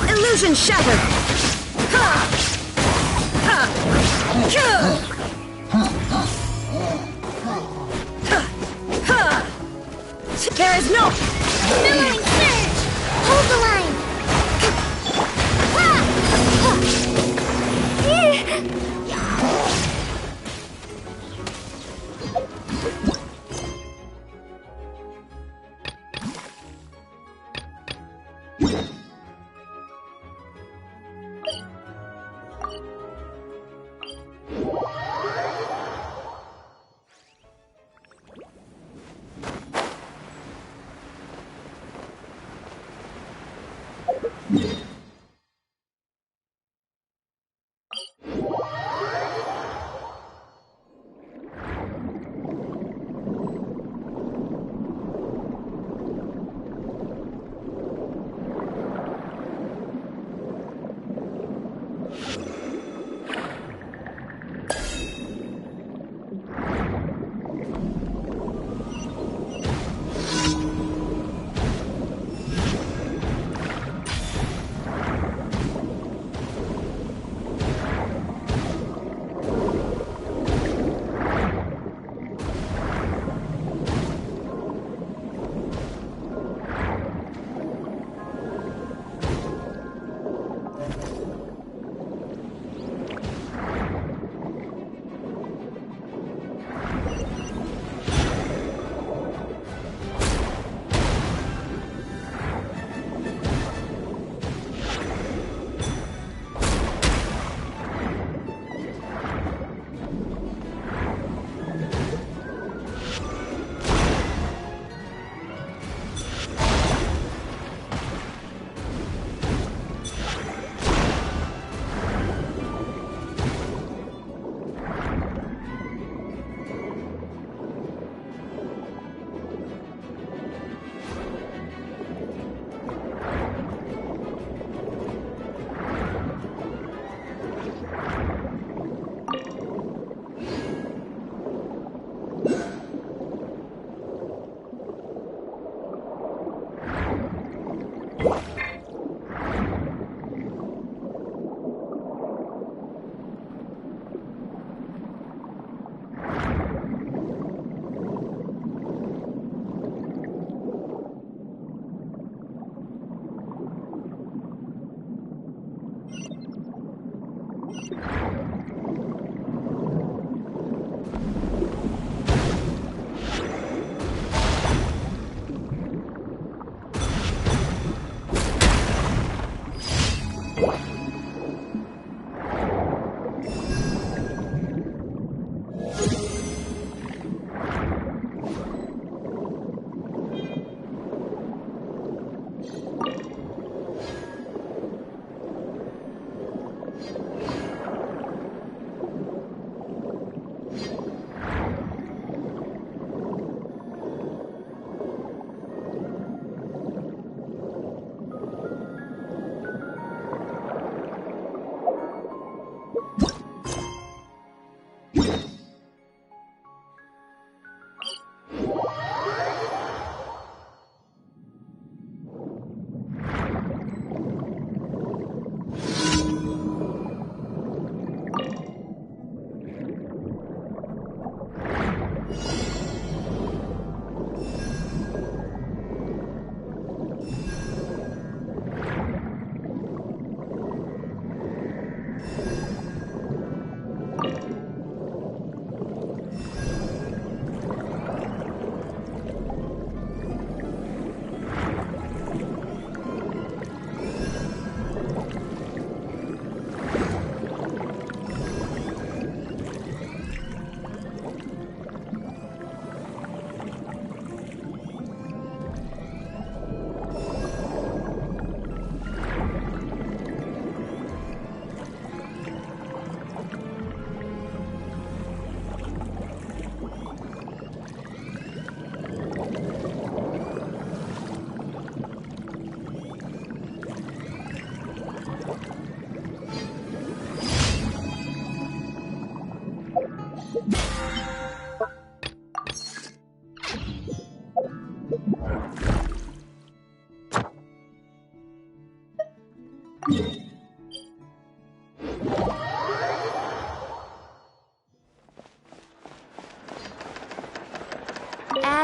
Illusion shattered! There is no... Billowing surge! Hold the line!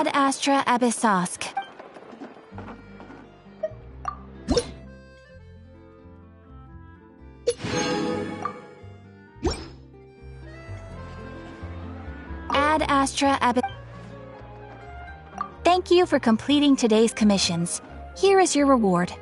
Ad Astra Abyssosk. Ad Astra Abyssosk. Thank you for completing today's commissions. Here is your reward.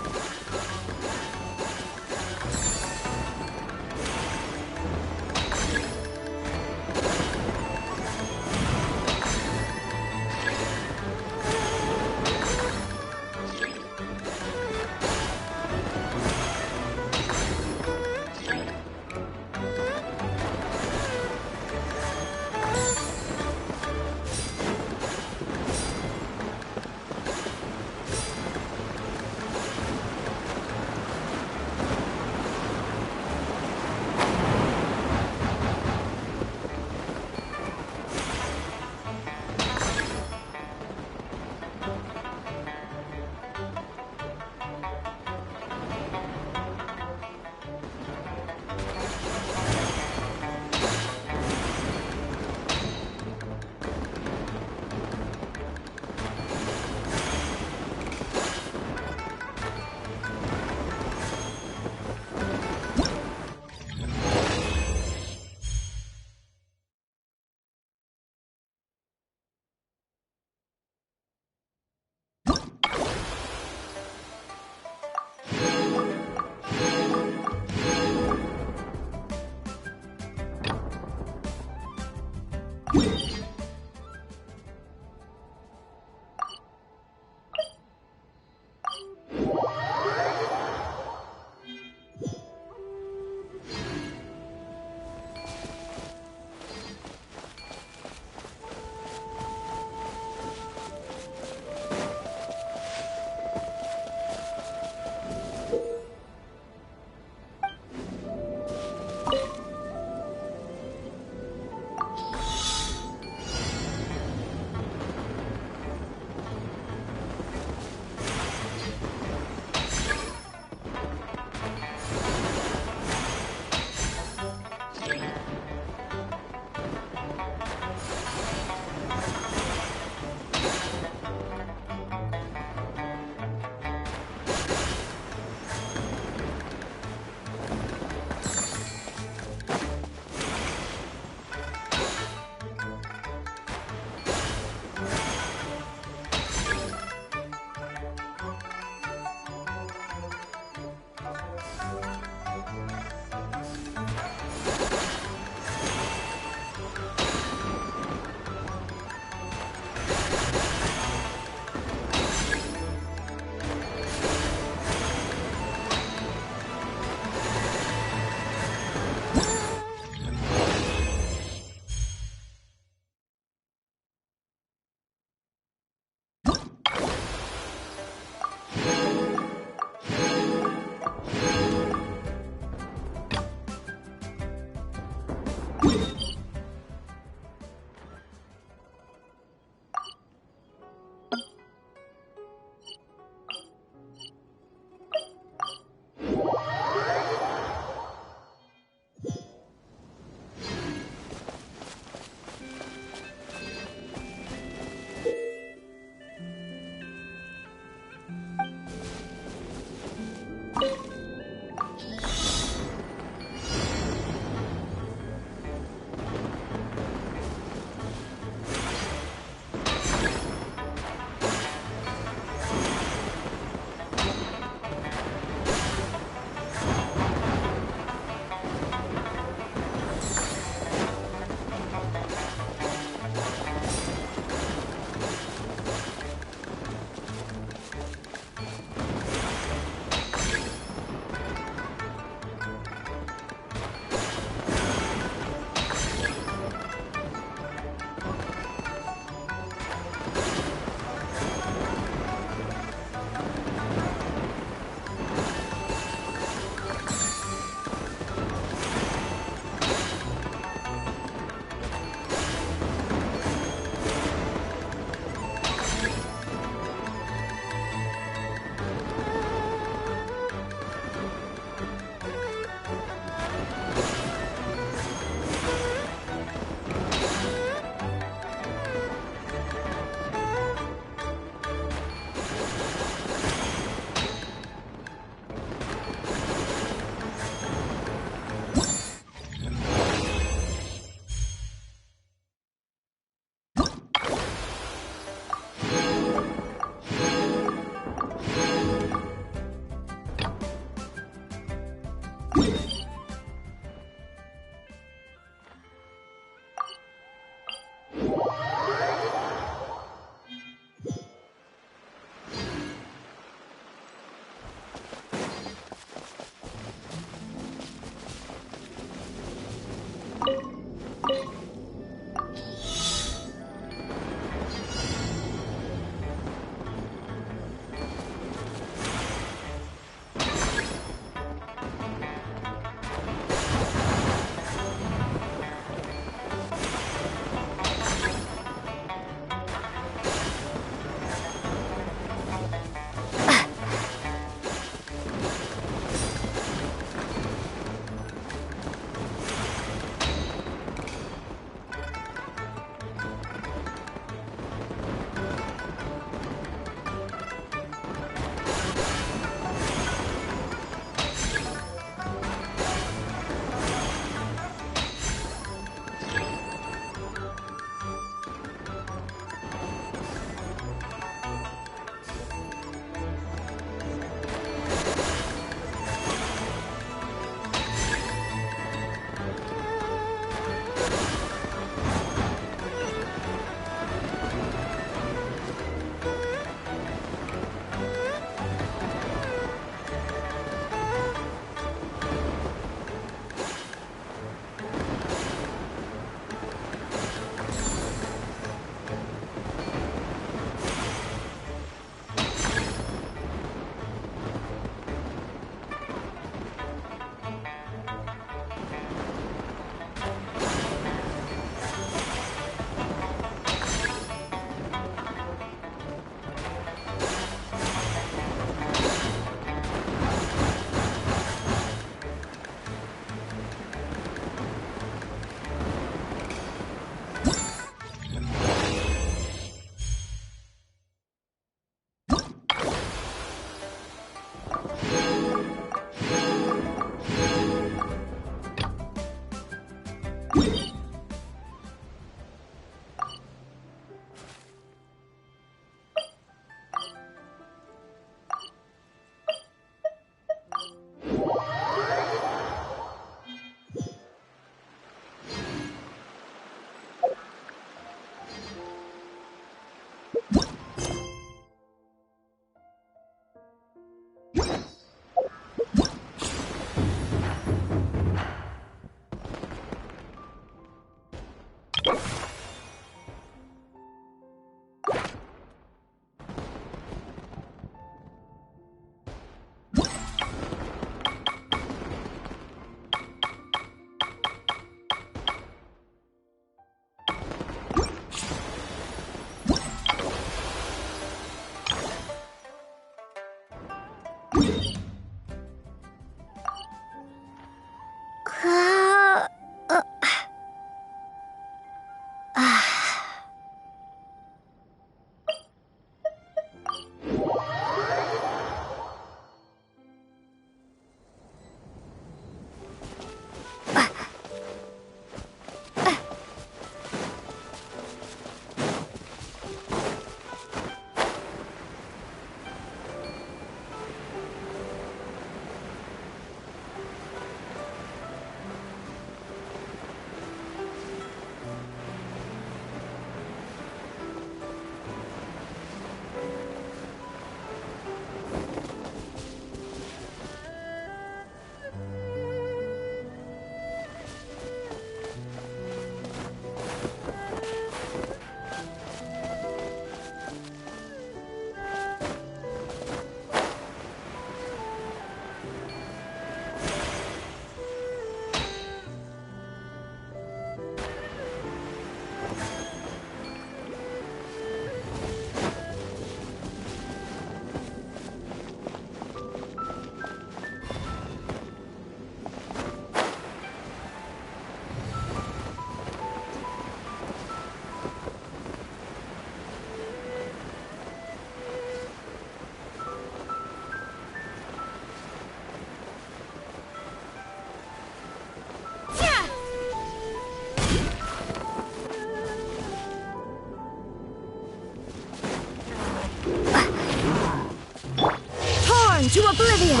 Torn to oblivion!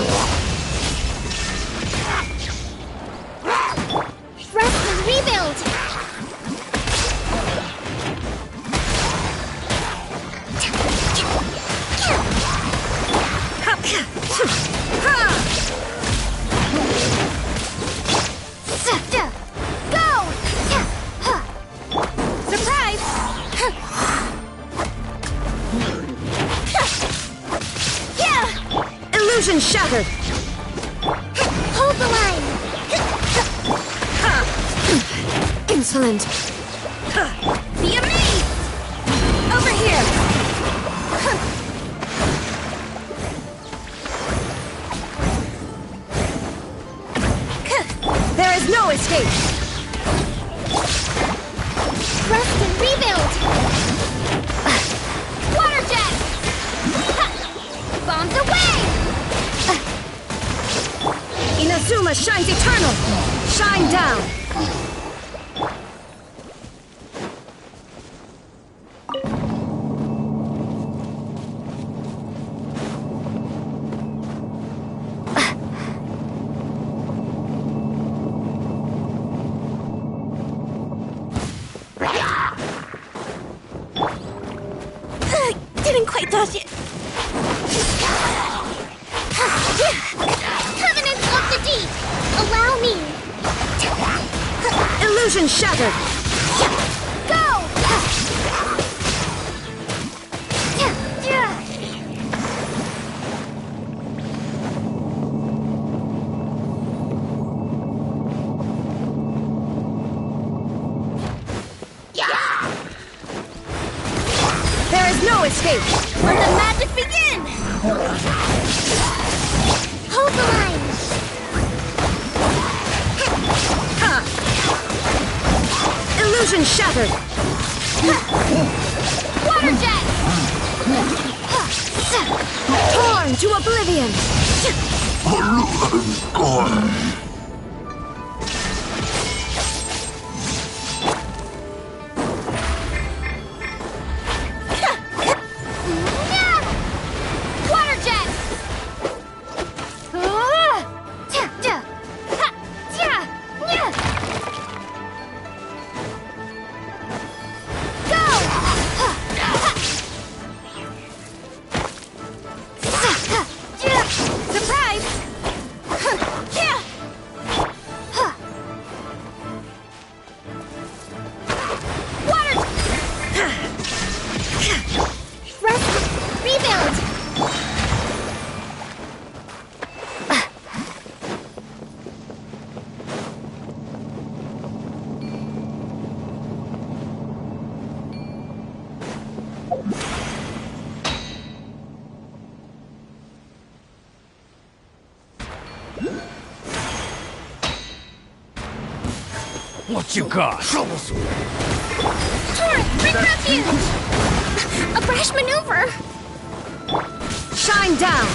Rest and rebuild! Go! Surprise! Illusion shattered! Hold the line! Insolent! Be amazed! Over here! There is no escape! Rest and rebuild! Water jet! Bombs away! Inazuma shines eternal! Shine down! Didn't quite dodge it. Covenant of the Deep! Allow me! Illusion shattered! Go! There is no escape! Let the magic begin! Hold the line! Illusion shattered! Water jet! Torn to oblivion! Water jet! Surprise! Water! Rest! Rebuild! What you got? Torrent! Bring refuge! A brash maneuver! Shine down!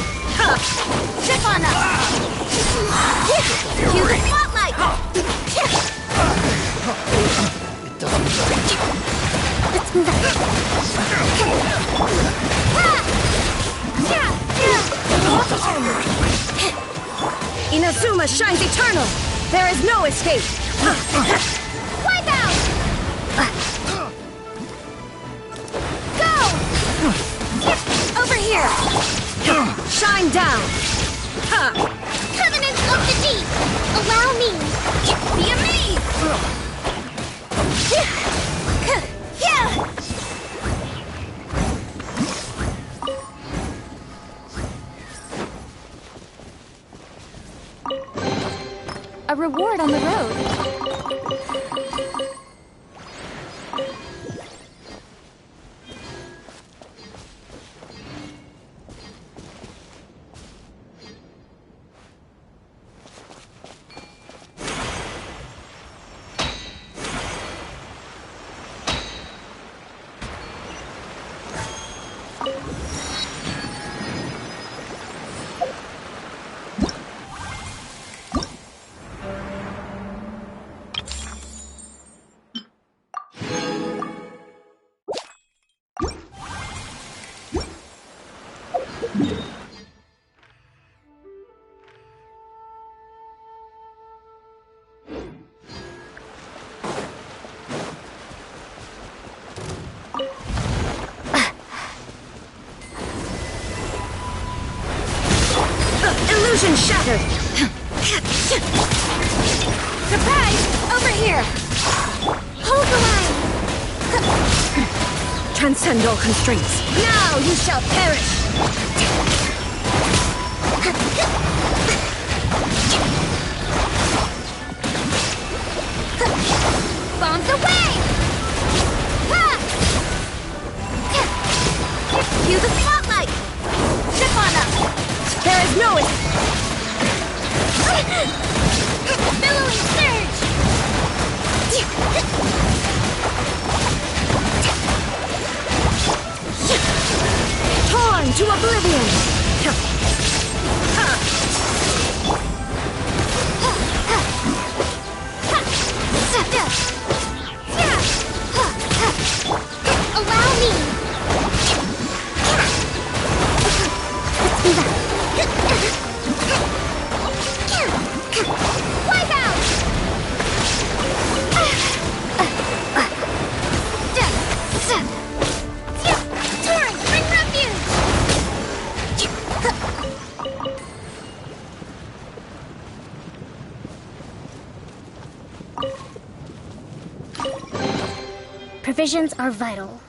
Step on up! Use the spotlight! Let's move Inazuma shines eternal! There is no escape! Wipe out! Go! Over here! Shine down! Covenant of the Deep! Allow me! Be amazed! A reward on the road. been shattered! Surprise! Over here! Hold the line! Transcend all constraints. Now you shall perish! Bombs away! Ha! Cue the spotlight! Zip on up! There is no Billowing surge! torn to oblivion! Allow me! Wipe out! Torrent, bring refuge! Provisions are vital.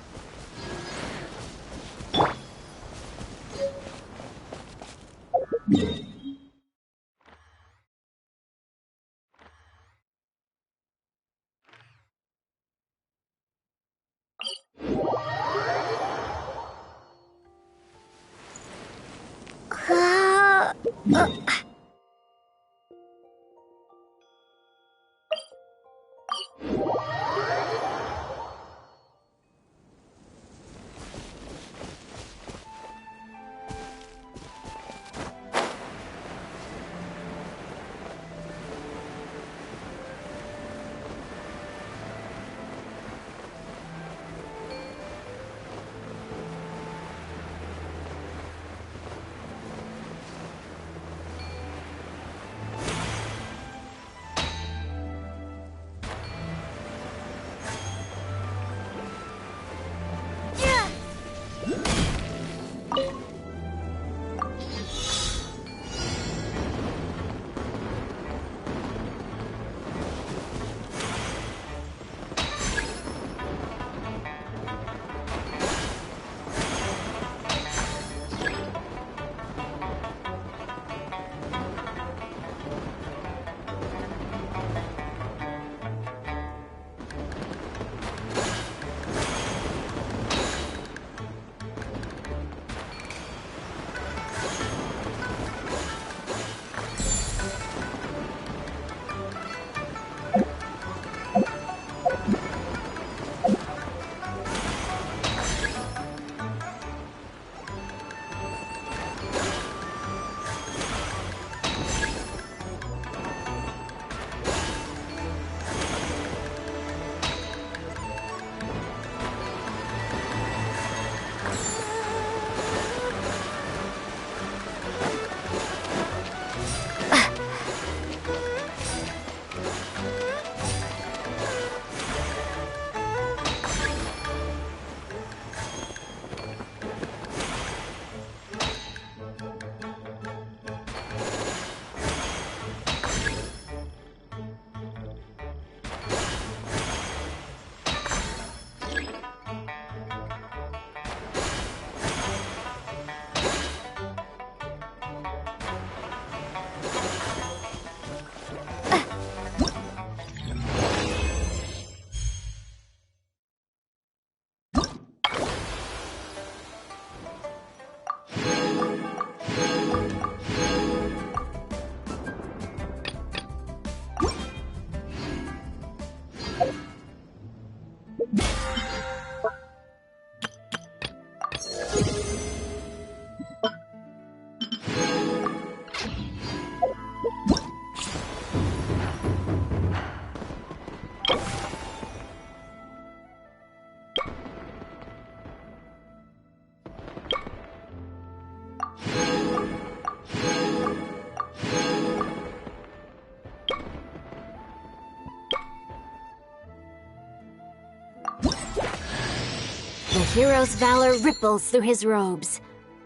The hero's valor ripples through his robes.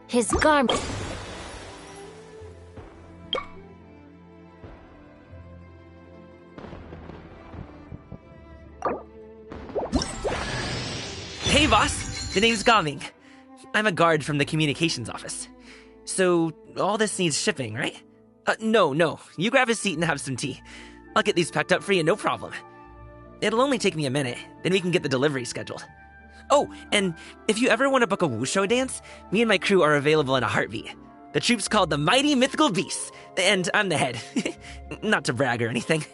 His garment... Hey, boss. The name's Gaming. I'm a guard from the communications office. So, all this needs shipping, right? No. You grab a seat and have some tea. I'll get these packed up for you, no problem. It'll only take me a minute, then we can get the delivery scheduled. Oh, and if you ever want to book a wushu dance, me and my crew are available in a heartbeat. The troupe's called the Mighty Mythical Beasts, and I'm the head. Not to brag or anything.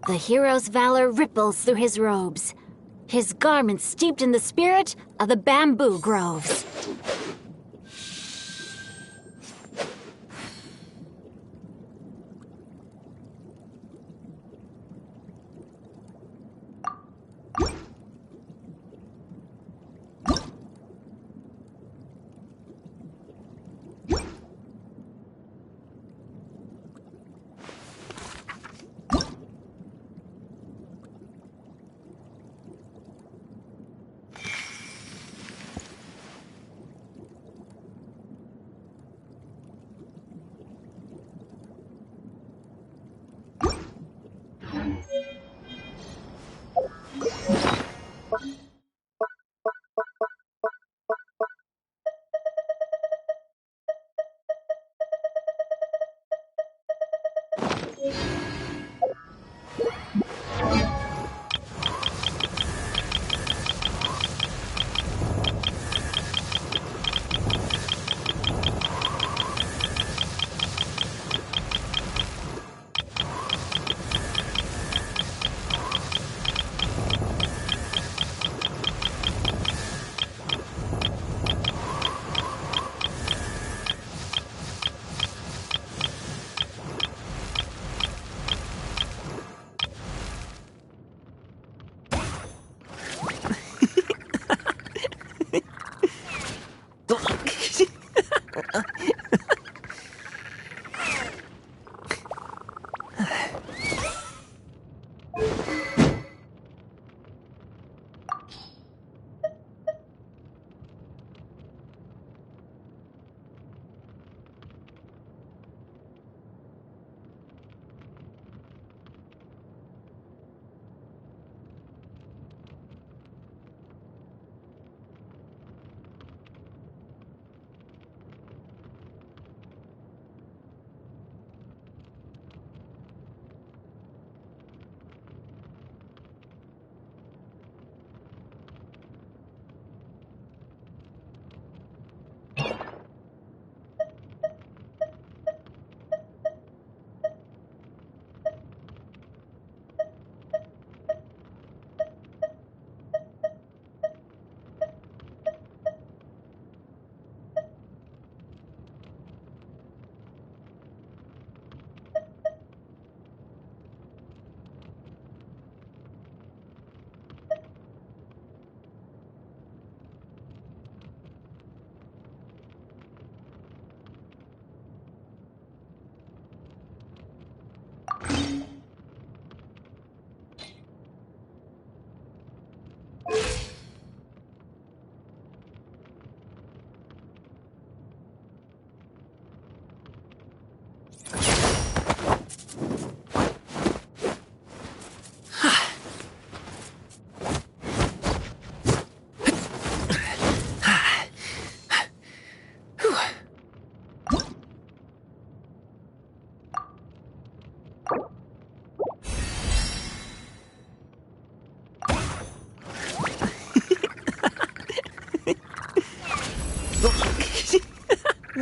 The hero's valor ripples through his robes, his garments steeped in the spirit of the bamboo groves.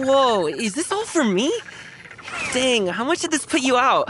Whoa, is this all for me? Dang, how much did this put you out?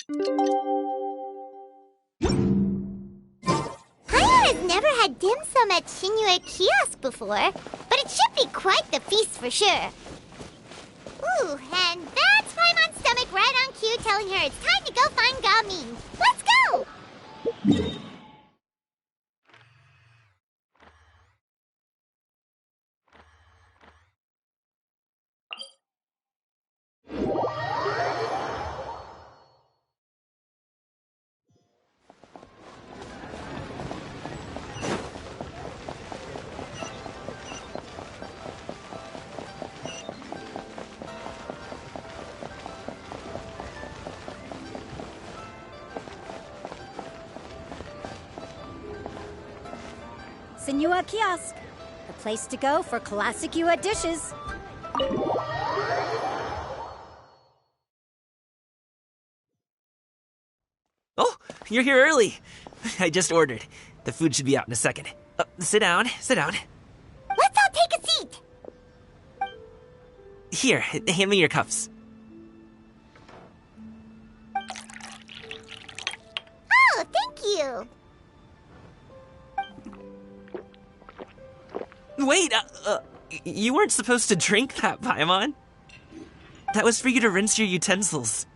Paimon has never had dim sum at Shinue Kiosk before, but it should be quite the feast for sure. Ooh, and that's Paimon's stomach right on cue telling her it's time to go find Gaming. Let's go! Senua Kiosk, the place to go for classic Yua dishes. Oh, you're here early. I just ordered. The food should be out in a second. Sit down, sit down. Let's all take a seat! Here, hand me your cups. Oh, thank you! Wait, you weren't supposed to drink that, Paimon. That was for you to rinse your utensils.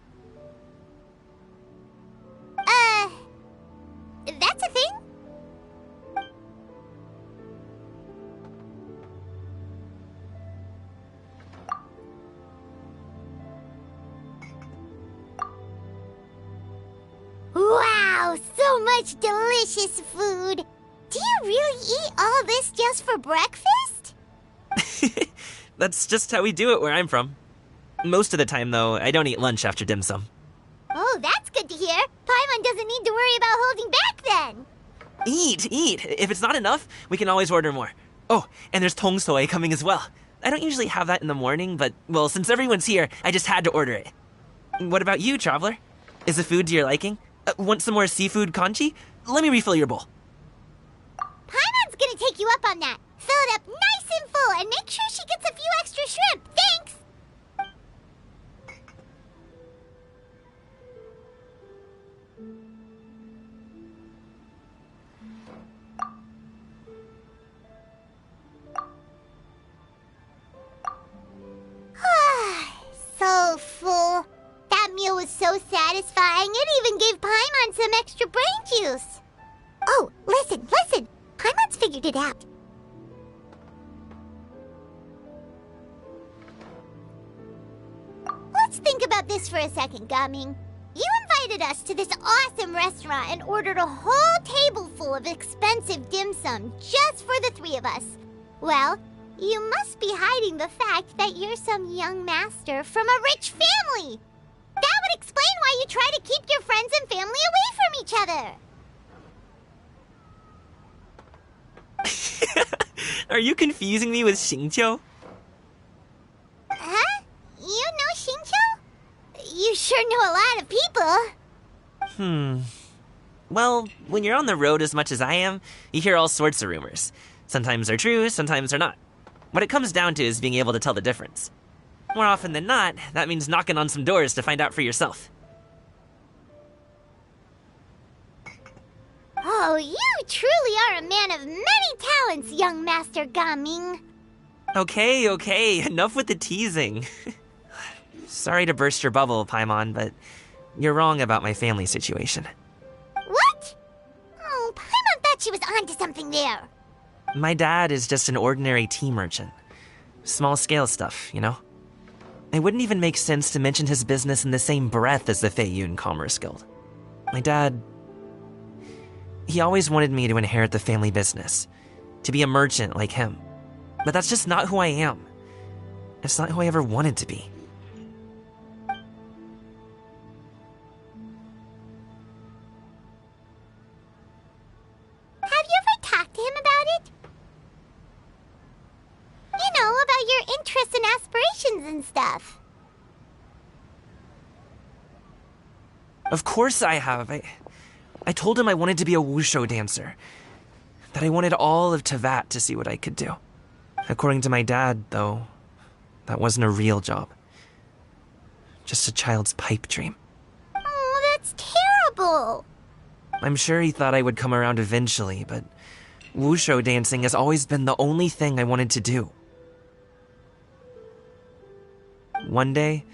That's a thing? Wow, so much delicious food! Do you really eat all this just for breakfast? That's just how we do it where I'm from. Most of the time, though, I don't eat lunch after dim sum. Oh, that's good to hear. Paimon doesn't need to worry about holding back then. Eat! If it's not enough, we can always order more. Oh, and there's tong soy coming as well. I don't usually have that in the morning, but, well, since everyone's here, I just had to order it. What about you, traveler? Is the food to your liking? Want some more seafood congee? Let me refill your bowl. Paimon's gonna take you up on that. Fill it up nice and full and make sure she gets a few extra shrimp. Thanks! So full. That meal was so satisfying, it even gave Paimon some extra brain juice. Oh, listen! Paimon's figured it out. Let's think about this for a second, Gaming. You invited us to this awesome restaurant and ordered a whole table full of expensive dim sum just for the three of us. Well, you must be hiding the fact that you're some young master from a rich family. That would explain why you try to keep your friends and family away from each other. Are you confusing me with Xingqiu? Huh? You know Xingqiu? You sure know a lot of people. Well, when you're on the road as much as I am, you hear all sorts of rumors. Sometimes they're true, sometimes they're not. What it comes down to is being able to tell the difference. More often than not, that means knocking on some doors to find out for yourself. Oh, you truly are a man of many talents, young Master Gaming. Okay, enough with the teasing. Sorry to burst your bubble, Paimon, but you're wrong about my family situation. What? Oh, Paimon thought she was onto something there. My dad is just an ordinary tea merchant. Small-scale stuff, you know? It wouldn't even make sense to mention his business in the same breath as the Feiyun Commerce Guild. My dad... he always wanted me to inherit the family business, to be a merchant like him. But that's just not who I am. It's not who I ever wanted to be. Have you ever talked to him about it? You know, about your interests and aspirations and stuff. Of course I have. I told him I wanted to be a wushu dancer. That I wanted all of Tevat to see what I could do. According to my dad, though, that wasn't a real job. Just a child's pipe dream. Oh, that's adorable! I'm sure he thought I would come around eventually, but wushu dancing has always been the only thing I wanted to do. One day,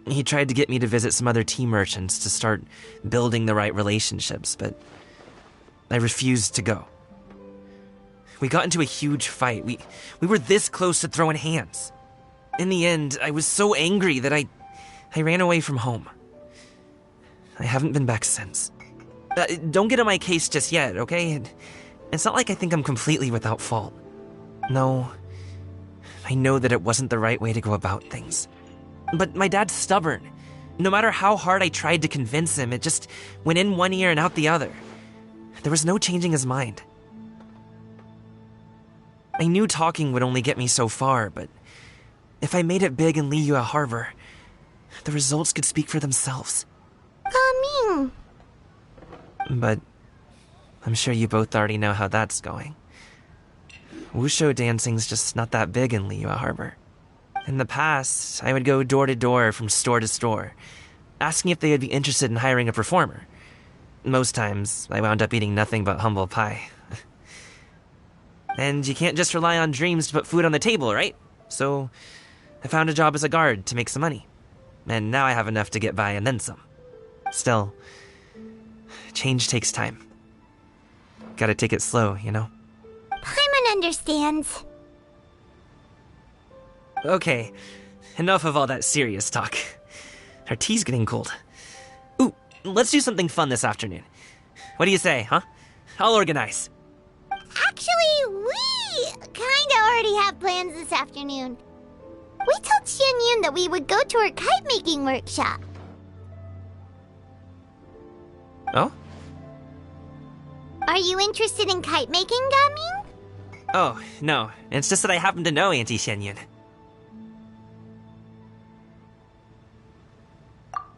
he tried to get me to visit some other tea merchants to start building the right relationships, but I refused to go. We got into a huge fight. We were this close to throwing hands. In the end, I was so angry that I ran away from home. I haven't been back since. Don't get on my case just yet, okay? It's not like I think I'm completely without fault. No, I know that it wasn't the right way to go about things. But my dad's stubborn. No matter how hard I tried to convince him, it just went in one ear and out the other. There was no changing his mind. I knew talking would only get me so far, but if I made it big in Liyue Harbor, the results could speak for themselves. Gaming. But I'm sure you both already know how that's going. Wushu dancing's just not that big in Liyue Harbor. In the past, I would go door to door from store to store, asking if they would be interested in hiring a performer. Most times, I wound up eating nothing but humble pie. And you can't just rely on dreams to put food on the table, right? So, I found a job as a guard to make some money. And now I have enough to get by and then some. Still, change takes time. Gotta take it slow, you know? Paimon understands. Okay, enough of all that serious talk. Our tea's getting cold. Ooh, let's do something fun this afternoon. What do you say, huh? I'll organize. Actually, we kinda already have plans this afternoon. We told Xianyun that we would go to her kite-making workshop. Oh? Are you interested in kite-making, Gaming? Oh, no. It's just that I happen to know Auntie Xianyun.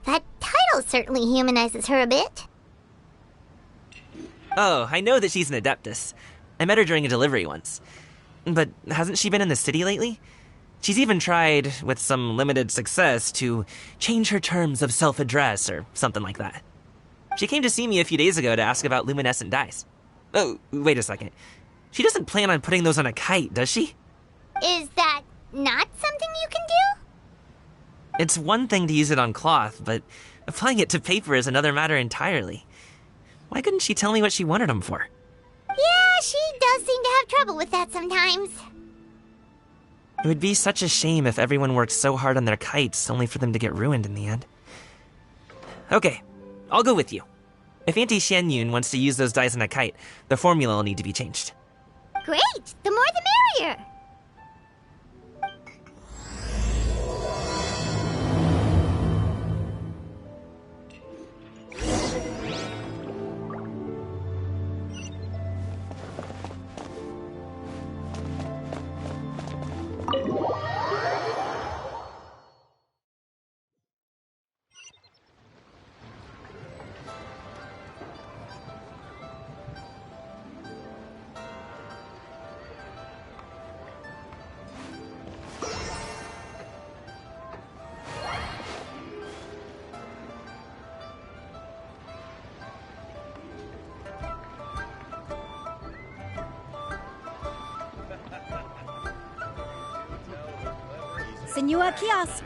That title certainly humanizes her a bit. Oh, I know that she's an Adeptus. I met her during a delivery once. But hasn't she been in the city lately? She's even tried, with some limited success, to change her terms of self-address or something like that. She came to see me a few days ago to ask about luminescent dyes. Oh, wait a second. She doesn't plan on putting those on a kite, does she? Is that not something you can do? It's one thing to use it on cloth, but applying it to paper is another matter entirely. Why couldn't she tell me what she wanted them for? Yeah, she does seem to have trouble with that sometimes. It would be such a shame if everyone worked so hard on their kites only for them to get ruined in the end. Okay, I'll go with you. If Auntie Xianyun wants to use those dyes on a kite, the formula will need to be changed. Great! The more the merrier! Senua Kiosk,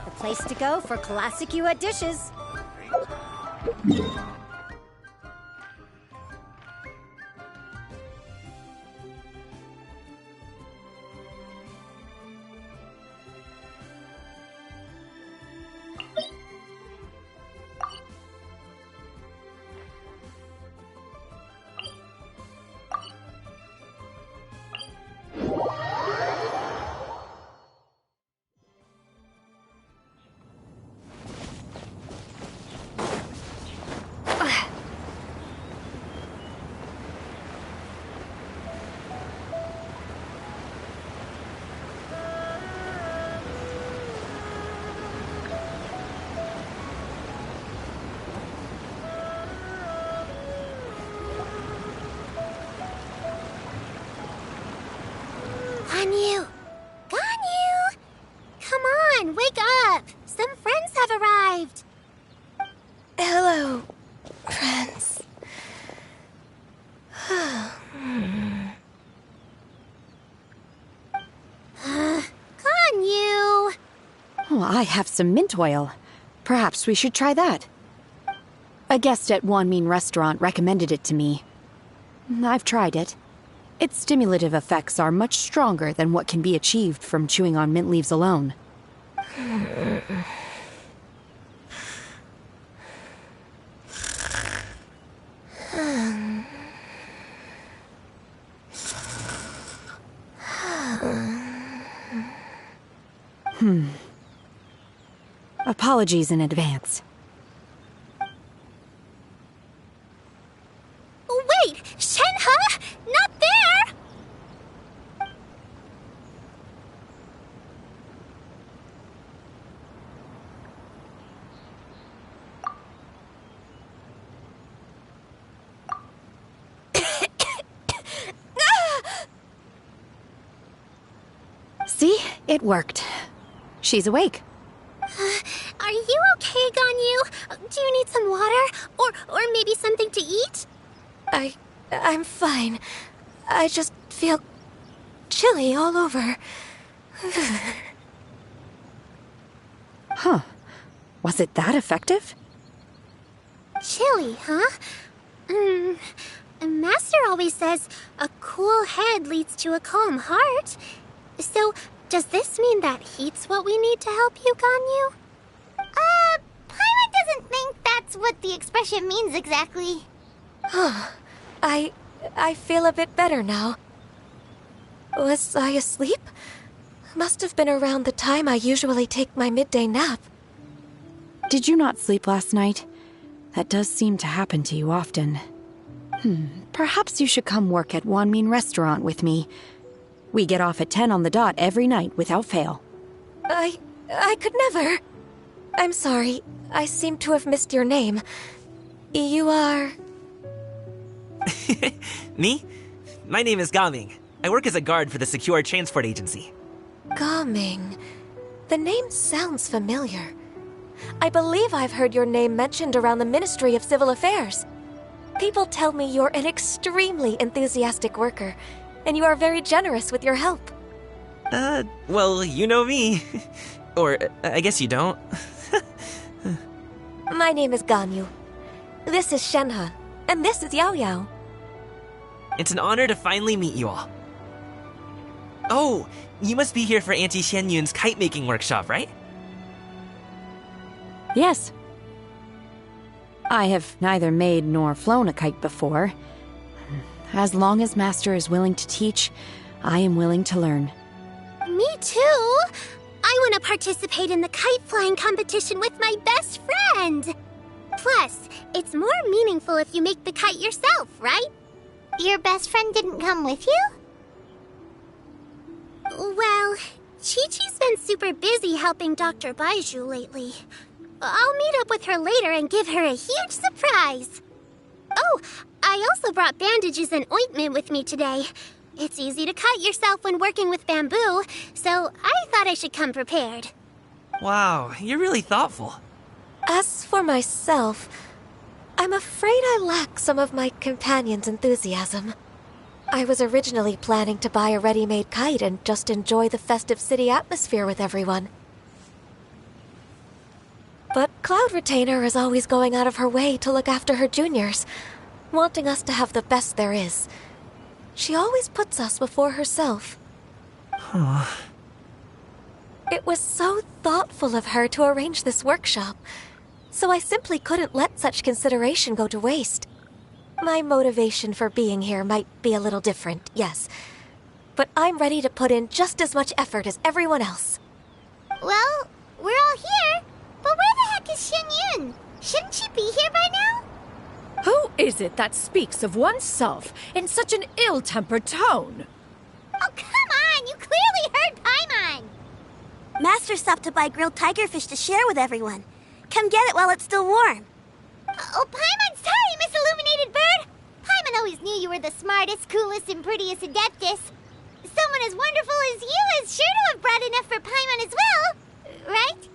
the place to go for classic Yua dishes. Ganyu! Ganyu! Come on, wake up! Some friends have arrived! Hello. Oh, I have some mint oil. Perhaps we should try that. A guest at Wanmin Restaurant recommended it to me. I've tried it. Its stimulative effects are much stronger than what can be achieved from chewing on mint leaves alone. Apologies in advance. Wait! Shenhe! Not there! See? It worked. She's awake. Are you okay, Ganyu? Do you need some water? Or maybe something to eat? I'm fine. I just feel chilly all over. Huh. Was it that effective? Chilly, huh? Master always says a cool head leads to a calm heart. So, does this mean that heat's what we need to help you, Ganyu? Paimon doesn't think that's what the expression means exactly. I feel a bit better now. Was I asleep? Must have been around the time I usually take my midday nap. Did you not sleep last night? That does seem to happen to you often. Perhaps you should come work at Wanmin Restaurant with me. We get off at 10 on the dot every night without fail. I could never. I'm sorry. I seem to have missed your name. You are... Me? My name is Gaming. I work as a guard for the Secure Transport Agency. Gaming. The name sounds familiar. I believe I've heard your name mentioned around the Ministry of Civil Affairs. People tell me you're an extremely enthusiastic worker, and you are very generous with your help. Well, you know me. Or, I guess you don't. My name is Ganyu. This is Shenhe, and this is Yao Yao. It's an honor to finally meet you all. Oh, you must be here for Auntie Xianyun's kite-making workshop, right? Yes. I have neither made nor flown a kite before. As long as Master is willing to teach, I am willing to learn. Me too! I want to participate in the kite flying competition with my best friend! Plus, it's more meaningful if you make the kite yourself, right? Your best friend didn't come with you? Well, Chi-Chi's been super busy helping Dr. Baiju lately. I'll meet up with her later and give her a huge surprise. Oh, I also brought bandages and ointment with me today. It's easy to cut yourself when working with bamboo, so I thought I should come prepared. Wow, you're really thoughtful. As for myself, I'm afraid I lack some of my companion's enthusiasm. I was originally planning to buy a ready-made kite and just enjoy the festive city atmosphere with everyone. But Cloud Retainer is always going out of her way to look after her juniors, wanting us to have the best there is. She always puts us before herself. It was so thoughtful of her to arrange this workshop, so I simply couldn't let such consideration go to waste. My motivation for being here might be a little different, yes, but I'm ready to put in just as much effort as everyone else. Well, we're all here, but where the heck is Xianyun? Shouldn't she be here by now? Who is it that speaks of oneself in such an ill-tempered tone? Oh, come on! You clearly heard Paimon! Master stopped to buy grilled tigerfish to share with everyone. Come get it while it's still warm. Oh, Paimon, sorry, Miss Illuminated Bird! Paimon always knew you were the smartest, coolest, and prettiest Adeptus. Someone as wonderful as you is sure to have brought enough for Paimon as well, right?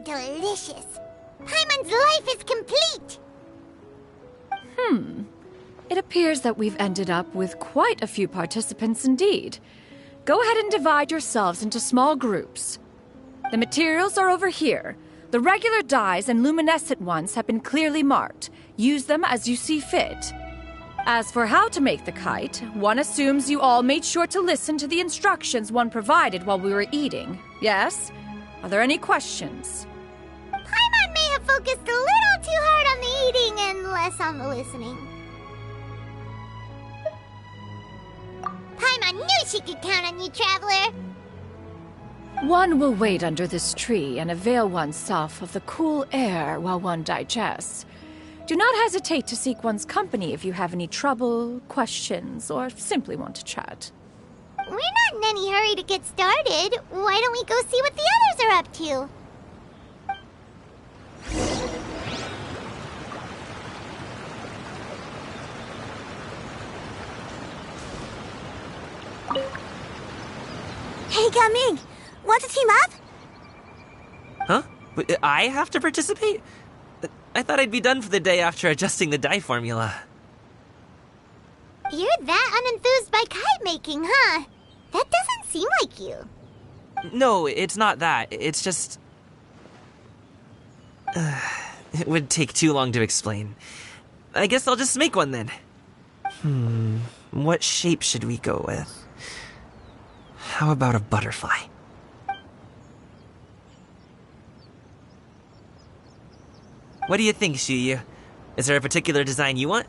delicious. Paimon's life is complete! It appears that we've ended up with quite a few participants indeed. Go ahead and divide yourselves into small groups. The materials are over here. The regular dyes and luminescent ones have been clearly marked. Use them as you see fit. As for how to make the kite, one assumes you all made sure to listen to the instructions one provided while we were eating. Yes? Are there any questions? Paimon may have focused a little too hard on the eating and less on the listening. Paimon knew she could count on you, Traveler! One will wait under this tree and avail oneself of the cool air while one digests. Do not hesitate to seek one's company if you have any trouble, questions, or simply want to chat. We're not in any hurry to get started. Why don't we go see what the others are up to? Hey, Gaming! Want to team up? Huh? Wait, I have to participate? I thought I'd be done for the day after adjusting the dye formula. You're that unenthused by kite making, huh? That doesn't seem like you. No, it's not that. It's just... it would take too long to explain. I guess I'll just make one then. What shape should we go with? How about a butterfly? What do you think, Shuyu? Is there a particular design you want?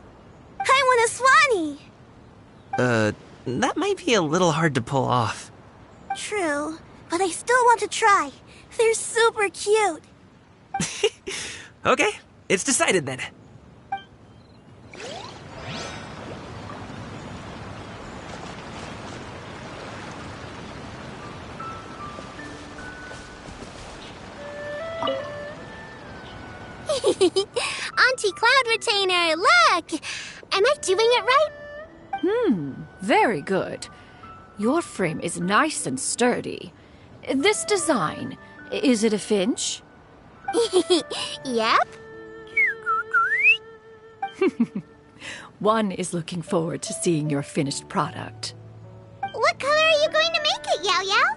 I want a swanee! That might be a little hard to pull off. True, but I still want to try. They're super cute. Okay, it's decided then. Auntie Cloud Retainer, look! Am I doing it right? Very good. Your frame is nice and sturdy. This design, is it a finch? Yep. One is looking forward to seeing your finished product. What color are you going to make it, Yao Yao?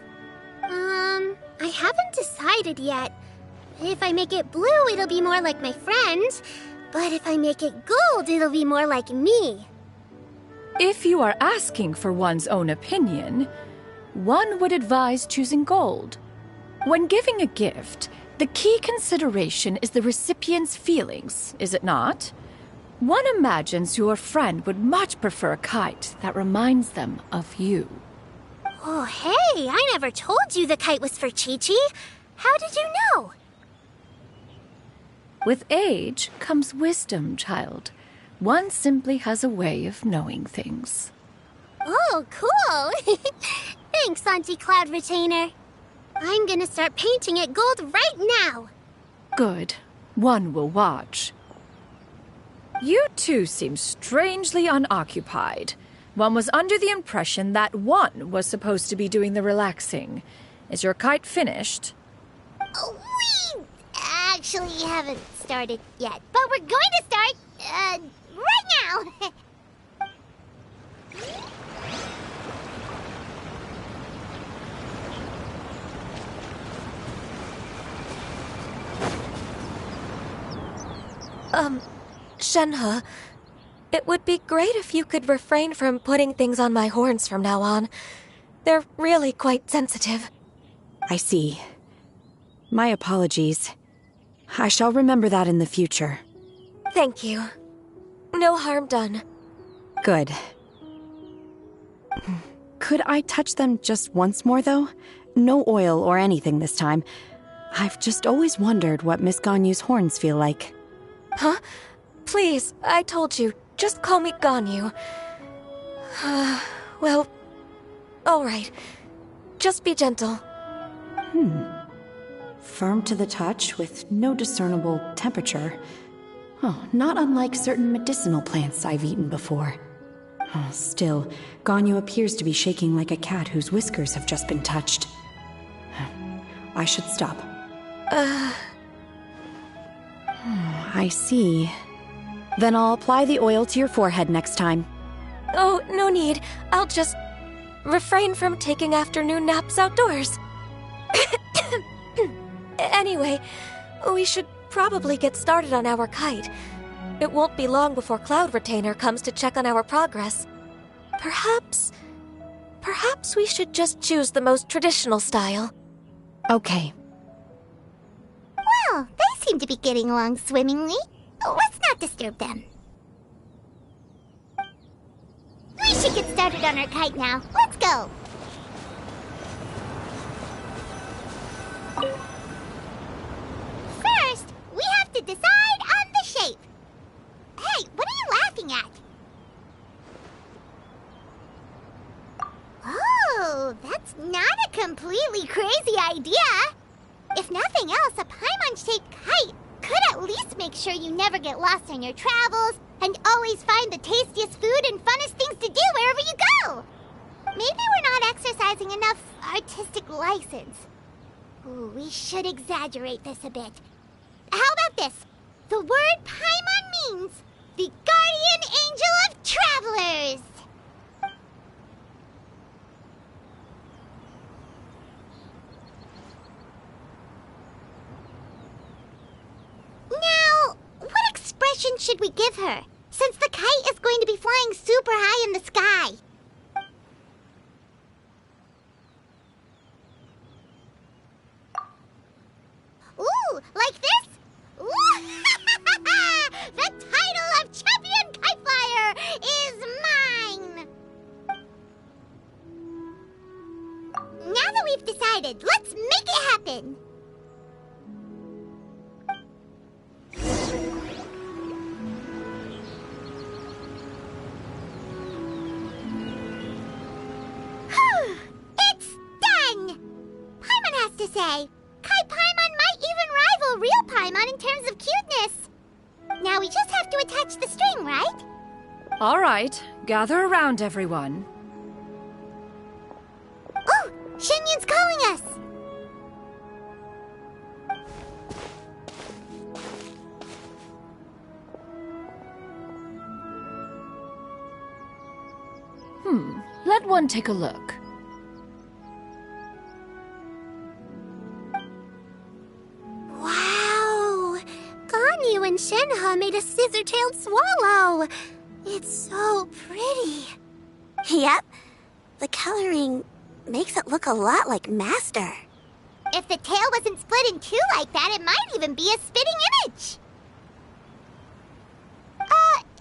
I haven't decided yet. If I make it blue, it'll be more like my friend. But if I make it gold, it'll be more like me. If you are asking for one's own opinion, one would advise choosing gold. When giving a gift, the key consideration is the recipient's feelings, is it not? One imagines your friend would much prefer a kite that reminds them of you. Oh, hey, I never told you the kite was for Chi-Chi. How did you know? With age comes wisdom, child. One simply has a way of knowing things. Oh, cool. Thanks, Auntie Cloud Retainer. I'm gonna start painting it gold right now. Good. One will watch. You two seem strangely unoccupied. One was under the impression that one was supposed to be doing the relaxing. Is your kite finished? We actually haven't started yet, but we're going to start, right now. Shenhe, it would be great if you could refrain from putting things on my horns from now on. They're really quite sensitive. I see. My apologies. I shall remember that in the future. Thank you. No harm done. Good. Could I touch them just once more, though? No oil or anything this time. I've just always wondered what Miss Ganyu's horns feel like. Huh? Please, I told you. Just call me Ganyu. Well, all right. Just be gentle. Firm to the touch with no discernible temperature. Oh, not unlike certain medicinal plants I've eaten before. Oh, still, Ganyu appears to be shaking like a cat whose whiskers have just been touched. I should stop. I see. Then I'll apply the oil to your forehead next time. Oh, no need. I'll just refrain from taking afternoon naps outdoors. Anyway, we should probably get started on our kite. It won't be long before Cloud Retainer comes to check on our progress. Perhaps we should just choose the most traditional style. Okay. Well, they seem to be getting along swimmingly. Let's not disturb them. We should get started on our kite now. Let's go. First, we have to decide on the shape. Hey, what are you laughing at? Oh, that's not a completely crazy idea. If nothing else, a Paimon-shaped kite could at least make sure you never get lost on your travels and always find the tastiest food and funnest things to do wherever you go. Maybe we're not exercising enough artistic license. Ooh, we should exaggerate this a bit. How about this? The word Paimon means the guardian angel of travelers. Now, what expression should we give her, since the kite is going to be flying super high in the sky? Ooh, like this? Ooh. The title of Champion Kite Flyer is mine! Now that we've decided, let's make it happen! It's done! Paimon has to say, Kai Paimon might even rival real Paimon in terms of cuteness. Now we just have to attach the string, right? All right, gather around, everyone. Oh, Shenyun's calling us! Let one take a look. Wow! Ganyu and Shenhe made a scissor-tailed swallow. It's so pretty. Yep. The coloring makes it look a lot like Master. If the tail wasn't split in two like that, it might even be a spitting image.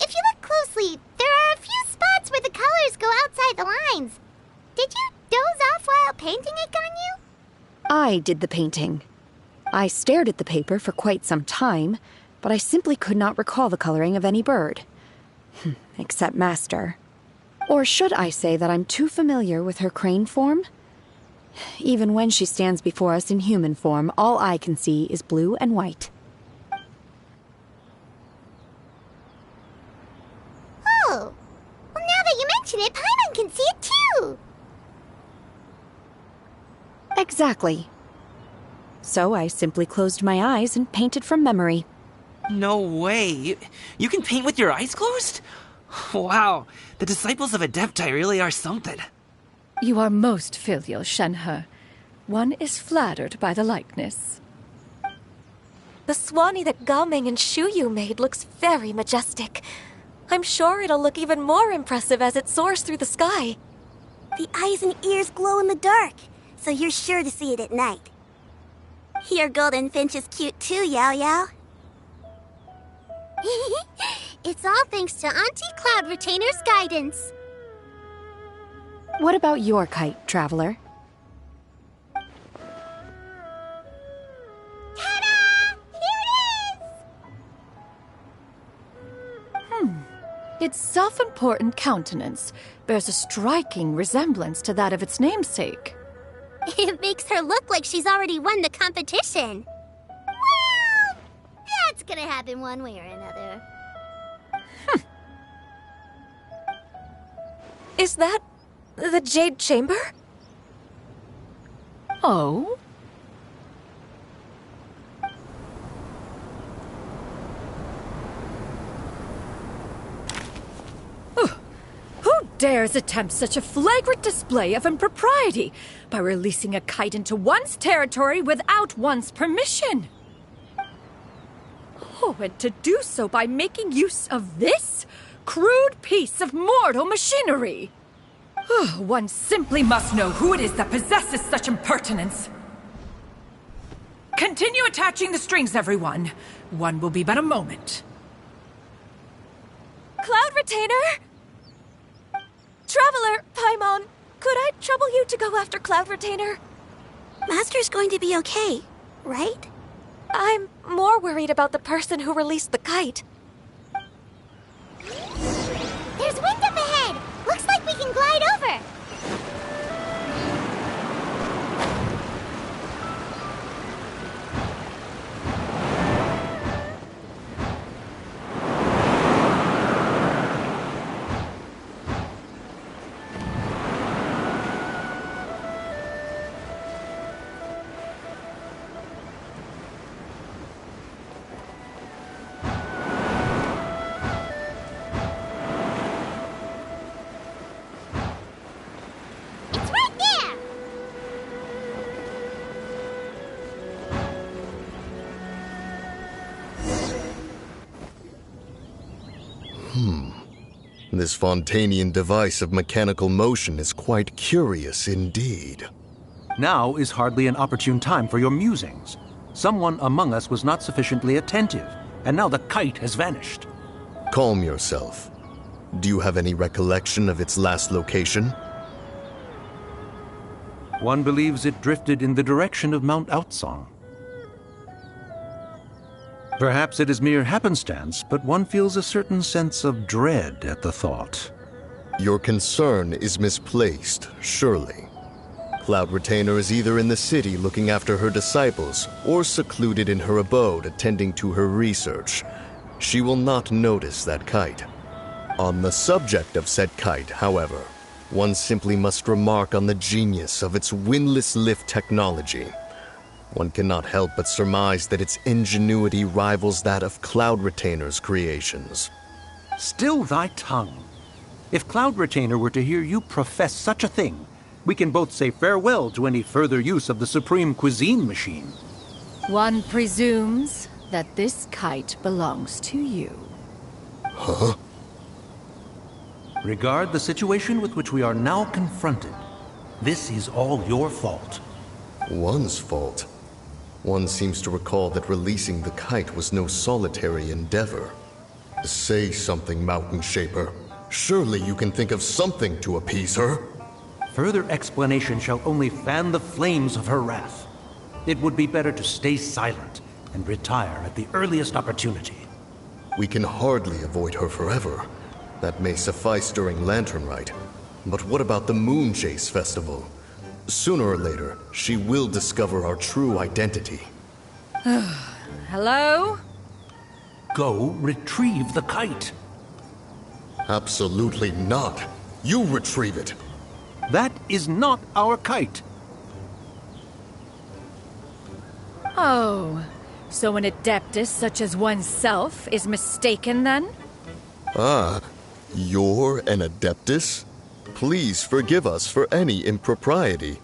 If you look closely, there are a few spots where the colors go outside the lines. Did you doze off while painting it, Ganyu? I did the painting. I stared at the paper for quite some time, but I simply could not recall the coloring of any bird. Except Master. Or should I say that I'm too familiar with her crane form? Even when she stands before us in human form, all I can see is blue and white. Oh, well, now that you mention it, Paimon can see it too. Exactly. So I simply closed my eyes and painted from memory. No way. You can paint with your eyes closed? Wow, the disciples of Adepti really are something. You are most filial, Shenhe. One is flattered by the likeness. The Swanee that Gaming and Shuyu made looks very majestic. I'm sure it'll look even more impressive as it soars through the sky. The eyes and ears glow in the dark, so you're sure to see it at night. Your golden finch is cute too, Yao Yao. It's all thanks to Auntie Cloud Retainer's guidance. What about your kite, Traveler? Ta-da! Here it is! Its self-important countenance bears a striking resemblance to that of its namesake. It makes her look like she's already won the competition. Well, that's gonna happen one way or another. Is that the Jade Chamber? Oh? dares attempt such a flagrant display of impropriety by releasing a kite into one's territory without one's permission? Oh, and to do so by making use of this crude piece of mortal machinery. One simply must know who it is that possesses such impertinence. Continue attaching the strings, everyone. One will be but a moment. Cloud Retainer! Traveler, Paimon, could I trouble you to go after Cloud Retainer? Master's going to be okay, right? I'm more worried about the person who released the kite. There's wind up ahead! Looks like we can glide over! It's right there! This Fontanian device of mechanical motion is quite curious indeed. Now is hardly an opportune time for your musings. Someone among us was not sufficiently attentive, and now the kite has vanished. Calm yourself. Do you have any recollection of its last location? One believes it drifted in the direction of Mount Outsong. Perhaps it is mere happenstance, but one feels a certain sense of dread at the thought. Your concern is misplaced, surely. Cloud Retainer is either in the city looking after her disciples, or secluded in her abode attending to her research. She will not notice that kite. On the subject of said kite, however, one simply must remark on the genius of its windless lift technology. One cannot help but surmise that its ingenuity rivals that of Cloud Retainer's creations. Still thy tongue. If Cloud Retainer were to hear you profess such a thing, we can both say farewell to any further use of the Supreme Cuisine Machine. One presumes that this kite belongs to you. Huh? Regard the situation with which we are now confronted. This is all your fault. One's fault? One seems to recall that releasing the kite was no solitary endeavor. Say something, Mountain Shaper. Surely you can think of something to appease her. Further explanation shall only fan the flames of her wrath. It would be better to stay silent and retire at the earliest opportunity. We can hardly avoid her forever. That may suffice during Lantern Rite. But what about the Moon Chase Festival? Sooner or later, she will discover our true identity. Hello? Go retrieve the kite. Absolutely not. You retrieve it. That is not our kite. Oh, so an adeptus such as oneself is mistaken then? Ah, you're an adeptus? Please forgive us for any impropriety.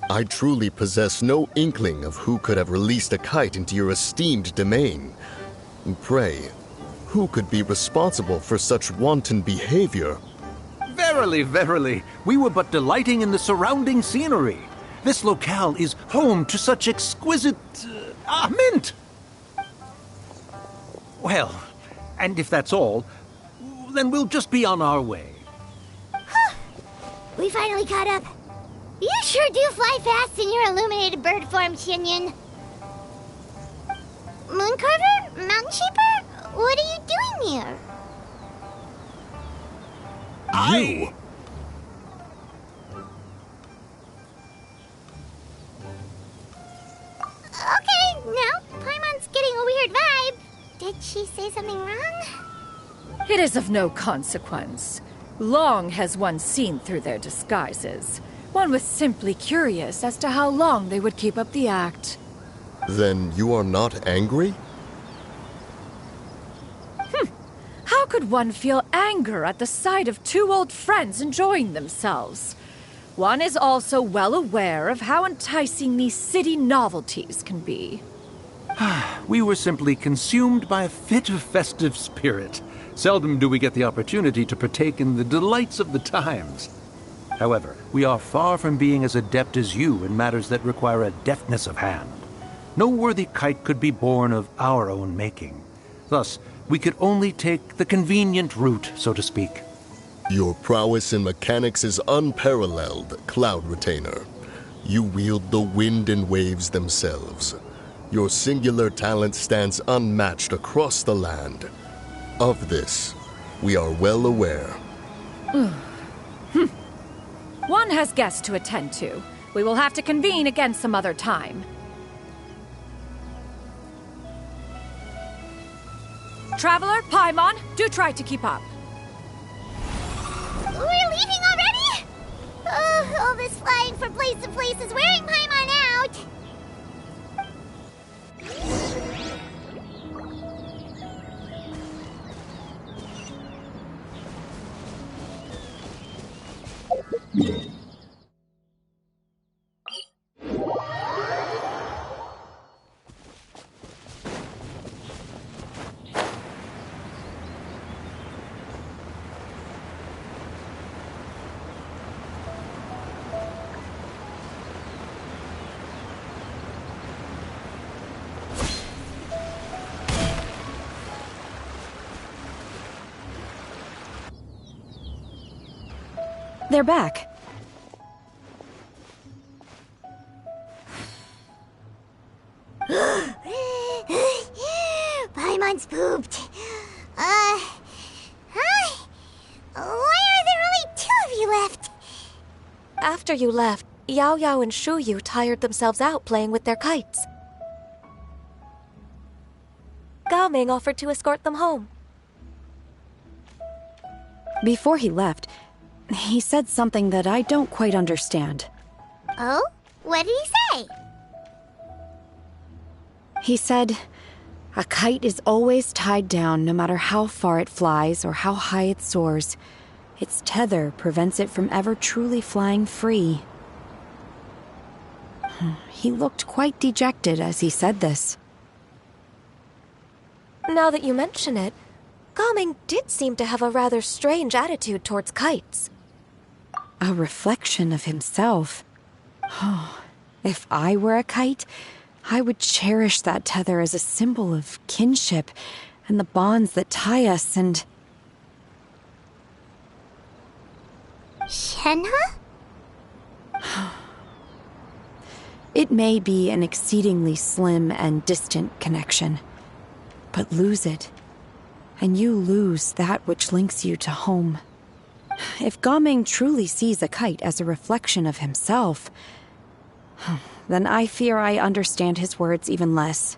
I truly possess no inkling of who could have released a kite into your esteemed domain. Pray, who could be responsible for such wanton behavior? Verily, verily, we were but delighting in the surrounding scenery. This locale is home to such exquisite... mint! Well, and if that's all, then we'll just be on our way. We finally caught up. You sure do fly fast in your illuminated bird form, Shinyan. Mooncarver? Mountain Shaper? What are you doing here? You? Okay, now Paimon's getting a weird vibe. Did she say something wrong? It is of no consequence. Long has one seen through their disguises. One was simply curious as to how long they would keep up the act. Then you are not angry? How How could one feel anger at the sight of two old friends enjoying themselves? One is also well aware of how enticing these city novelties can be. We were simply consumed by a fit of festive spirit. Seldom do we get the opportunity to partake in the delights of the times. However, we are far from being as adept as you in matters that require a deftness of hand. No worthy kite could be born of our own making. Thus, we could only take the convenient route, so to speak. Your prowess in mechanics is unparalleled, Cloud Retainer. You wield the wind and waves themselves. Your singular talent stands unmatched across the land. Of this, we are well aware. One has guests to attend to. We will have to convene again some other time. Traveler, Paimon, do try to keep up. We're leaving already? Oh, all this flying from place to place is wearing Paimon out. They're back. Paimon's pooped. Hi. Why are there only two of you left? After you left, Yao Yao and Shu Yu tired themselves out playing with their kites. Gao Ming offered to escort them home. Before he left, he said something that I don't quite understand. Oh? What did he say? He said, a kite is always tied down no matter how far it flies or how high it soars. Its tether prevents it from ever truly flying free. He looked quite dejected as he said this. Now that you mention it, Gao Ming did seem to have a rather strange attitude towards kites. A reflection of himself. Oh, if I were a kite, I would cherish that tether as a symbol of kinship and the bonds that tie us and... Shenhe? It may be an exceedingly slim and distant connection, but lose it, and you lose that which links you to home. If Gao Ming truly sees a kite as a reflection of himself, then I fear I understand his words even less.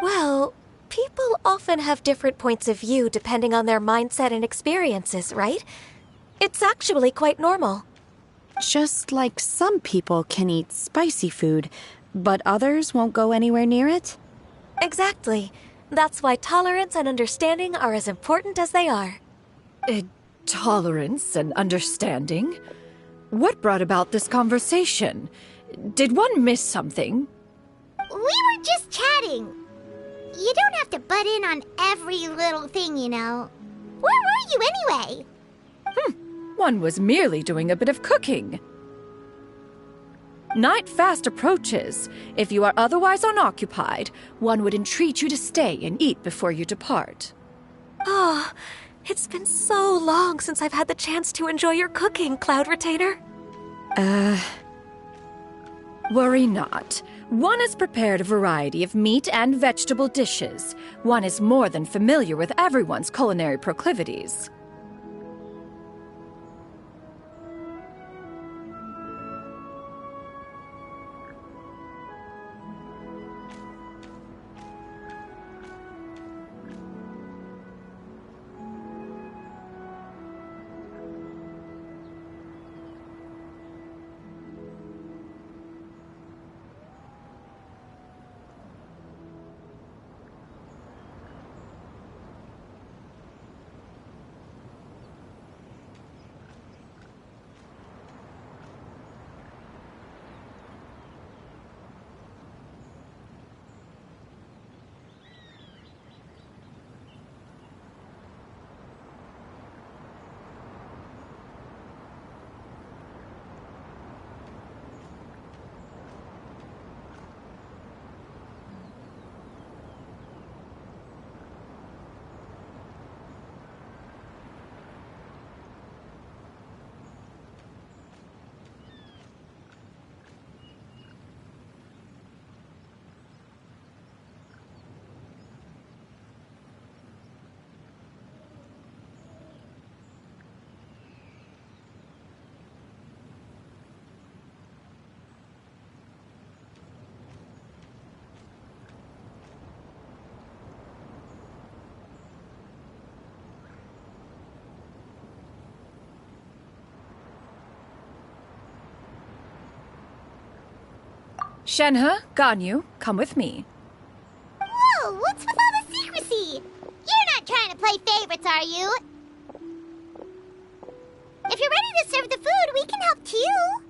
Well, people often have different points of view depending on their mindset and experiences, right? It's actually quite normal. Just like some people can eat spicy food, but others won't go anywhere near it? Exactly. That's why tolerance and understanding are as important as they are. Tolerance and understanding? What brought about this conversation? Did one miss something? We were just chatting. You don't have to butt in on every little thing, you know. Where were you anyway? One was merely doing a bit of cooking. Night fast approaches. If you are otherwise unoccupied, one would entreat you to stay and eat before you depart. Oh, it's been so long since I've had the chance to enjoy your cooking, Cloud Retainer. Worry not. One has prepared a variety of meat and vegetable dishes. One is more than familiar with everyone's culinary proclivities. Shenhe, Ganyu, come with me. Whoa, what's with all the secrecy? You're not trying to play favorites, are you? If you're ready to serve the food, we can help too.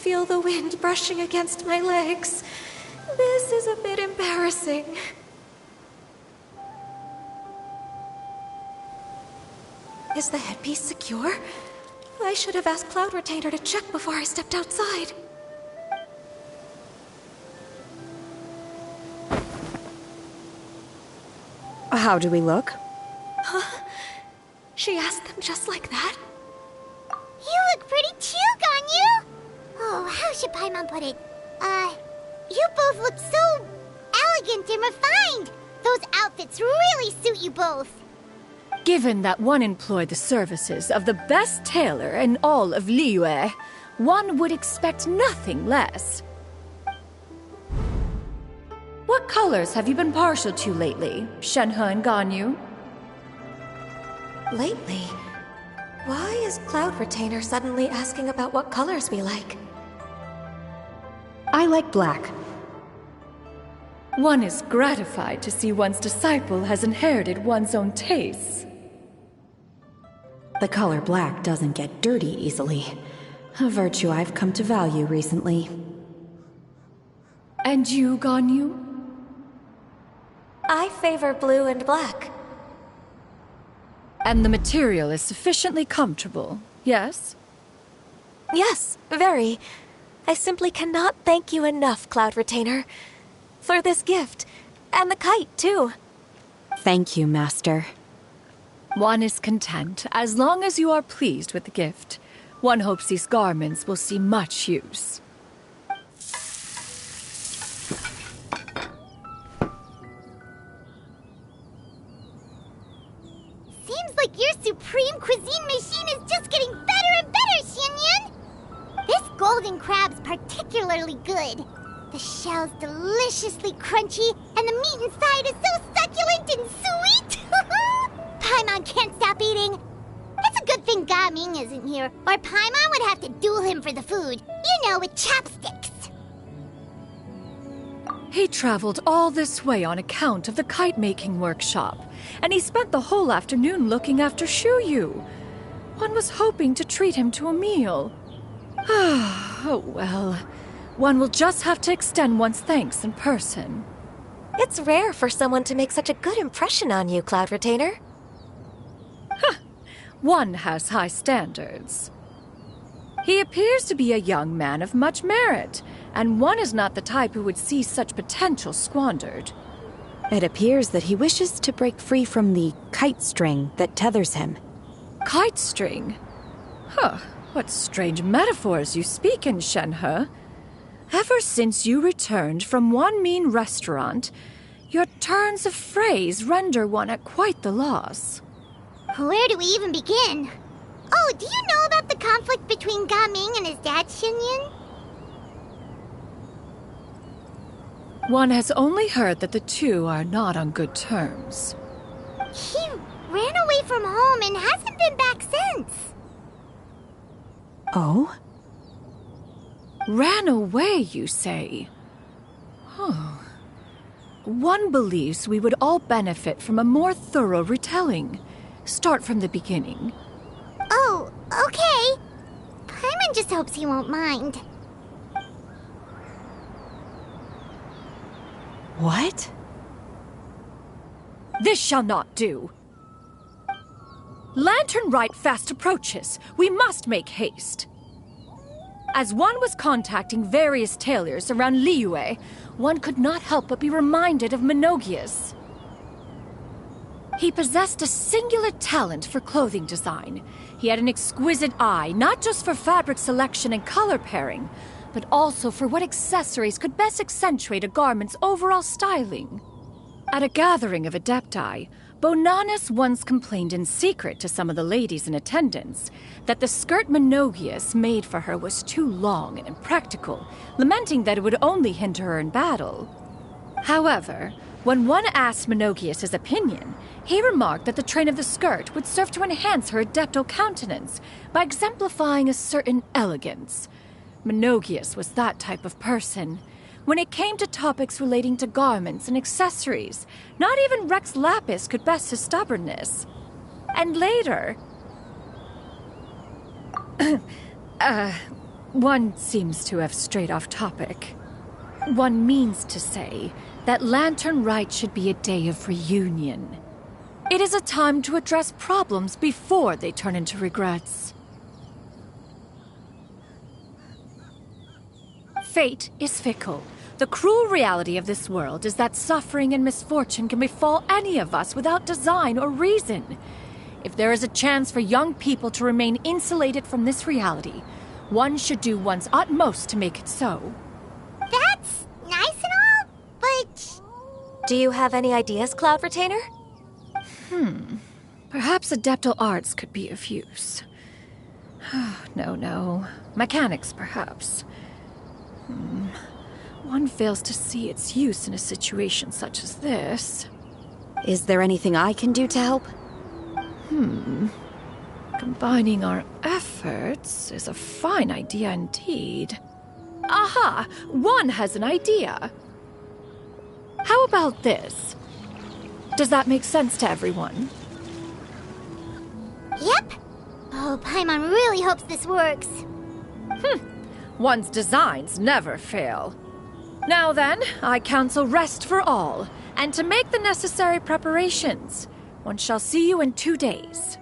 feel the wind brushing against my legs. This is a bit embarrassing. Is the headpiece secure? I should have asked Cloud Retainer to check before I stepped outside. How do we look? Huh? She asked them just like that? You look pretty too, Ganyu! Oh, how should Paimon put it? You both look so elegant and refined! Those outfits really suit you both. Given that one employed the services of the best tailor in all of Liyue, one would expect nothing less. What colors have you been partial to lately, Shenhe and Ganyu? Lately? Why is Cloud Retainer suddenly asking about what colors we like? I like black. One is gratified to see one's disciple has inherited one's own tastes. The color black doesn't get dirty easily, a virtue I've come to value recently. And you, Ganyu? I favor blue and black. And the material is sufficiently comfortable, yes? Yes, very. I simply cannot thank you enough, Cloud Retainer. For this gift. And the kite, too. Thank you, Master. One is content, as long as you are pleased with the gift. One hopes these garments will see much use. Seems like your supreme cuisine machine is just getting better and better, Xinyun! This golden crab's particularly good. The shell's deliciously crunchy, and the meat inside is so succulent and sweet! Paimon can't stop eating. It's a good thing Gaming isn't here, or Paimon would have to duel him for the food. You know, with chopsticks. He traveled all this way on account of the kite-making workshop, and he spent the whole afternoon looking after Shuyu. One was hoping to treat him to a meal. Oh well. One will just have to extend one's thanks in person. It's rare for someone to make such a good impression on you, Cloud Retainer. One has high standards. He appears to be a young man of much merit, and one is not the type who would see such potential squandered. It appears that he wishes to break free from the kite string that tethers him. Kite string? Huh, what strange metaphors you speak in, Shenhe. Ever since you returned from one mean restaurant, your turns of phrase render one at quite the loss. Where do we even begin? Oh, do you know about the conflict between Gaming and his dad, Xinyun? One has only heard that the two are not on good terms. He ran away from home and hasn't been back since. Oh? Ran away, you say? Huh. One believes we would all benefit from a more thorough retelling. Start from the beginning. Oh, okay. Paimon just hopes he won't mind. What? This shall not do. Lantern Rite fast approaches. We must make haste. As one was contacting various tailors around Liyue, one could not help but be reminded of Menogias. He possessed a singular talent for clothing design. He had an exquisite eye, not just for fabric selection and color pairing, but also for what accessories could best accentuate a garment's overall styling. At a gathering of Adepti, Bonanis once complained in secret to some of the ladies in attendance that the skirt Menogias made for her was too long and impractical, lamenting that it would only hinder her in battle. However, when one asked Menogias' opinion, he remarked that the train of the skirt would serve to enhance her adeptal countenance by exemplifying a certain elegance. Menogias was that type of person. When it came to topics relating to garments and accessories, not even Rex Lapis could best his stubbornness. One seems to have strayed off topic. One means to say that Lantern Rite should be a day of reunion. It is a time to address problems before they turn into regrets. Fate is fickle. The cruel reality of this world is that suffering and misfortune can befall any of us without design or reason. If there is a chance for young people to remain insulated from this reality, one should do one's utmost to make it so. That's nice and all, but... Do you have any ideas, Cloud Retainer? Perhaps adeptal arts could be of use. No. Mechanics, perhaps. One fails to see its use in a situation such as this. Is there anything I can do to help? Combining our efforts is a fine idea indeed. Aha! One has an idea. How about this? Does that make sense to everyone? Yep. Oh, Paimon really hopes this works. One's designs never fail. Now then, I counsel rest for all, and to make the necessary preparations. One shall see you in 2 days.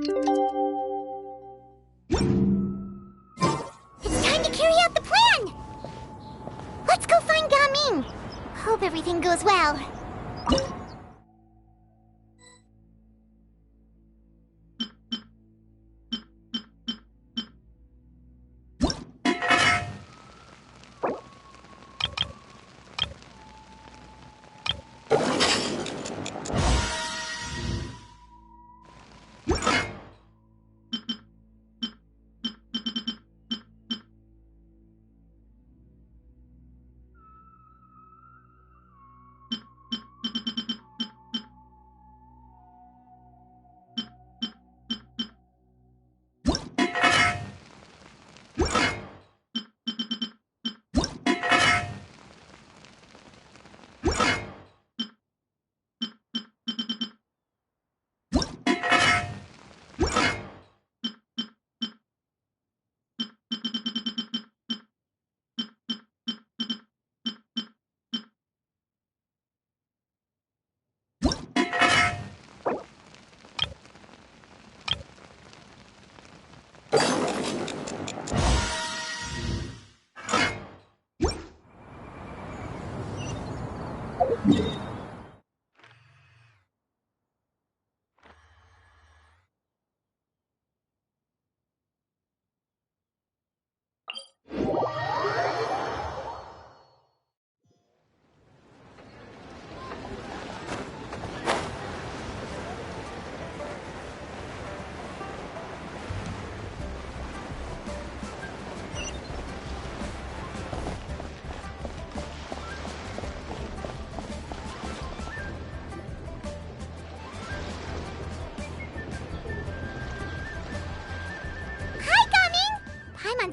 It's time to carry out the plan! Let's go find Gaming! Hope everything goes well.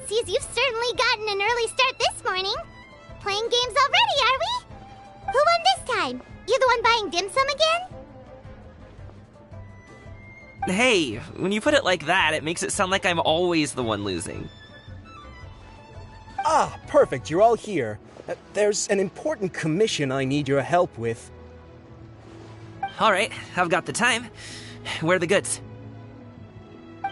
Seems you've certainly gotten an early start this morning. Playing games already, are we? Who won this time? You the one buying dim sum again? Hey, when you put it like that, it makes it sound like I'm always the one losing. Ah, perfect, you're all here. There's an important commission I need your help with. Alright, I've got the time. Where are the goods?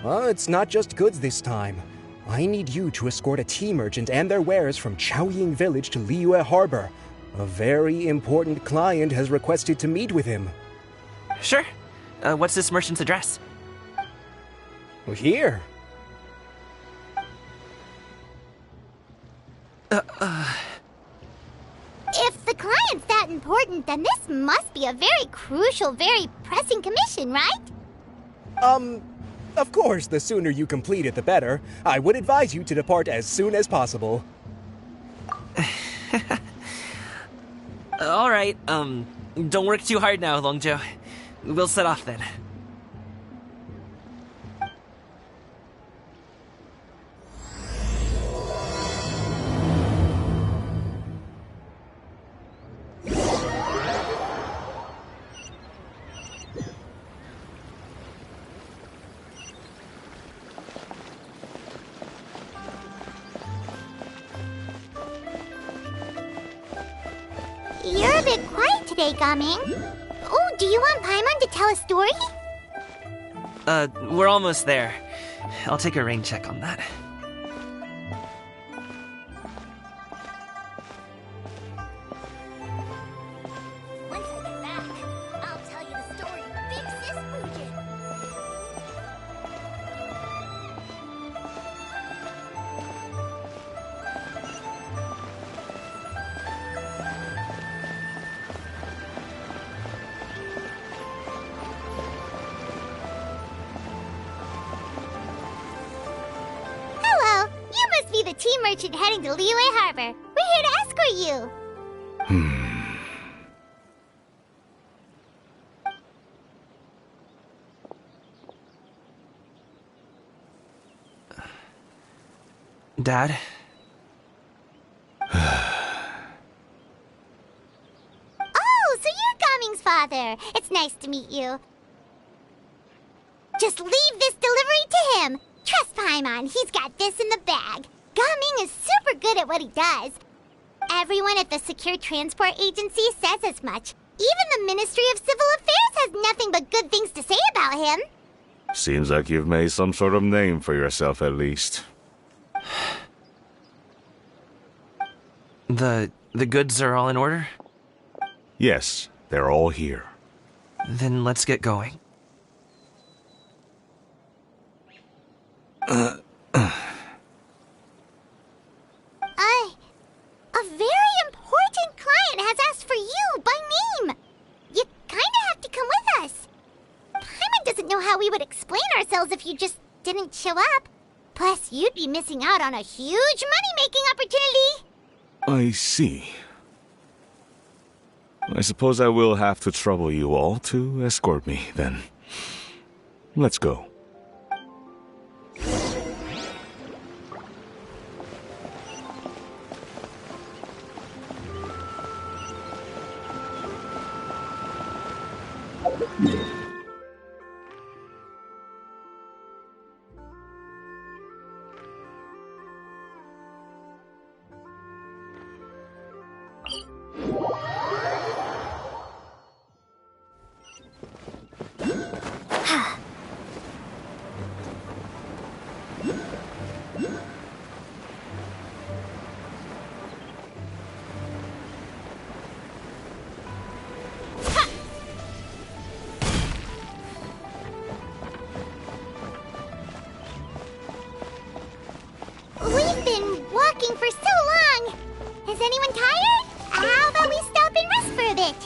Well, it's not just goods this time. I need you to escort a tea merchant and their wares from Chaoying Village to Liyue Harbor. A very important client has requested to meet with him. Sure. What's this merchant's address? Here. If the client's that important, then this must be a very crucial, very pressing commission, right? Of course, the sooner you complete it, the better. I would advise you to depart as soon as possible. Alright, don't work too hard now, Longjo. We'll set off then. You're a bit quiet today, Gaming. Oh, do you want Paimon to tell a story? We're almost there. I'll take a rain check on that. Once I get back, I'll tell you the story of Big Sis Fujin. Hello, you must be the tea merchant heading to Liyue Harbor. We're here to escort you. Dad? Oh, so you're Gaming's father. It's nice to meet you. Just leave this delivery to him. Trust Paimon, he's got this in the bag. Gaming is super good at what he does. Everyone at the Secure Transport Agency says as much. Even the Ministry of Civil Affairs has nothing but good things to say about him. Seems like you've made some sort of name for yourself at least. The goods are all in order? Yes, they're all here. Then let's get going. A very important client has asked for you by name. You kinda have to come with us. Paimon doesn't know how we would explain ourselves if you just didn't show up. Plus, you'd be missing out on a huge money-making opportunity. I see. I suppose I will have to trouble you all to escort me, then. Let's go. We've been walking for so long. Is anyone tired? How about we stop and rest for a bit?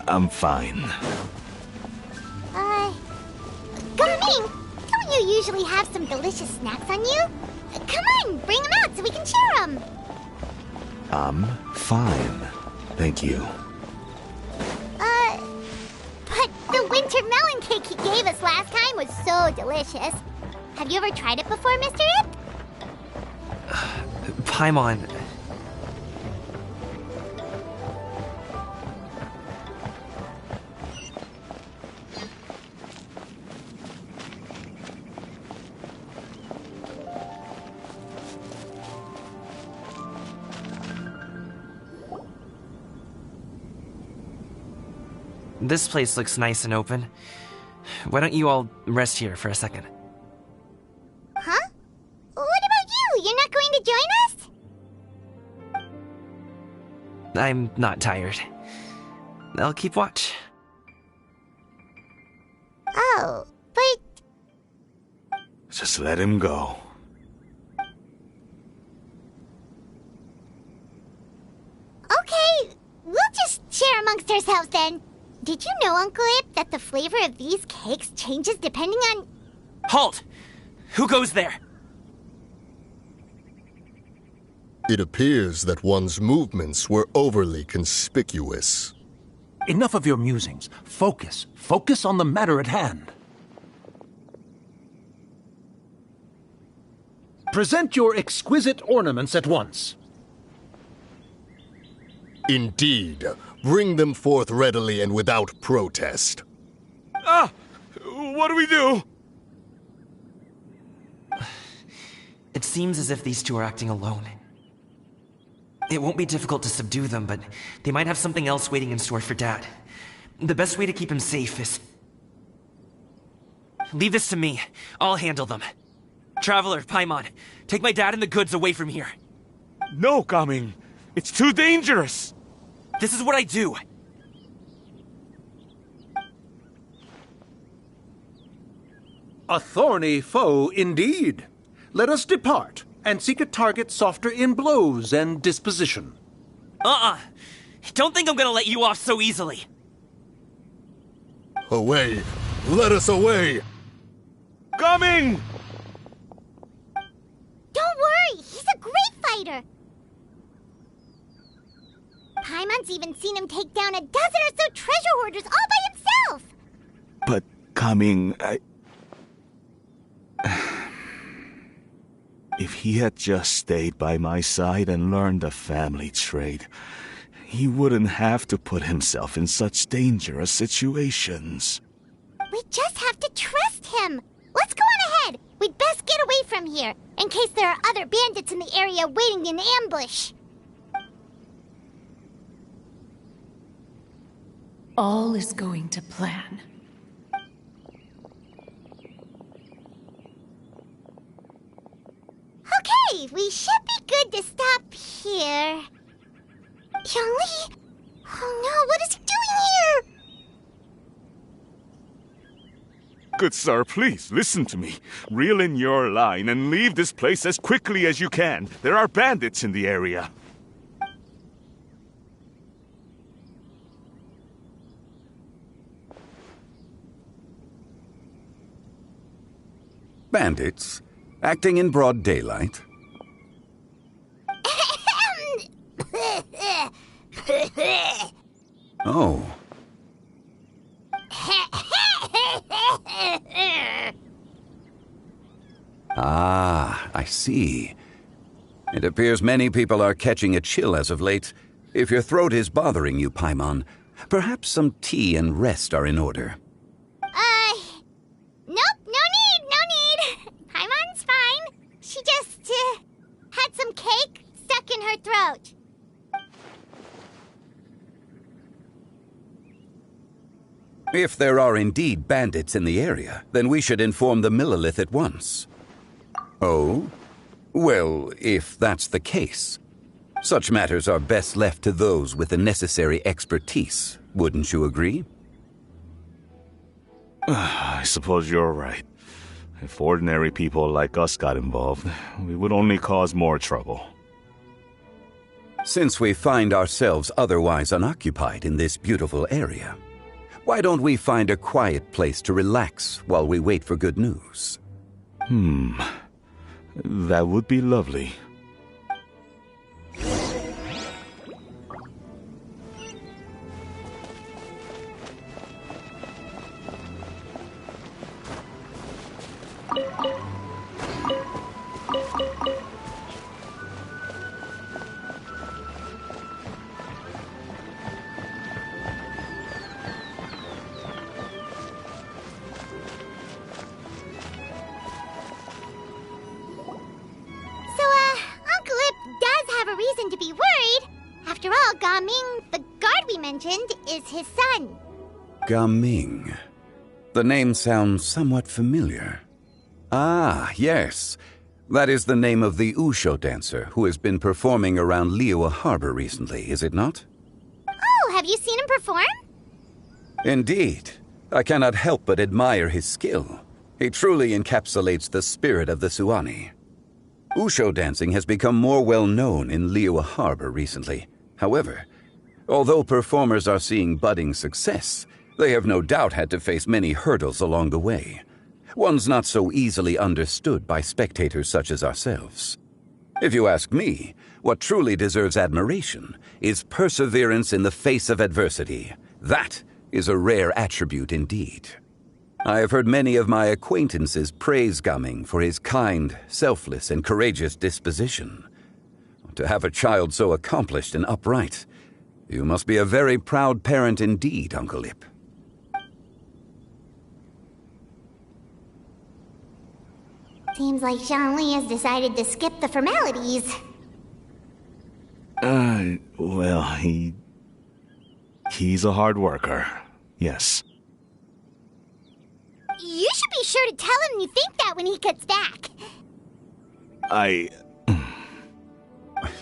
I'm fine. Gaming, don't you usually have some delicious snacks on you? Come on, bring them out so we can share them. I'm fine. Thank you. But the winter melon cake he gave us last time was so delicious. Have you ever tried it before, Mr. Ip? Paimon. This place looks nice and open. Why don't you all rest here for a second? Huh? What about you? You're not going to join us? I'm not tired. I'll keep watch. Oh, but... Just let him go. Okay, we'll just share amongst ourselves then. Did you know, Uncle Ip, that the flavor of these cakes changes depending on... Halt! Who goes there? It appears that one's movements were overly conspicuous. Enough of your musings. Focus. Focus on the matter at hand. Present your exquisite ornaments at once. Indeed. Bring them forth readily and without protest. Ah! What do we do? It seems as if these two are acting alone. It won't be difficult to subdue them, but they might have something else waiting in store for Dad. The best way to keep him safe is... Leave this to me. I'll handle them. Traveler, Paimon, take my dad and the goods away from here. No, Gaming. It's too dangerous. This is what I do. A thorny foe indeed. Let us depart and seek a target softer in blows and disposition. Don't think I'm gonna let you off so easily. Away! Let us away! Coming! Don't worry, he's a great fighter. Paimon's even seen him take down a dozen or so treasure hoarders all by himself. But, Coming, If he had just stayed by my side and learned the family trade, he wouldn't have to put himself in such dangerous situations. We just have to trust him. Let's go on ahead. We'd best get away from here, in case there are other bandits in the area waiting in ambush. All is going to plan. Okay, we should be good to stop here. Youngli? Oh no, what is he doing here? Good sir, please, listen to me. Reel in your line and leave this place as quickly as you can. There are bandits in the area. Bandits? Acting in broad daylight? Oh. Ah, I see. It appears many people are catching a chill as of late. If your throat is bothering you, Paimon, perhaps some tea and rest are in order. Nope, no need. Paimon's fine. She just, had some cake stuck in her throat. If there are indeed bandits in the area, then we should inform the Millilith at once. Oh? Well, if that's the case, such matters are best left to those with the necessary expertise, wouldn't you agree? I suppose you're right. If ordinary people like us got involved, we would only cause more trouble. Since we find ourselves otherwise unoccupied in this beautiful area, why don't we find a quiet place to relax while we wait for good news? That would be lovely. all, Gaming. The guard we mentioned is his son. Gaming. The name sounds somewhat familiar. Ah, yes. That is the name of the Usho dancer who has been performing around Liyue Harbor recently, is it not? Oh, have you seen him perform? Indeed. I cannot help but admire his skill. He truly encapsulates the spirit of the Suani. Usho dancing has become more well known in Liyue Harbor recently. However, although performers are seeing budding success, they have no doubt had to face many hurdles along the way. One's not so easily understood by spectators such as ourselves. If you ask me, what truly deserves admiration is perseverance in the face of adversity. That is a rare attribute indeed. I have heard many of my acquaintances praise Gaming for his kind, selfless, and courageous disposition. To have a child so accomplished and upright, you must be a very proud parent indeed, Uncle Ip. Seems like Zhongli has decided to skip the formalities. Well, he's a hard worker. Yes. You should be sure to tell him you think that when he gets back.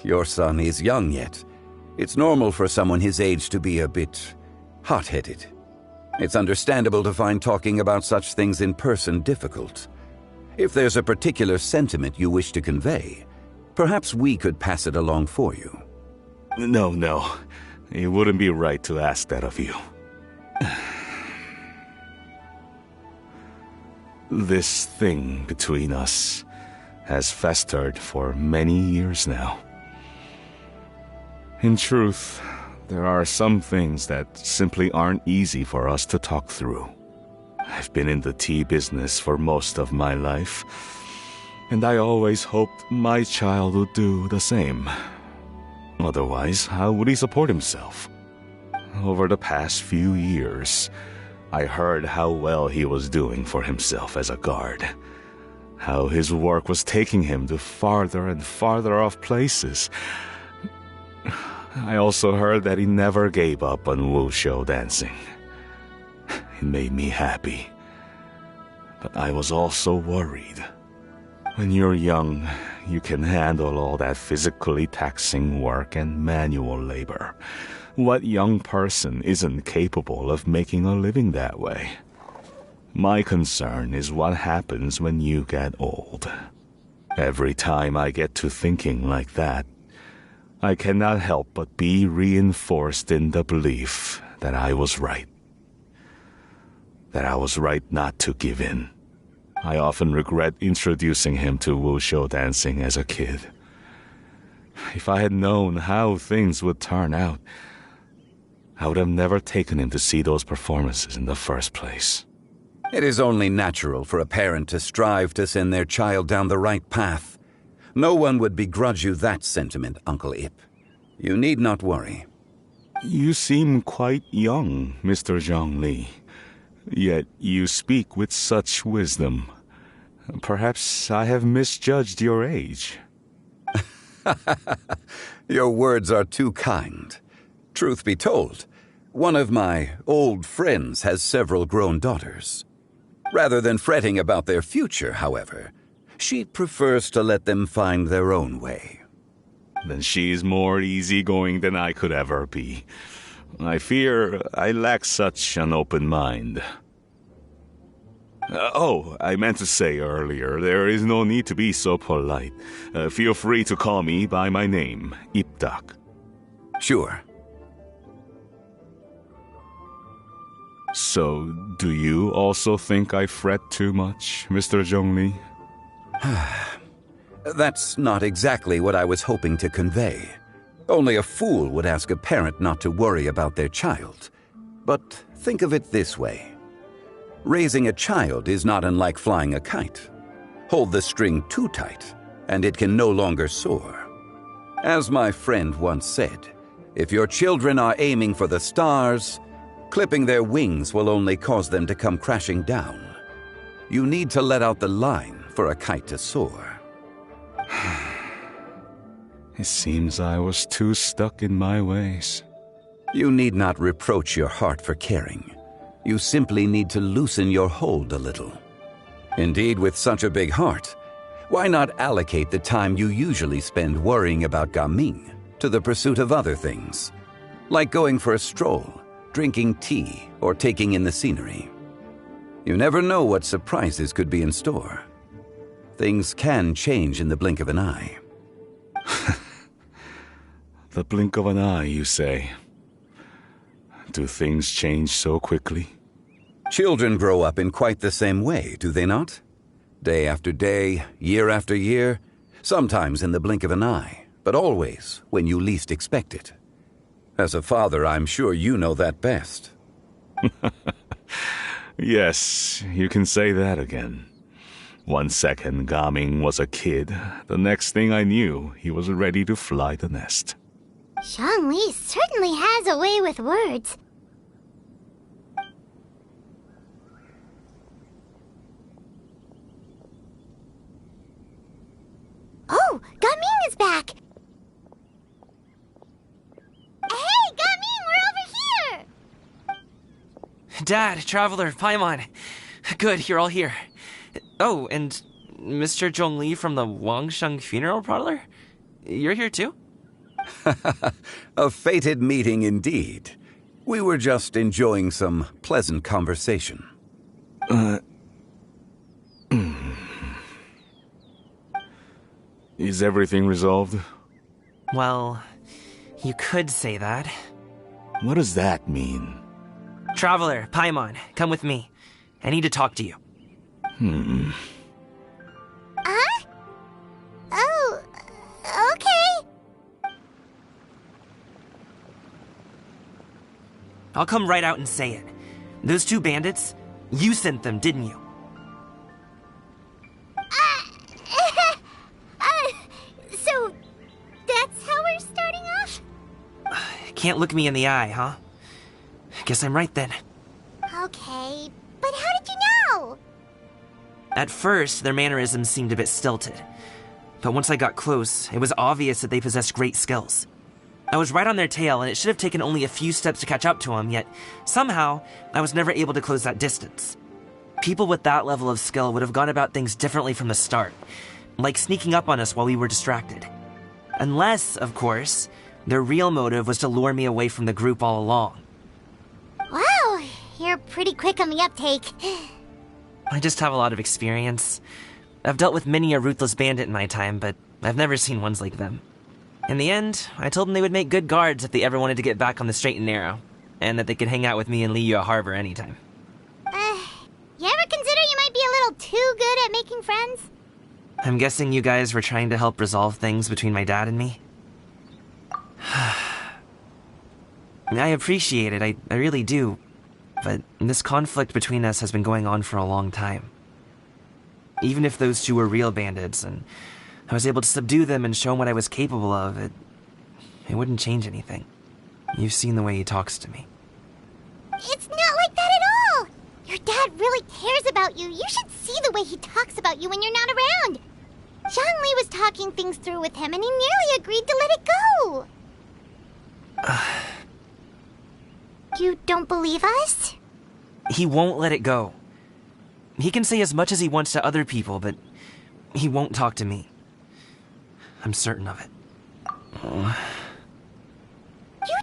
Your son is young yet. It's normal for someone his age to be a bit hot-headed. It's understandable to find talking about such things in person difficult. If there's a particular sentiment you wish to convey, perhaps we could pass it along for you. No. It wouldn't be right to ask that of you. This thing between us has festered for many years now. In truth, there are some things that simply aren't easy for us to talk through. I've been in the tea business for most of my life, and I always hoped my child would do the same. Otherwise, how would he support himself? Over the past few years, I heard how well he was doing for himself as a guard. How his work was taking him to farther and farther off places. I also heard that he never gave up on wushu dancing. It made me happy. But I was also worried. When you're young, you can handle all that physically taxing work and manual labor. What young person isn't capable of making a living that way? My concern is what happens when you get old. Every time I get to thinking like that, I cannot help but be reinforced in the belief that I was right. That I was right not to give in. I often regret introducing him to wushu dancing as a kid. If I had known how things would turn out, I would have never taken him to see those performances in the first place. It is only natural for a parent to strive to send their child down the right path. No one would begrudge you that sentiment, Uncle Ip. You need not worry. You seem quite young, Mr. Zhongli. Yet you speak with such wisdom. Perhaps I have misjudged your age. Your words are too kind. Truth be told, one of my old friends has several grown daughters. Rather than fretting about their future, however, she prefers to let them find their own way. Then she's more easygoing than I could ever be. I fear I lack such an open mind. I meant to say earlier, there is no need to be so polite. Feel free to call me by my name, Ipdak. Sure. So, do you also think I fret too much, Mr. Zhongli? That's not exactly what I was hoping to convey. Only a fool would ask a parent not to worry about their child. But think of it this way. Raising a child is not unlike flying a kite. Hold the string too tight, and it can no longer soar. As my friend once said, if your children are aiming for the stars, clipping their wings will only cause them to come crashing down. You need to let out the line for a kite to soar. It seems I was too stuck in my ways. You need not reproach your heart for caring. You simply need to loosen your hold a little. Indeed, with such a big heart, why not allocate the time you usually spend worrying about Gaming to the pursuit of other things, like going for a stroll, drinking tea, or taking in the scenery? You never know what surprises could be in store. Things can change in the blink of an eye. The blink of an eye, you say? Do things change so quickly? Children grow up in quite the same way, do they not? Day after day, year after year, sometimes in the blink of an eye, but always when you least expect it. As a father, I'm sure you know that best. Yes, you can say that again. 1 second Gaming was a kid. The next thing I knew, he was ready to fly the nest. Zhongli certainly has a way with words. Oh, Gaming is back! Hey, Gaming, we're over here! Dad, Traveler, Paimon. Good, you're all here. Oh, and Mr. Zhongli from the Wangsheng Funeral Parlor? You're here too? A fated meeting indeed. We were just enjoying some pleasant conversation. Is everything resolved? Well, you could say that. What does that mean? Traveler, Paimon, come with me. I need to talk to you. Huh? Oh, okay. I'll come right out and say it. Those 2 bandits, you sent them, didn't you? So, that's how we're starting off? Can't look me in the eye, huh? Guess I'm right then. Okay, but how did you know? At first, their mannerisms seemed a bit stilted. But once I got close, it was obvious that they possessed great skills. I was right on their tail, and it should have taken only a few steps to catch up to them, yet somehow, I was never able to close that distance. People with that level of skill would have gone about things differently from the start, like sneaking up on us while we were distracted. Unless, of course, their real motive was to lure me away from the group all along. Wow, you're pretty quick on the uptake. I just have a lot of experience. I've dealt with many a ruthless bandit in my time, but I've never seen ones like them. In the end, I told them they would make good guards if they ever wanted to get back on the straight and narrow, and that they could hang out with me in Liyue Harbor anytime. You ever consider you might be a little too good at making friends? I'm guessing you guys were trying to help resolve things between my dad and me? I appreciate it, I really do. But this conflict between us has been going on for a long time. Even if those 2 were real bandits, and I was able to subdue them and show them what I was capable of, it wouldn't change anything. You've seen the way he talks to me. It's not like that at all! Your dad really cares about you. You should see the way he talks about you when you're not around. Zhongli was talking things through with him, and he nearly agreed to let it go. You don't believe us? He won't let it go. He can say as much as he wants to other people, but he won't talk to me. I'm certain of it. You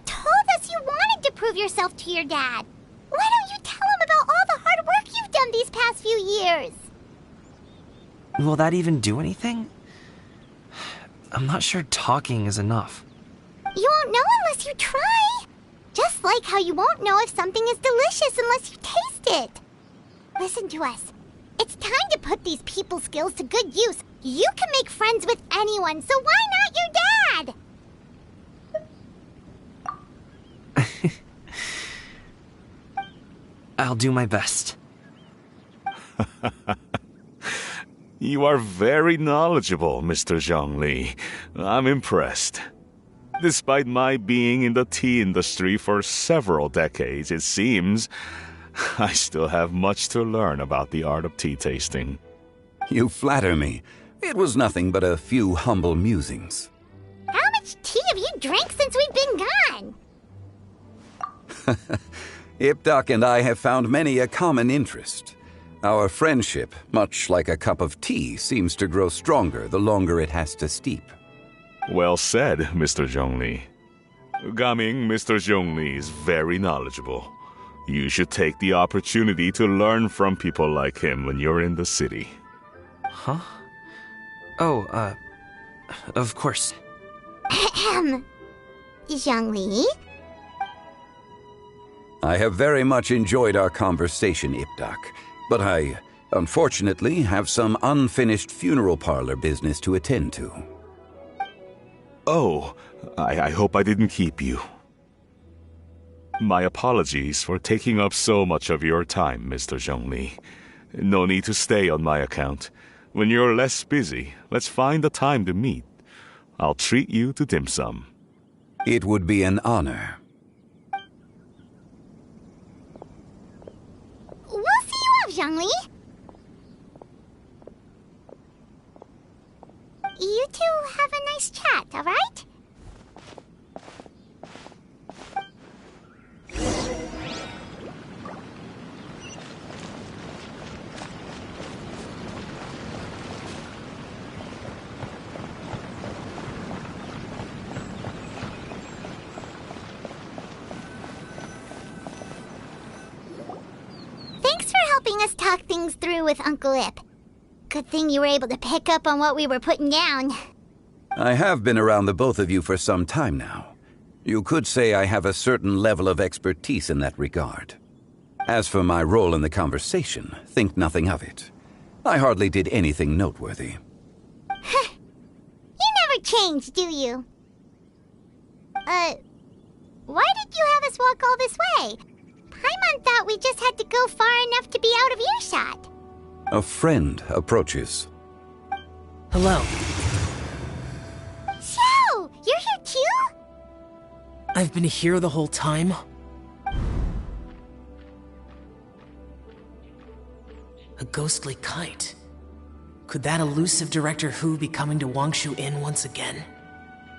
told us you wanted to prove yourself to your dad. Why don't you tell him about all the hard work you've done these past few years? Will that even do anything? I'm not sure talking is enough. You won't know unless you try. Just like how you won't know if something is delicious unless you taste it. Listen to us. It's time to put these people skills to good use. You can make friends with anyone, so why not your dad? I'll do my best. You are very knowledgeable, Mr. Zhongli. I'm impressed. Despite my being in the tea industry for several decades, it seems I still have much to learn about the art of tea tasting. You flatter me. It was nothing but a few humble musings. How haven't drank since we've been gone. Ipdak and I have found many a common interest. Our friendship, much like a cup of tea, seems to grow stronger the longer it has to steep. Well said, Mr. Zhongli. Gaming, Mr. Zhongli is very knowledgeable. You should take the opportunity to learn from people like him when you're in the city. Huh? Oh, of course. Zhongli? I have very much enjoyed our conversation, Ipdak, but I, unfortunately, have some unfinished funeral parlor business to attend to. Oh, I hope I didn't keep you. My apologies for taking up so much of your time, Mr. Zhongli. No need to stay on my account. When you're less busy, let's find a time to meet. I'll treat you to dim sum. It would be an honor. We'll see you off, Zhongli. You two have a nice chat, all right? Thanks for helping us talk things through with Uncle Ip. Good thing you were able to pick up on what we were putting down. I have been around the both of you for some time now. You could say I have a certain level of expertise in that regard. As for my role in the conversation, think nothing of it. I hardly did anything noteworthy. You never change, do you? Why did you have us walk all this way? Paimon thought we just had to go far enough to be out of earshot. A friend approaches. Hello. Xiao, you're here too? I've been here the whole time? A ghostly kite. Could that elusive Director Hu be coming to Wangshu Inn once again?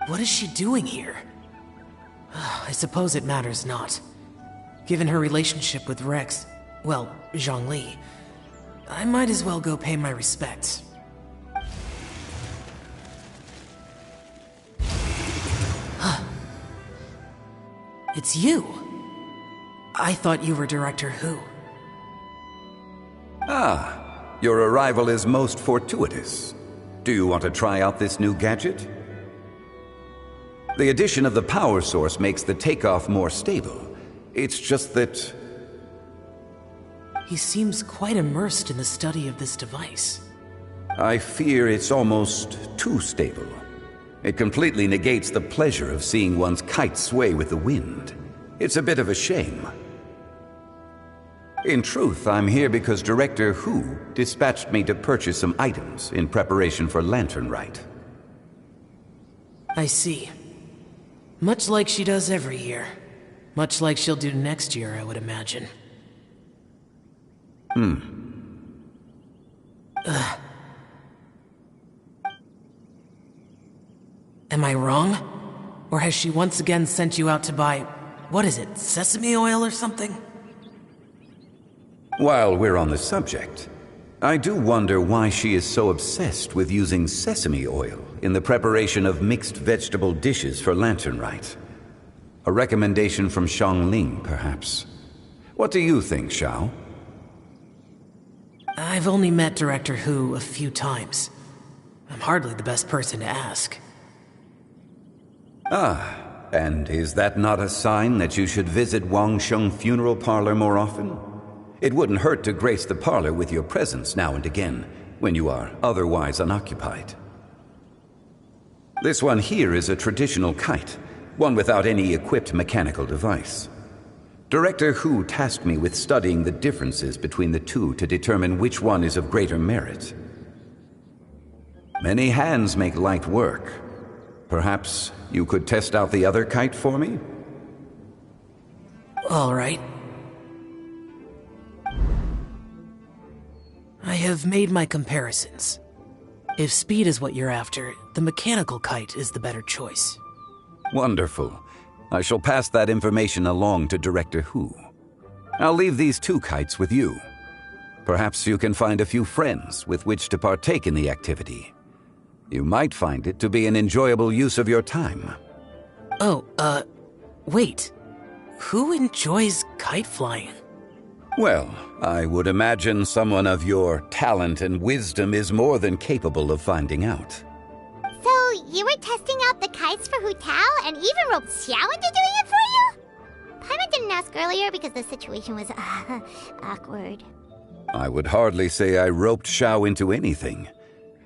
What is she doing here? I suppose it matters not. Given her relationship with Rex, well, Zhongli, I might as well go pay my respects. It's you! I thought you were Director Hu. Ah, your arrival is most fortuitous. Do you want to try out this new gadget? The addition of the power source makes the takeoff more stable. It's just that... He seems quite immersed in the study of this device. I fear it's almost too stable. It completely negates the pleasure of seeing one's kite sway with the wind. It's a bit of a shame. In truth, I'm here because Director Hu dispatched me to purchase some items in preparation for Lantern Rite. I see. Much like she does every year. Much like she'll do next year, I would imagine. Am I wrong? Or has she once again sent you out to buy, what is it, sesame oil or something? While we're on the subject, I do wonder why she is so obsessed with using sesame oil in the preparation of mixed vegetable dishes for Lantern Rite. A recommendation from Xiangling, perhaps. What do you think, Xiao? I've only met Director Hu a few times. I'm hardly the best person to ask. Ah, and is that not a sign that you should visit Wangsheng Funeral Parlor more often? It wouldn't hurt to grace the parlor with your presence now and again, when you are otherwise unoccupied. This one here is a traditional kite, one without any equipped mechanical device. Director Hu tasked me with studying the differences between the two to determine which one is of greater merit. Many hands make light work. Perhaps you could test out the other kite for me? All right. I have made my comparisons. If speed is what you're after, the mechanical kite is the better choice. Wonderful. I shall pass that information along to Director Hu. I'll leave these 2 kites with you. Perhaps you can find a few friends with which to partake in the activity. You might find it to be an enjoyable use of your time. Oh, wait. Who enjoys kite flying? Well, I would imagine someone of your talent and wisdom is more than capable of finding out. So, you were testing out the kites for Hu Tao and even roped Xiao into doing it for you? Paimon didn't ask earlier because the situation was awkward. I would hardly say I roped Xiao into anything.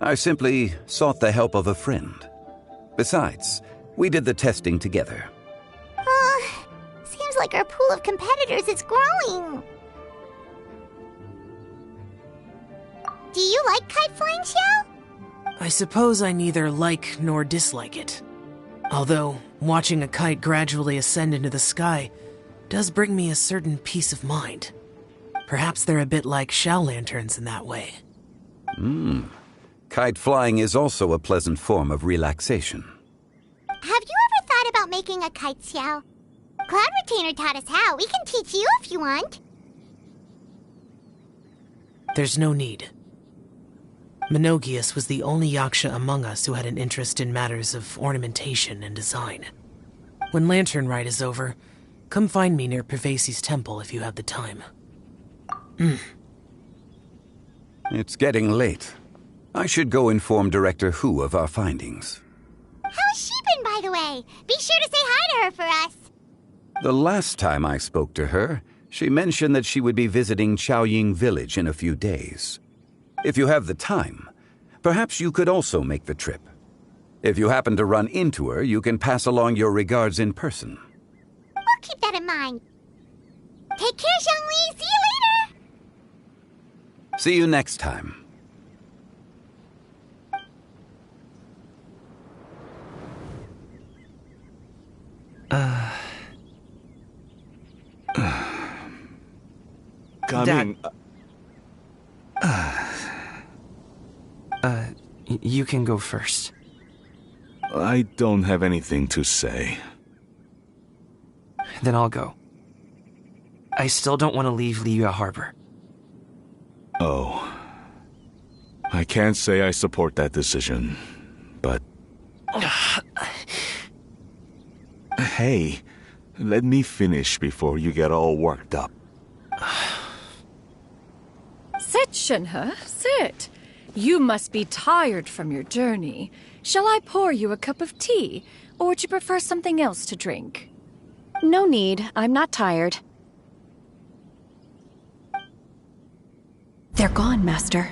I simply sought the help of a friend. Besides, we did the testing together. Seems like our pool of competitors is growing. Do you like kite flying, Xiao? I suppose I neither like nor dislike it. Although, watching a kite gradually ascend into the sky does bring me a certain peace of mind. Perhaps they're a bit like Xiao lanterns in that way. Kite flying is also a pleasant form of relaxation. Have you ever thought about making a kite, Xiao? Cloud Retainer taught us how. We can teach you if you want. There's no need. Menogias was the only Yaksha among us who had an interest in matters of ornamentation and design. When Lantern Rite is over, come find me near Pervasi's temple if you have the time. It's getting late. I should go inform Director Hu of our findings. How's she been, by the way? Be sure to say hi to her for us. The last time I spoke to her, she mentioned that she would be visiting Chaoying Village in a few days. If you have the time, perhaps you could also make the trip. If you happen to run into her, you can pass along your regards in person. We'll keep that in mind. Take care, Zhongli. See you later. See you next time. Coming. You can go first. I don't have anything to say. Then I'll go. I still don't want to leave Liyue Harbor. Oh. I can't say I support that decision, but... Hey, let me finish before you get all worked up. Sit, Shenhe, sit. You must be tired from your journey. Shall I pour you a cup of tea, or would you prefer something else to drink? No need. I'm not tired. They're gone, Master.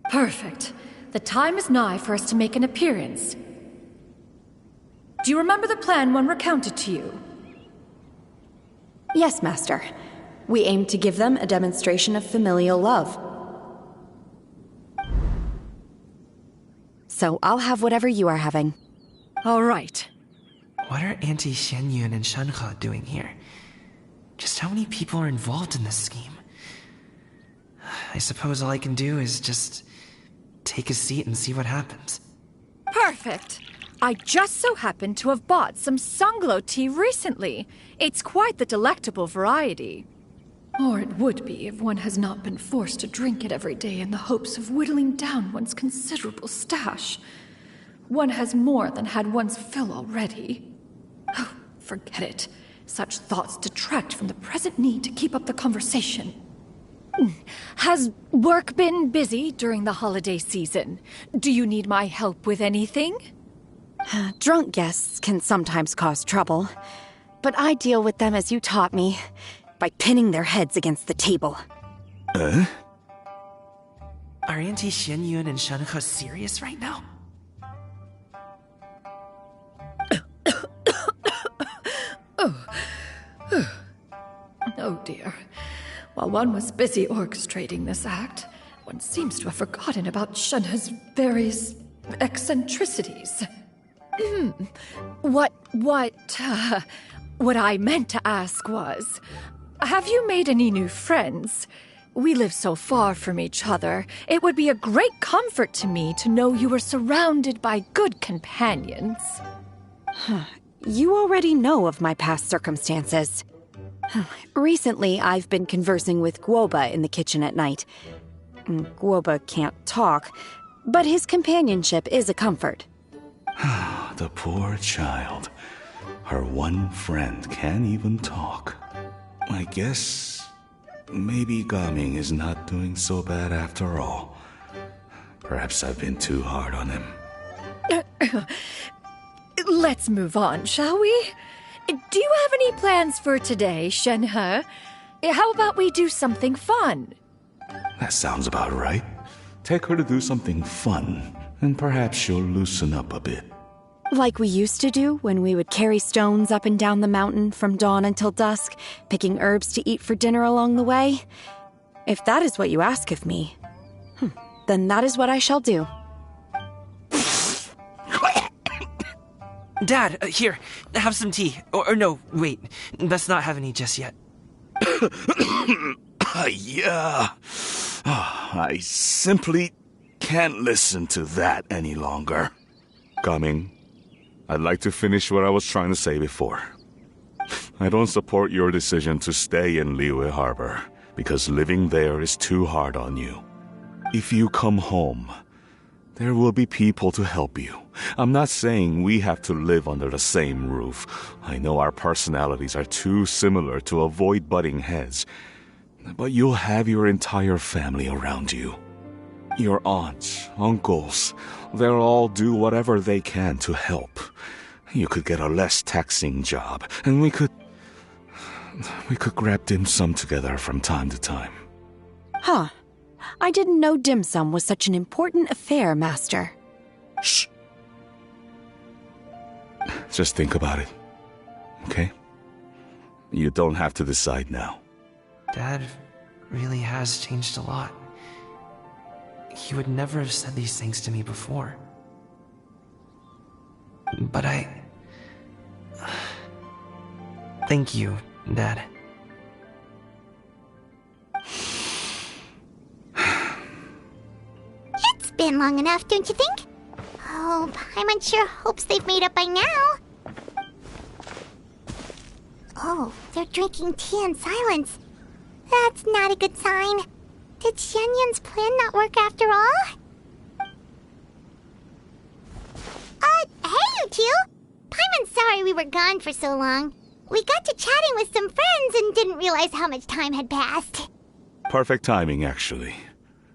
Perfect. The time is nigh for us to make an appearance. Do you remember the plan one recounted to you? Yes, Master. We aim to give them a demonstration of familial love. So I'll have whatever you are having. All right. What are Auntie Xianyun and Shenhe doing here? Just how many people are involved in this scheme? I suppose all I can do is just take a seat and see what happens. Perfect. I just so happen to have bought some Sunglow tea recently. It's quite the delectable variety. Or it would be if one has not been forced to drink it every day in the hopes of whittling down one's considerable stash. One has more than had one's fill already. Oh, forget it. Such thoughts detract from the present need to keep up the conversation. Has work been busy during the holiday season? Do you need my help with anything? Drunk guests can sometimes cause trouble, but I deal with them as you taught me, by pinning their heads against the table. Are Auntie Xianyun and Shenhe serious right now? Oh dear. While one was busy orchestrating this act, one seems to have forgotten about Shenhe's various eccentricities. What I meant to ask was, have you made any new friends? We live so far from each other. It would be a great comfort to me to know you were surrounded by good companions. You already know of my past circumstances. Recently, I've been conversing with Guoba in the kitchen at night. Guoba can't talk, but his companionship is a comfort. The poor child. Her one friend can't even talk. I guess maybe Gaming is not doing so bad after all. Perhaps I've been too hard on him. Let's move on, shall we? Do you have any plans for today, Shenhe? How about we do something fun? That sounds about right. Take her to do something fun, and perhaps she'll loosen up a bit. Like we used to do when we would carry stones up and down the mountain from dawn until dusk, picking herbs to eat for dinner along the way? If that is what you ask of me, then that is what I shall do. Dad, here, have some tea. Or no, wait, best not have any just yet. Yeah. I simply can't listen to that any longer. Gaming, I'd like to finish what I was trying to say before. I don't support your decision to stay in Liyue Harbor, because living there is too hard on you. If you come home, there will be people to help you. I'm not saying we have to live under the same roof. I know our personalities are too similar to avoid butting heads. But you'll have your entire family around you. Your aunts, uncles, they'll all do whatever they can to help. You could get a less taxing job, and we could grab dim sum together from time to time. Huh. I didn't know dim sum was such an important affair, Master. Shh. Just think about it, okay? You don't have to decide now. Dad really has changed a lot. He would never have said these things to me before. But thank you, Dad. It's been long enough, don't you think? Oh, Paimon sure hopes they've made up by now. Oh, they're drinking tea in silence. That's not a good sign. Did Xianyun's plan not work after all? Hey you two! Paimon's sorry we were gone for so long. We got to chatting with some friends and didn't realize how much time had passed. Perfect timing, actually.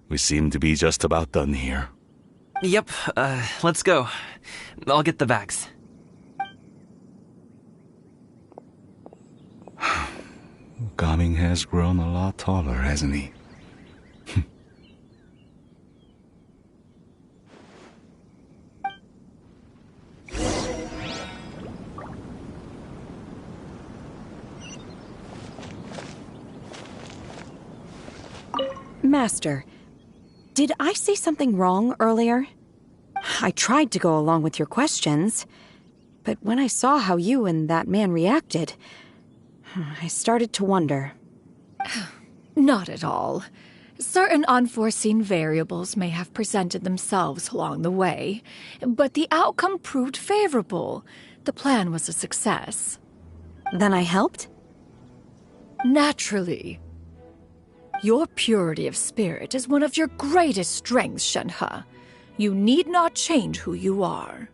We seem to be just about done here. Yep, let's go. I'll get the bags. Gaming has grown a lot taller, hasn't he? Master, did I say something wrong earlier? I tried to go along with your questions, but when I saw how you and that man reacted, I started to wonder. Not at all. Certain unforeseen variables may have presented themselves along the way, but the outcome proved favorable. The plan was a success. Then I helped? Naturally. Your purity of spirit is one of your greatest strengths, Shenhe. You need not change who you are.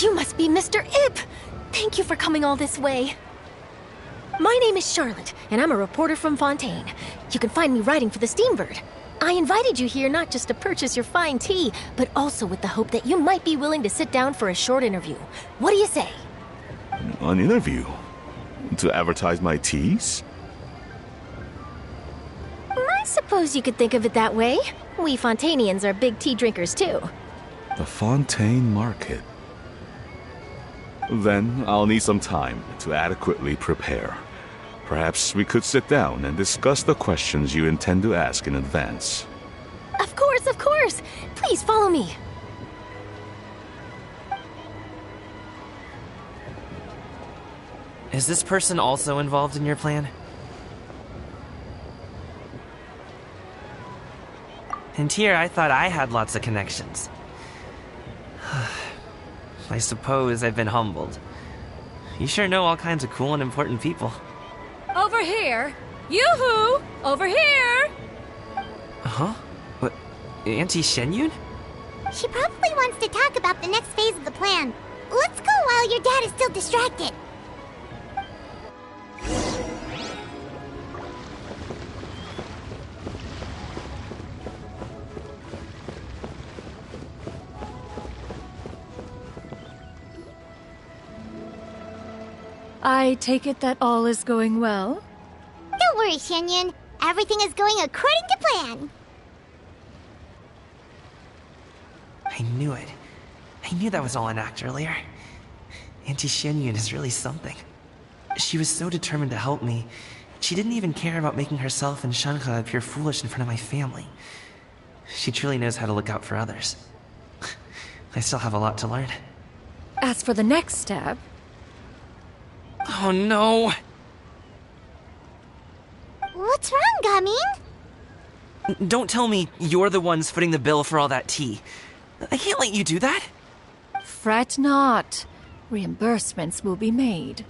You must be Mr. Ip! Thank you for coming all this way. My name is Charlotte, and I'm a reporter from Fontaine. You can find me writing for the Steambird. I invited you here not just to purchase your fine tea, but also with the hope that you might be willing to sit down for a short interview. What do you say? An interview? To advertise my teas? I suppose you could think of it that way. We Fontainians are big tea drinkers, too. The Fontaine Market. Then I'll need some time to adequately prepare. Perhaps we could sit down and discuss the questions you intend to ask in advance. Of course, of course! Please follow me. Is this person also involved in your plan? And here I thought I had lots of connections. I suppose I've been humbled. You sure know all kinds of cool and important people. Over here! Yoo-hoo! Over here! Huh? What? Auntie Shenyun? She probably wants to talk about the next phase of the plan. Let's go while your dad is still distracted. I take it that all is going well? Don't worry, Shenyun. Everything is going according to plan. I knew it. I knew that was all an act earlier. Auntie Shenyun is really something. She was so determined to help me. She didn't even care about making herself and Shanka appear foolish in front of my family. She truly knows how to look out for others. I still have a lot to learn. As for the next step... Oh no! What's wrong, Gaming? Don't tell me you're the ones footing the bill for all that tea. I can't let you do that. Fret not. Reimbursements will be made.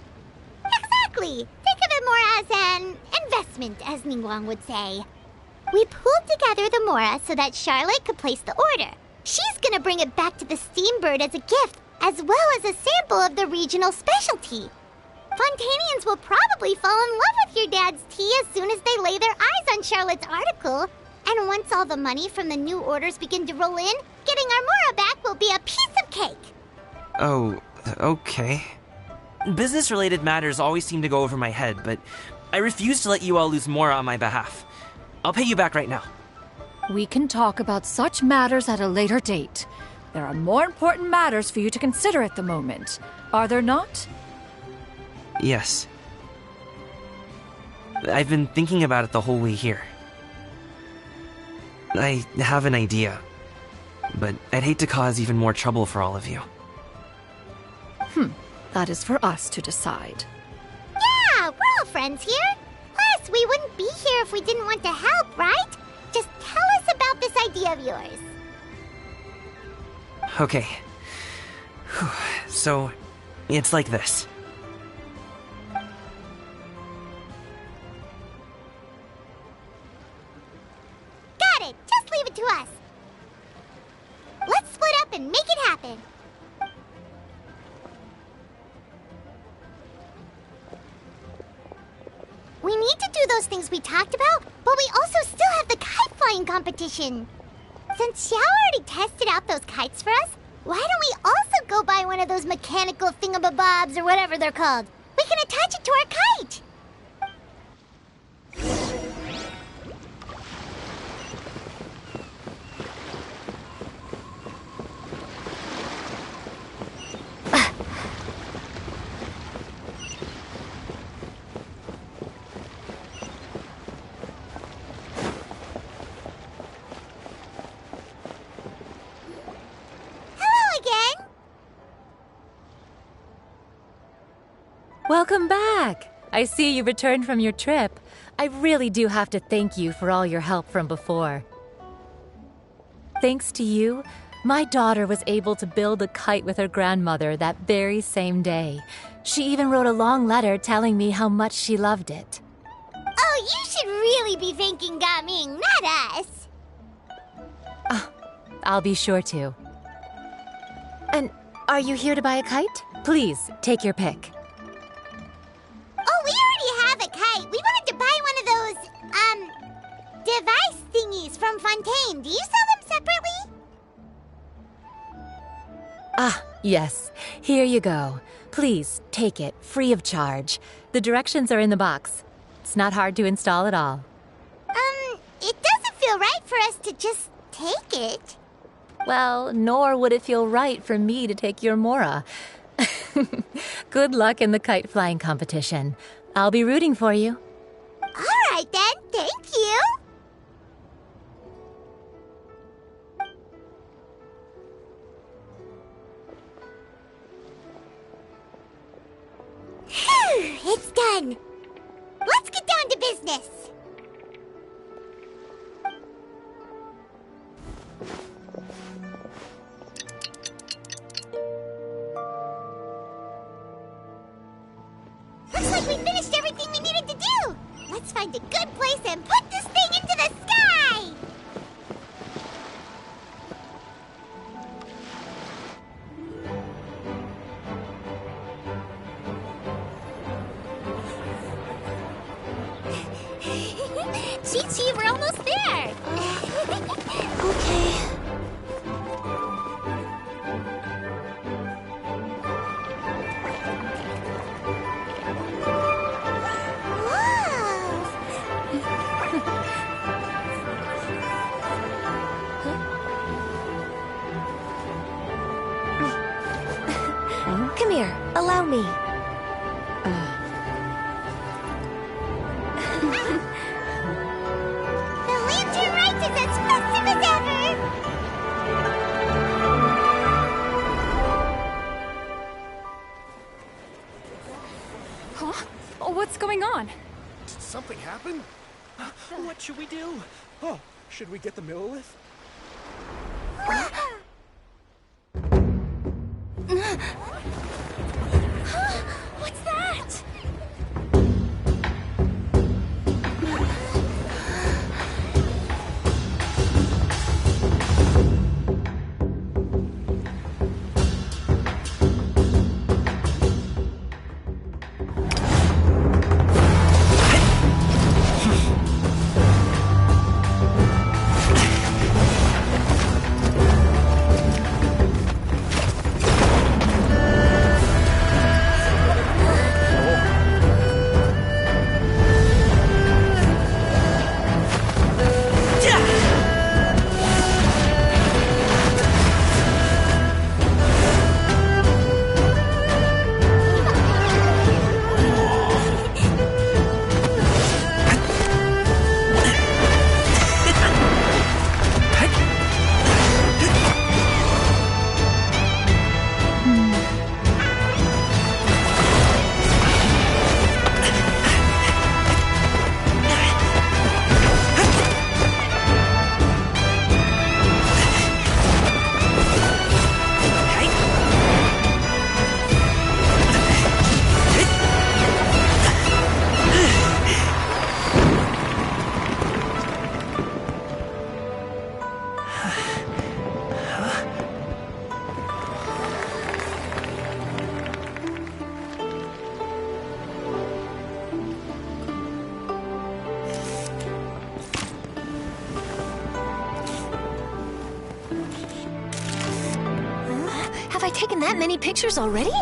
Exactly! Think of it more as an investment, as Ningguang would say. We pooled together the Mora so that Charlotte could place the order. She's gonna bring it back to the Steambird as a gift, as well as a sample of the regional specialty. Fontainians will probably fall in love with your dad's tea as soon as they lay their eyes on Charlotte's article. And once all the money from the new orders begin to roll in, getting our Mora back will be a piece of cake. Oh, okay. Business-related matters always seem to go over my head, but I refuse to let you all lose Mora on my behalf. I'll pay you back right now. We can talk about such matters at a later date. There are more important matters for you to consider at the moment, are there not? Yes. I've been thinking about it the whole way here. I have an idea, but I'd hate to cause even more trouble for all of you. That is for us to decide. Yeah, we're all friends here. Plus, we wouldn't be here if we didn't want to help, right? Just tell us about this idea of yours. Okay. So, it's like this. Got it! Just leave it to us. Let's split up and make it happen. We need to do those things we talked about, but we also still have the kite flying competition. Since Xiao already tested out those kites for us, why don't we also go buy one of those mechanical thingamabobs or whatever they're called? We can attach it to our kite. Welcome back! I see you returned from your trip. I really do have to thank you for all your help from before. Thanks to you, my daughter was able to build a kite with her grandmother that very same day. She even wrote a long letter telling me how much she loved it. Oh, you should really be thanking Gaming, not us. I'll be sure to. And are you here to buy a kite? Please, take your pick. Oh, we already Fontaine, do you sell them separately? Ah, yes. Here you go. Please, take it, free of charge. The directions are in the box. It's not hard to install at all. It doesn't feel right for us to just take it. Well, nor would it feel right for me to take your Mora. Good luck in the kite flying competition. I'll be rooting for you. All right then, thank you. Phew, it's done. Let's get down to business. Looks like we finished everything we needed to do. Let's find a good place and put this thing into the sky. Chi-Chi, we're almost there. Okay. Come here, allow me. The lantern rite is as festive as ever. Huh? Oh, what's going on? Did something happen? What should we do? Oh, should we get the Millilith? What's that? Have I taken that many pictures already?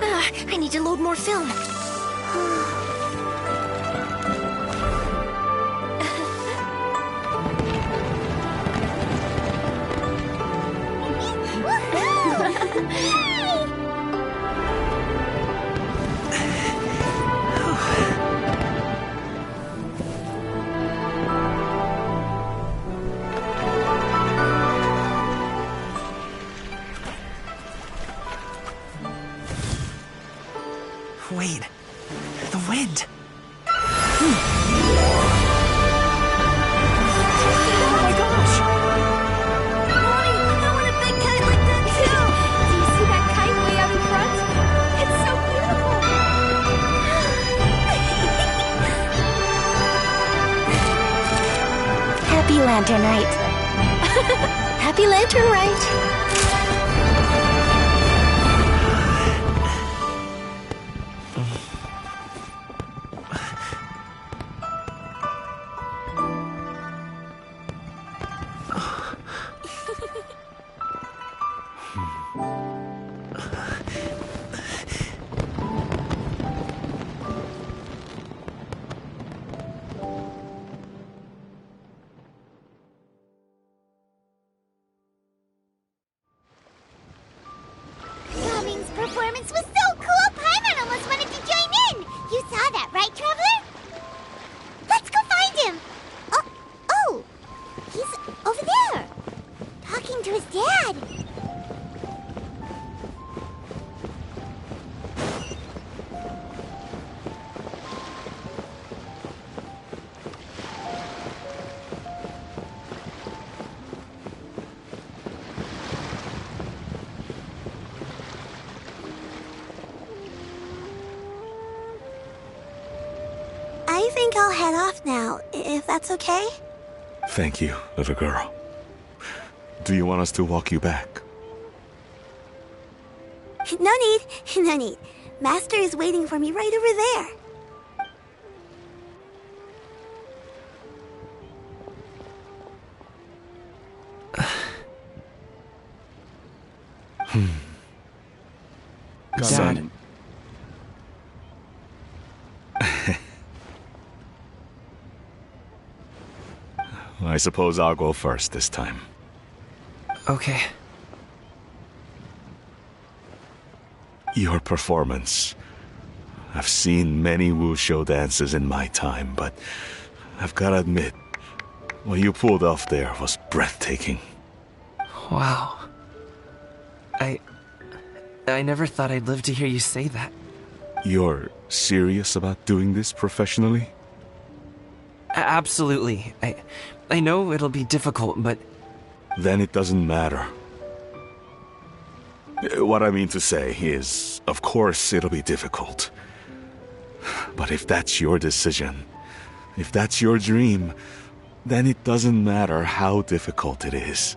I need to load more film. Wait, the wind. Oh my gosh! Mommy, I want a big kite like that too! Do you see that kite way out in front? It's so beautiful! Happy Lantern Rite. Happy Lantern Rite. Gaming's performance was so cool, Paimon almost wanted to join in! You saw that, right, Traveler? Let's go find him! Oh! He's over there! Talking to his dad! I think I'll head off now, if that's okay? Thank you, little girl. Do you want us to walk you back? No need, no need. Master is waiting for me right over there. Dad. I suppose I'll go first this time. Okay. Your performance. I've seen many wushou dances in my time, but I've gotta admit, what you pulled off there was breathtaking. Wow. I never thought I'd live to hear you say that. You're serious about doing this professionally? Absolutely. I know it'll be difficult, but... Then it doesn't matter. What I mean to say is, of course it'll be difficult. But if that's your decision, if that's your dream, then it doesn't matter how difficult it is.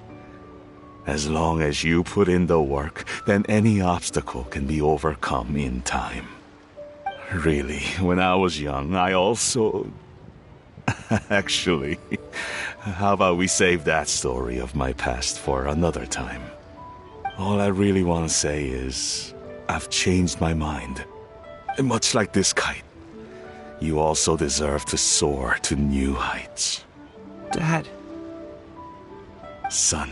As long as you put in the work, then any obstacle can be overcome in time. Really, when I was young, I also... Actually, how about we save that story of my past for another time? All I really want to say is, I've changed my mind. Much like this kite, you also deserve to soar to new heights. Dad. Son.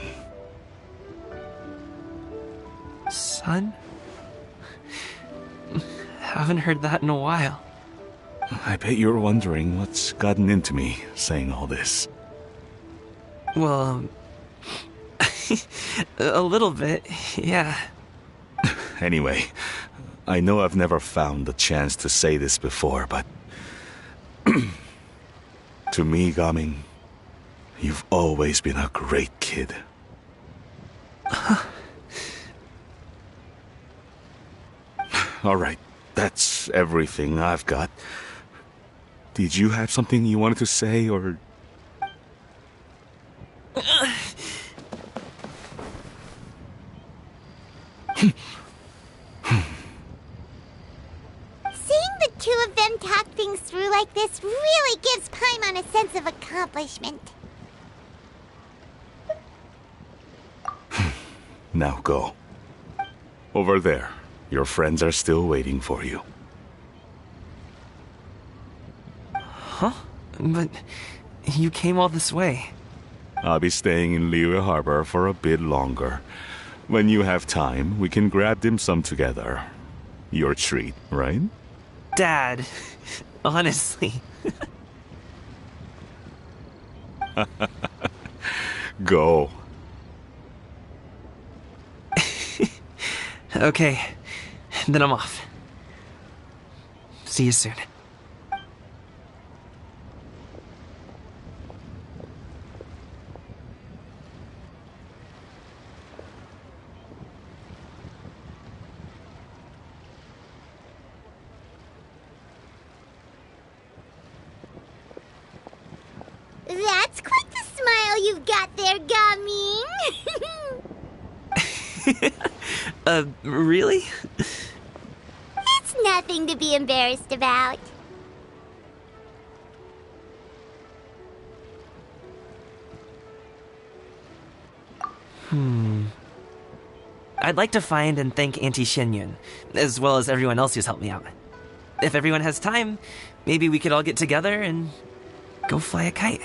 Son? Haven't heard that in a while. I bet you're wondering what's gotten into me saying all this. Well, a little bit, yeah. Anyway, I know I've never found the chance to say this before, but... to me, Gaming, you've always been a great kid. Alright, that's everything I've got. Did you have something you wanted to say, or... Seeing the two of them talk things through like this really gives Paimon a sense of accomplishment. Now go. Over there. Your friends are still waiting for you. Huh? But you came all this way. I'll be staying in Liyue Harbor for a bit longer. When you have time, we can grab dim sum together. Your treat, right? Dad, honestly. Go. Okay, then I'm off. See you soon. That's quite the smile you've got there, Gaming. Really? It's nothing to be embarrassed about. I'd like to find and thank Auntie Xinyun, as well as everyone else who's helped me out. If everyone has time, maybe we could all get together and go fly a kite.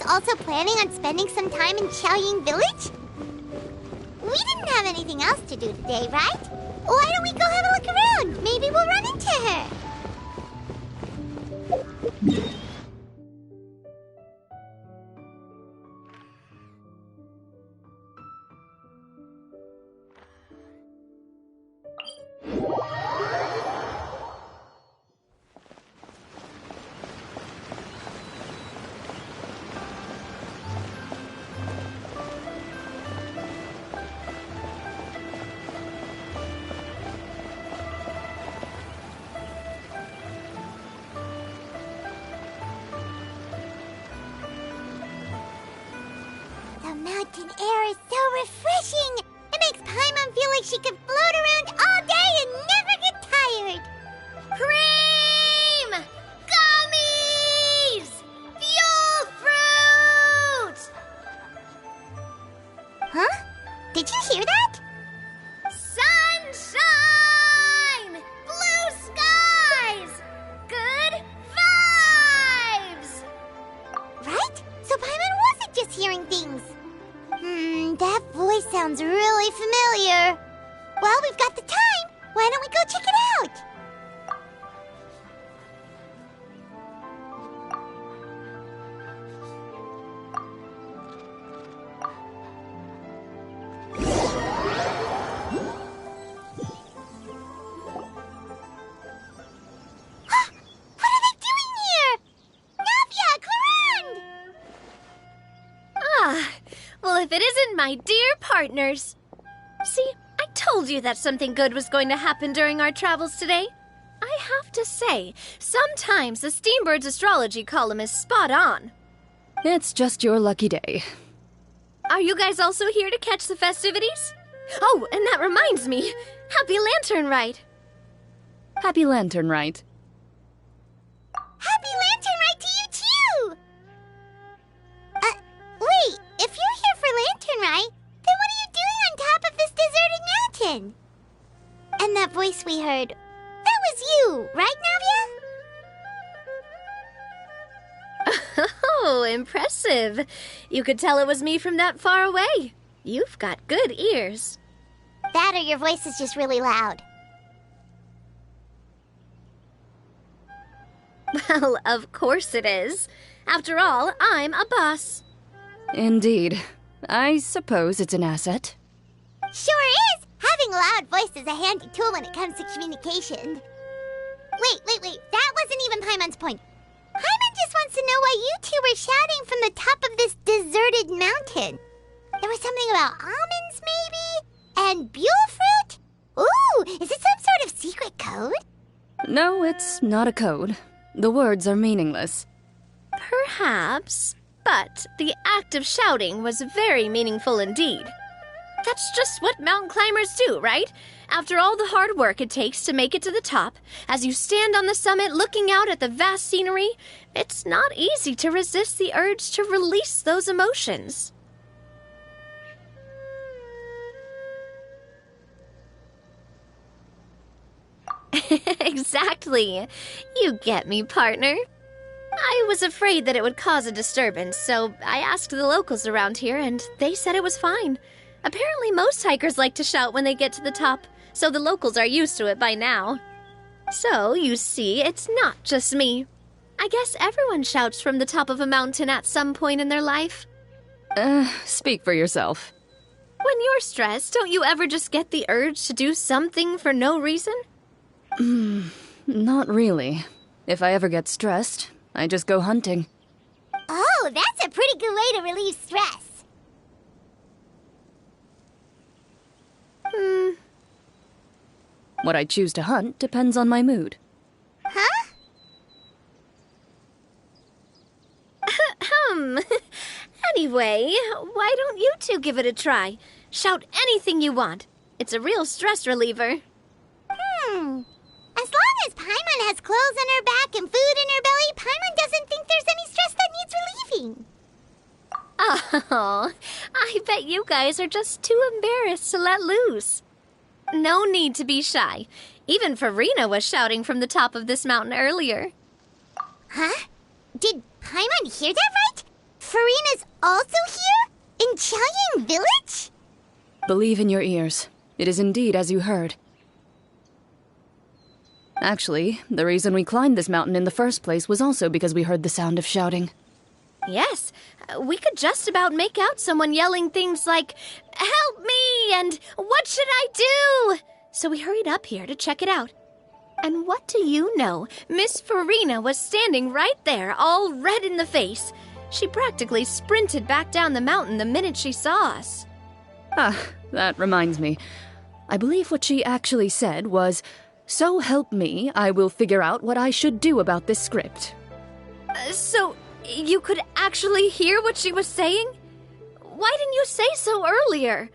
Also planning on spending some time in Qiaoying Village? We didn't have anything else to do today, right? Why don't we go have a look around? Maybe we'll run into her. Mountain air is so refreshing! It makes Paimon feel like she could float around all day and never get tired! Cream! Gummies! Fuel fruit! Huh? Did you hear that? Sunshine! Blue skies! Good vibes! Right? So Paimon wasn't just hearing things. That voice sounds really familiar. Well, we've got the time. Why don't we go check it out? What are they doing here? Navia, Clarande! Ah, well, if it isn't my dear partners. See, I told you that something good was going to happen during our travels today. I have to say, sometimes the Steambird's astrology column is spot on. It's just your lucky day. Are you guys also here to catch the festivities? Oh, and that reminds me, Happy Lantern Rite! Happy Lantern Rite. Happy Lantern Rite to you, too! Wait, if you're here for Lantern Rite, then what are you doing on top of this deserted mountain? And that voice we heard, that was you, right, Navia? Oh, impressive. You could tell it was me from that far away. You've got good ears. That or your voice is just really loud. Well, of course it is. After all, I'm a boss. Indeed. I suppose it's an asset. Sure is! Having a loud voice is a handy tool when it comes to communication. Wait. That wasn't even Paimon's point. Paimon just wants to know why you two were shouting from the top of this deserted mountain. There was something about almonds, maybe? And buell fruit? Ooh, is it some sort of secret code? No, it's not a code. The words are meaningless. Perhaps, but the act of shouting was very meaningful indeed. That's just what mountain climbers do, right? After all the hard work it takes to make it to the top, as you stand on the summit looking out at the vast scenery, it's not easy to resist the urge to release those emotions. Exactly. You get me, partner. I was afraid that it would cause a disturbance, so I asked the locals around here, and they said it was fine. Apparently most hikers like to shout when they get to the top, so the locals are used to it by now. So, you see, it's not just me. I guess everyone shouts from the top of a mountain at some point in their life. Speak for yourself. When you're stressed, don't you ever just get the urge to do something for no reason? Not really. If I ever get stressed, I just go hunting. Oh, that's a pretty good way to relieve stress. What I choose to hunt depends on my mood. Huh? Anyway, why don't you two give it a try? Shout anything you want. It's a real stress reliever. As long as Paimon has clothes on her back and food in her belly, Paimon doesn't think there's any stress that needs relieving. Oh, I bet you guys are just too embarrassed to let loose. No need to be shy. Even Farina was shouting from the top of this mountain earlier. Huh? Did Paimon hear that right? Farina's also here? In Chaoying Village? Believe in your ears. It is indeed as you heard. Actually, the reason we climbed this mountain in the first place was also because we heard the sound of shouting. Yes, we could just about make out someone yelling things like, "Help me!" and "What should I do?" So we hurried up here to check it out. And what do you know? Miss Farina was standing right there, all red in the face. She practically sprinted back down the mountain the minute she saw us. That reminds me. I believe what she actually said was, "So help me, I will figure out what I should do about this script." So, you could actually hear what she was saying? Why didn't you say so earlier?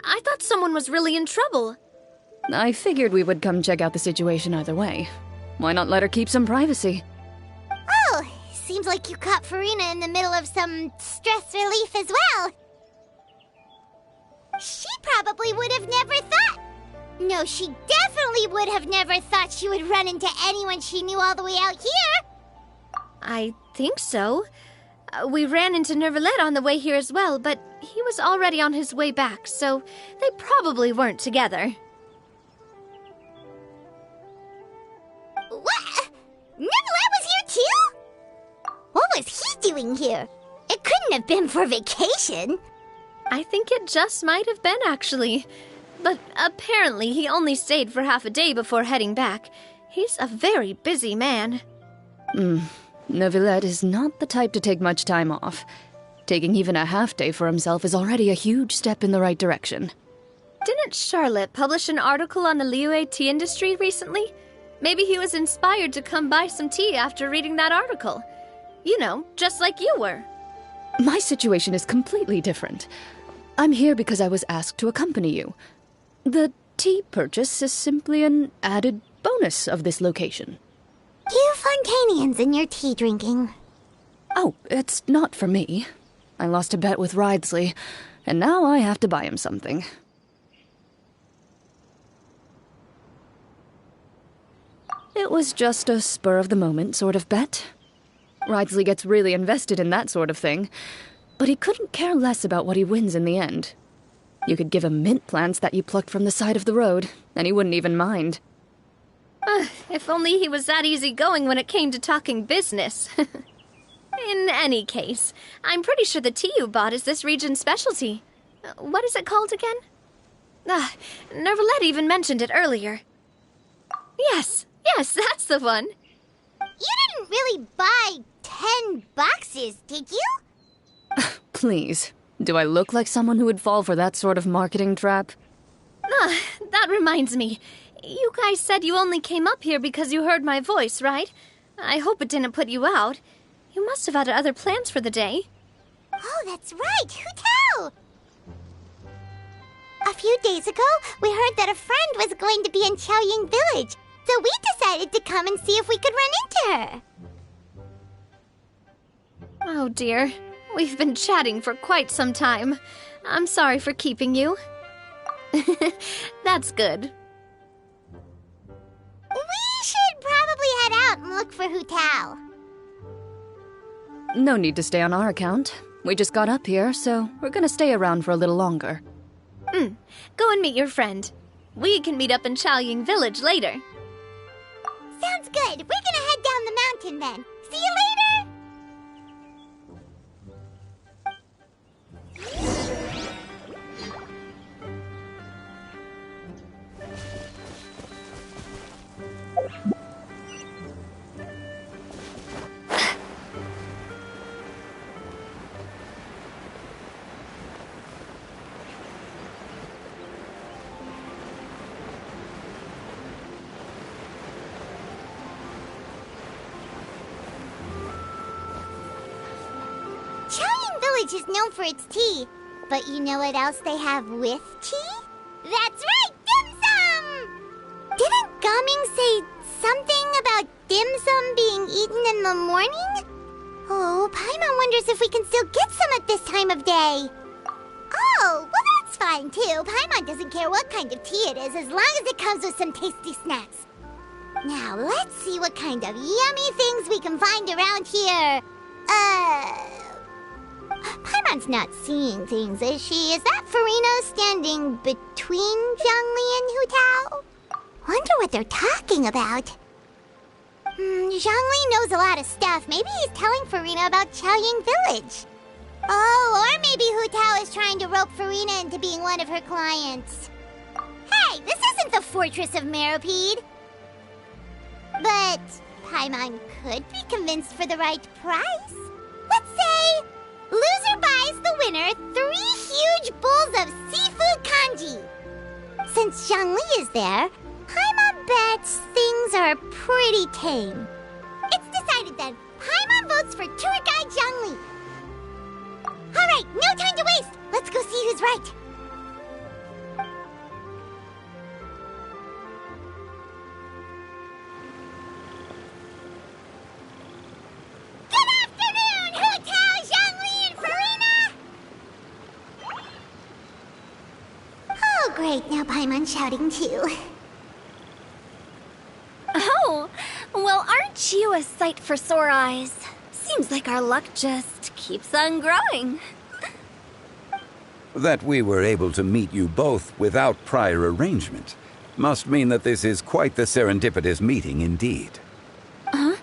I thought someone was really in trouble. I figured we would come check out the situation either way. Why not let her keep some privacy? Oh, seems like you caught Farina in the middle of some stress relief as well. She probably would have never thought. No, she definitely would have never thought she would run into anyone she knew all the way out here. I think so. We ran into Nervalet on the way here as well, but he was already on his way back, so they probably weren't together. What? Nervalet was here too? What was he doing here? It couldn't have been for vacation. I think it just might have been, actually. But apparently he only stayed for half a day before heading back. He's a very busy man. Neuvillette is not the type to take much time off. Taking even a half day for himself is already a huge step in the right direction. Didn't Charlotte publish an article on the Liyue tea industry recently? Maybe he was inspired to come buy some tea after reading that article. You know, just like you were. My situation is completely different. I'm here because I was asked to accompany you. The tea purchase is simply an added bonus of this location. You Fontanians and your tea drinking. Oh, it's not for me. I lost a bet with Ridesley, and now I have to buy him something. It was just a spur-of-the-moment sort of bet. Ridsley gets really invested in that sort of thing, but he couldn't care less about what he wins in the end. You could give him mint plants that you plucked from the side of the road, and he wouldn't even mind. If only he was that easygoing when it came to talking business. In any case, I'm pretty sure the tea you bought is this region's specialty. What is it called again? Nervalette even mentioned it earlier. Yes, that's the one. You didn't really buy 10 boxes, did you? Please, do I look like someone who would fall for that sort of marketing trap? That reminds me. You guys said you only came up here because you heard my voice, right? I hope it didn't put you out. You must have had other plans for the day. Oh, that's right. Hu Tao! A few days ago, we heard that a friend was going to be in Chaoying Village, so we decided to come and see if we could run into her. Oh dear. We've been chatting for quite some time. I'm sorry for keeping you. That's good. We should probably head out and look for Hu Tao. No need to stay on our account. We just got up here, so we're gonna stay around for a little longer. Go and meet your friend. We can meet up in Chaoying Village later. Sounds good. We're gonna head down the mountain then. See you later! Chaoying Village is known for its tea, but you know what else they have with tea? That's right, dim sum! Didn't Gaming say something about dim sum being eaten in the morning? Oh, Paimon wonders if we can still get some at this time of day. Oh, well that's fine too. Paimon doesn't care what kind of tea it is as long as it comes with some tasty snacks. Now, let's see what kind of yummy things we can find around here. Paimon's not seeing things, is she? Is that Farina standing between Zhongli and Hu Tao? Wonder what they're talking about. Zhongli knows a lot of stuff. Maybe he's telling Farina about Chaoying Village. Oh, or maybe Hu Tao is trying to rope Farina into being one of her clients. Hey, this isn't the Fortress of Meropide. But Paimon could be convinced for the right price. Let's say loser buys the winner 3 huge bowls of seafood kanji. Since Zhongli is there, Paimon bets things are pretty tame. It's decided then. Paimon votes for tour guide Zhongli. Alright, no time to waste. Let's go see who's right. Great, now Paimon's shouting too. Oh, well, aren't you a sight for sore eyes? Seems like our luck just keeps on growing. That we were able to meet you both without prior arrangement must mean that this is quite the serendipitous meeting indeed. Huh?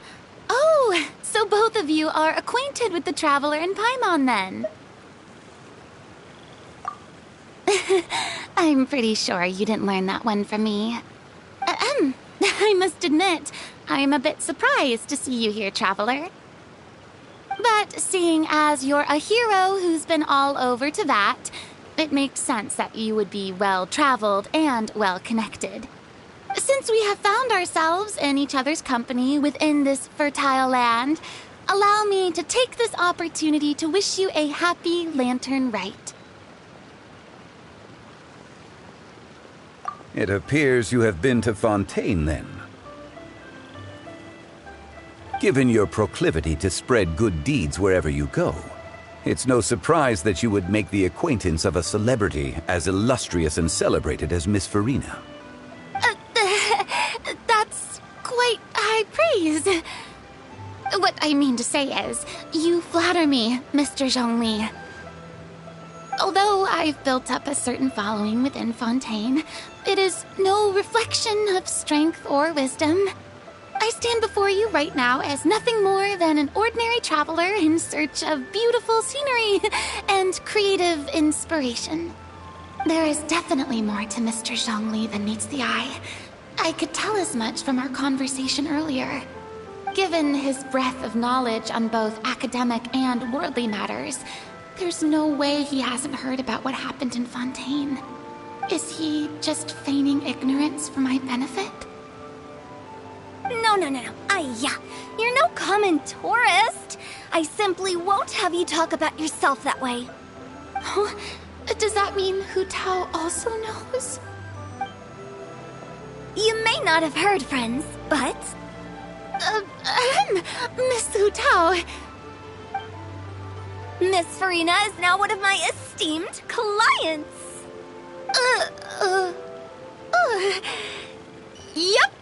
Oh, so both of you are acquainted with the Traveler and Paimon then? I'm pretty sure you didn't learn that one from me. I must admit, I'm a bit surprised to see you here, Traveler. But seeing as you're a hero who's been all over to that, it makes sense that you would be well-traveled and well-connected. Since we have found ourselves in each other's company within this fertile land, allow me to take this opportunity to wish you a happy Lantern Rite. It appears you have been to Fontaine, then. Given your proclivity to spread good deeds wherever you go, it's no surprise that you would make the acquaintance of a celebrity as illustrious and celebrated as Miss Farina. That's quite high praise. What I mean to say is, you flatter me, Mr. Zhongli. Although I've built up a certain following within Fontaine, it is no reflection of strength or wisdom. I stand before you right now as nothing more than an ordinary traveler in search of beautiful scenery and creative inspiration. There is definitely more to Mr. Zhongli than meets the eye. I could tell as much from our conversation earlier. Given his breadth of knowledge on both academic and worldly matters, there's no way he hasn't heard about what happened in Fontaine. Is he just feigning ignorance for my benefit? No. You're no common tourist. I simply won't have you talk about yourself that way. Oh, does that mean Hu Tao also knows? You may not have heard, friends, but... Miss Hu Tao... Miss Farina is now one of my esteemed clients. Yep.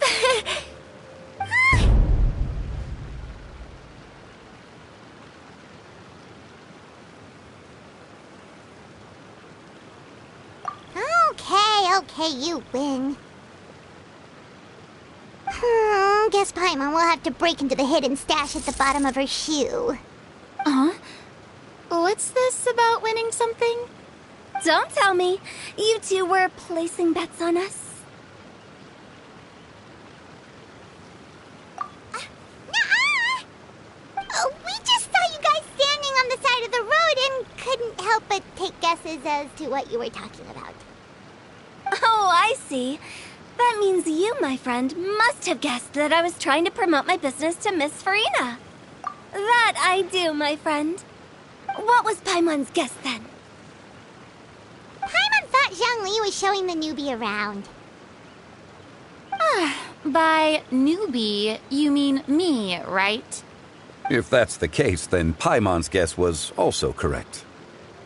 Okay, you win. Guess Paimon will have to break into the hidden stash at the bottom of her shoe. What's this about winning something? Don't tell me. You two were placing bets on us. We just saw you guys standing on the side of the road and couldn't help but take guesses as to what you were talking about. Oh, I see. That means you, my friend, must have guessed that I was trying to promote my business to Miss Farina. That I do, my friend. What was Paimon's guess then? Paimon thought Zhongli was showing the newbie around. By newbie, you mean me, right? If that's the case, then Paimon's guess was also correct.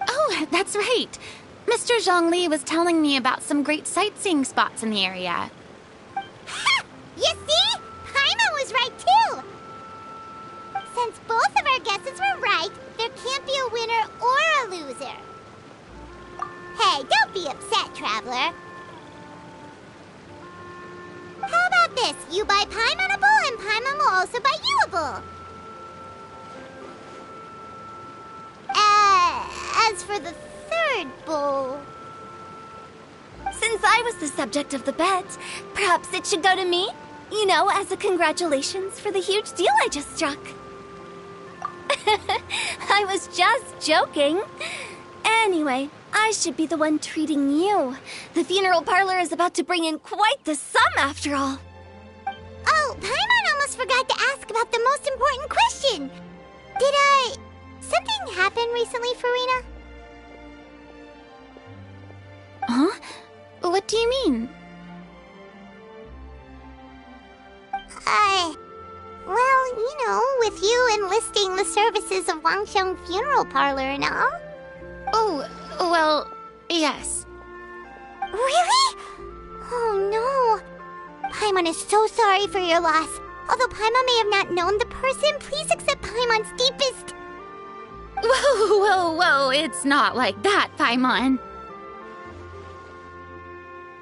Oh, that's right. Mr. Zhongli was telling me about some great sightseeing spots in the area. Ha! You see? Paimon was right too! Since both of our guesses were right, there can't be a winner or a loser. Hey, don't be upset, traveler. How about this? You buy Paimon a bowl, and Paimon will also buy you a bowl. As for the third bowl... Since I was the subject of the bet, perhaps it should go to me? You know, as a congratulations for the huge deal I just struck. I was just joking. Anyway, I should be the one treating you. The funeral parlor is about to bring in quite the sum after all. Oh, Paimon almost forgot to ask about the most important question. Something happen recently, Farina? Huh? What do you mean? Well, you know, with you enlisting the services of Wangsheng Funeral Parlor and all. Oh, well, yes. Really? Oh no. Paimon is so sorry for your loss. Although Paimon may have not known the person, please accept Paimon's deepest... Whoa, it's not like that, Paimon.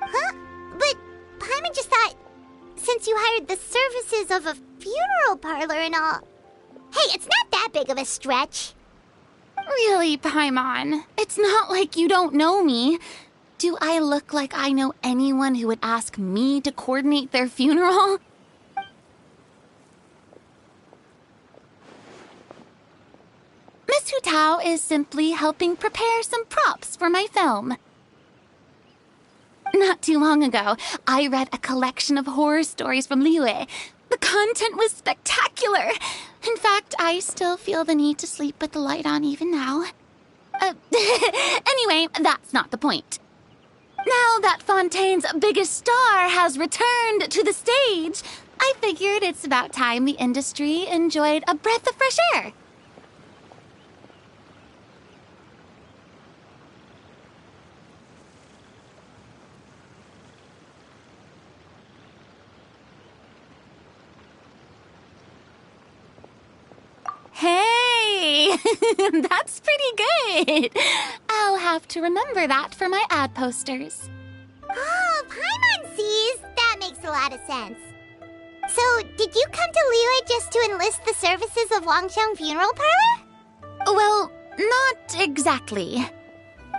Huh? But Paimon just thought, since you hired the services of a funeral parlor and all... Hey, it's not that big of a stretch. Really, Paimon? It's not like you don't know me. Do I look like I know anyone who would ask me to coordinate their funeral? Miss Hu Tao is simply helping prepare some props for my film. Not too long ago, I read a collection of horror stories from Liyue. The content was spectacular. In fact, I still feel the need to sleep with the light on even now. Anyway, that's not the point. Now that Fontaine's biggest star has returned to the stage, I figured it's about time the industry enjoyed a breath of fresh air. That's pretty good. I'll have to remember that for my ad posters. Oh, Paimon sees. That makes a lot of sense. So, did you come to Liyue just to enlist the services of Longxiang Funeral Parlor? Well, not exactly.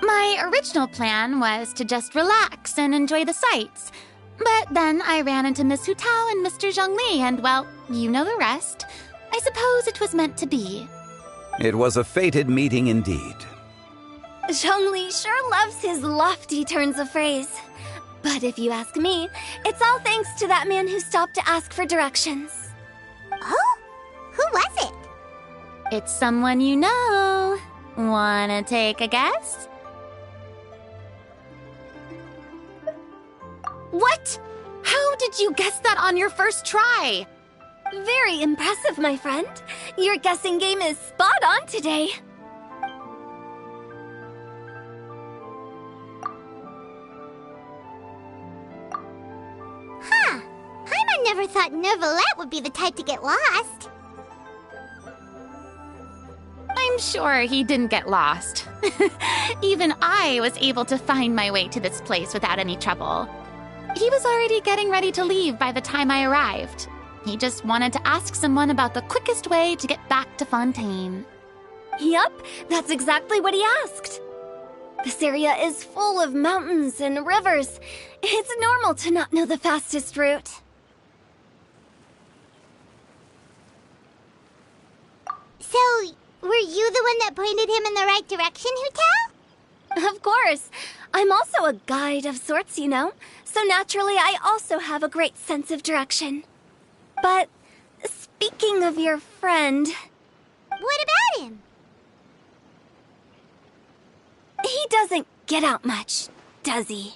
My original plan was to just relax and enjoy the sights. But then I ran into Miss Hu Tao and Mr. Zhongli, and well, you know the rest. I suppose it was meant to be. It was a fated meeting indeed. Zhongli sure loves his lofty turns of phrase. But if you ask me, it's all thanks to that man who stopped to ask for directions. Oh? Who was it? It's someone you know. Wanna take a guess? What? How did you guess that on your first try? Very impressive, my friend. Your guessing game is spot on today. Huh. Paimon never thought Neuvillette would be the type to get lost. I'm sure he didn't get lost. Even I was able to find my way to this place without any trouble. He was already getting ready to leave by the time I arrived. He just wanted to ask someone about the quickest way to get back to Fontaine. Yup, that's exactly what he asked. This area is full of mountains and rivers. It's normal to not know the fastest route. So, were you the one that pointed him in the right direction, Hu Tao? Of course. I'm also a guide of sorts, you know. So naturally, I also have a great sense of direction. But speaking of your friend... What about him? He doesn't get out much, does he?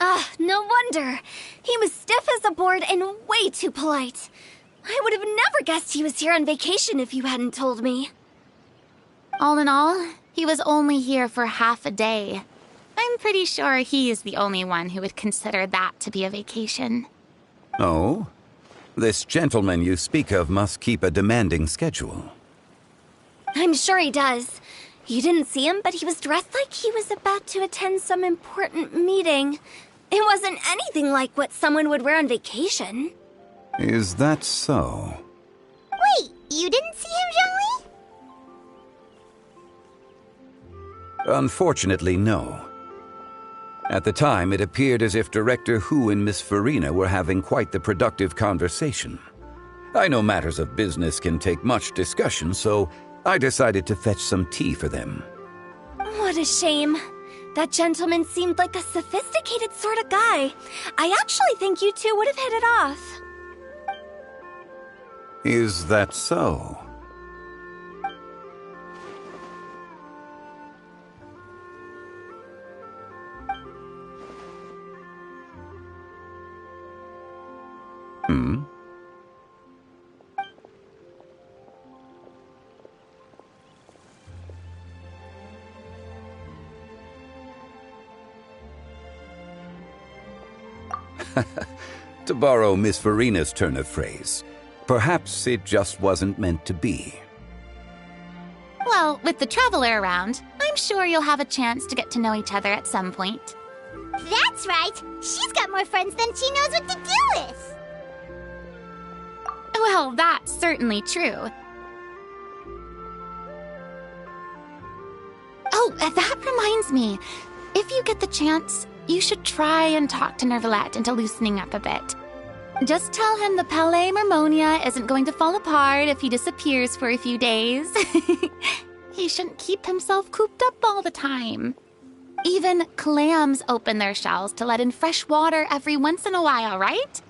Ah, no wonder. He was stiff as a board and way too polite. I would have never guessed he was here on vacation if you hadn't told me. All in all, he was only here for half a day. I'm pretty sure he is the only one who would consider that to be a vacation. Oh? This gentleman you speak of must keep a demanding schedule. I'm sure he does. You didn't see him, but he was dressed like he was about to attend some important meeting. It wasn't anything like what someone would wear on vacation. Is that so? Wait, you didn't see him, Zhongli? Unfortunately, no. At the time, it appeared as if Director Hu and Miss Farina were having quite the productive conversation. I know matters of business can take much discussion, so I decided to fetch some tea for them. What a shame. That gentleman seemed like a sophisticated sort of guy. I actually think you two would have hit it off. Is that so? Hmm? To borrow Miss Farina's turn of phrase, perhaps it just wasn't meant to be. Well, with the Traveler around, I'm sure you'll have a chance to get to know each other at some point. That's right. She's got more friends than she knows what to do with. Well, that's certainly true. Oh, that reminds me. If you get the chance, you should try and talk to Neuvillette into loosening up a bit. Just tell him the Palais Mermonia isn't going to fall apart if he disappears for a few days. He shouldn't keep himself cooped up all the time. Even clams open their shells to let in fresh water every once in a while, right?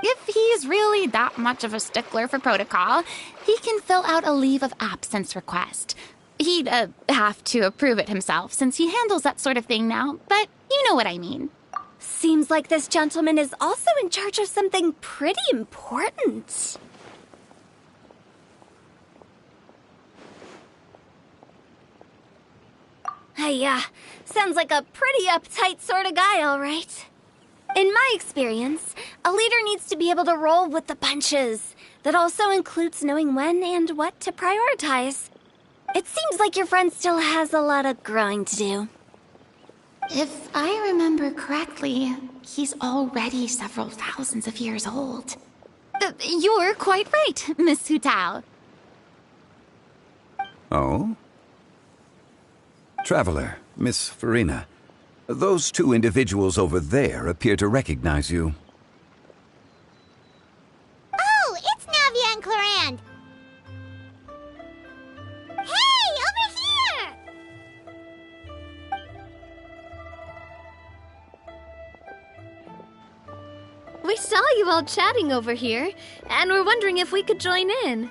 If he's really that much of a stickler for protocol, he can fill out a leave of absence request. He'd have to approve it himself since he handles that sort of thing now, but you know what I mean. Seems like this gentleman is also in charge of something pretty important. Yeah, sounds like a pretty uptight sort of guy, all right. In my experience, a leader needs to be able to roll with the punches. that also includes knowing when and what to prioritize. It seems like your friend still has a lot of growing to do. If I remember correctly, he's already several thousands of years old. You're quite right, Miss Hu Tao. Oh? Traveler, Miss Farina, those two individuals over there appear to recognize you. Oh, it's Navia and Clarand. Hey, over here! We saw you all chatting over here, and we're wondering if we could join in.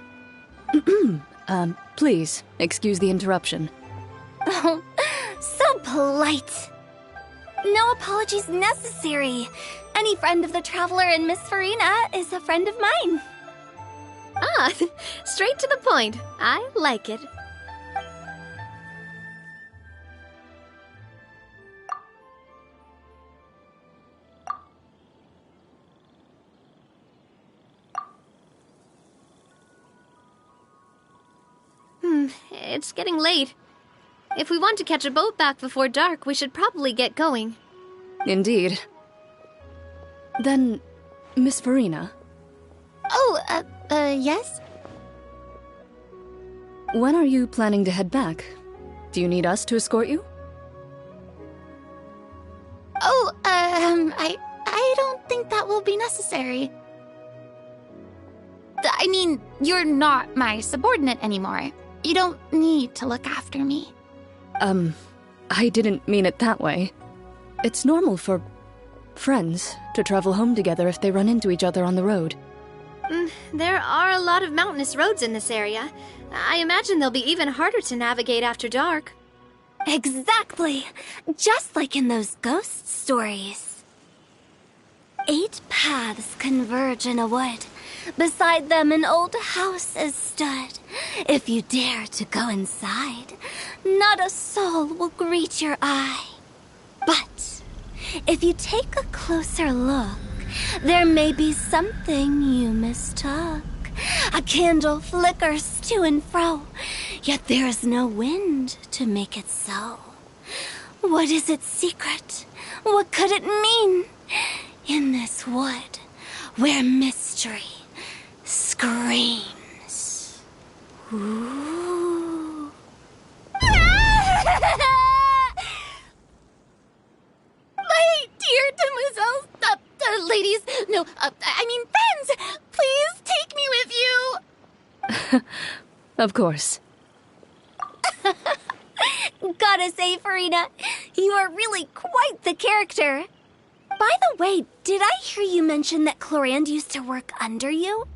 Please, excuse the interruption. Oh, so polite. No apologies necessary. Any friend of the Traveler and Miss Farina is a friend of mine. Ah, straight to the point. I like it. It's getting late. If we want to catch a boat back before dark, we should probably get going. Indeed. Then, Miss Farina? Oh, yes? When are you planning to head back? Do you need us to escort you? Oh, I don't think that will be necessary. I mean, you're not my subordinate anymore. You don't need to look after me. I didn't mean it that way. It's normal for friends to travel home together if they run into each other on the road. There are a lot of mountainous roads in this area. I imagine they'll be even harder to navigate after dark. Exactly. Just like in those ghost stories. 8 paths converge in a wood. Beside them an old house is stood. If you dare to go inside, not a soul will greet your eye. But if you take a closer look, there may be something you mistook. A candle flickers to and fro, yet there is no wind to make it so. What is its secret? What could it mean? In this wood, where mystery screams. Ooh. My dear demoiselles, ladies, no, I mean friends, please take me with you. Of course. Gotta say, Farina, you are really quite the character. By the way, did I hear you mention that Clarand used to work under you?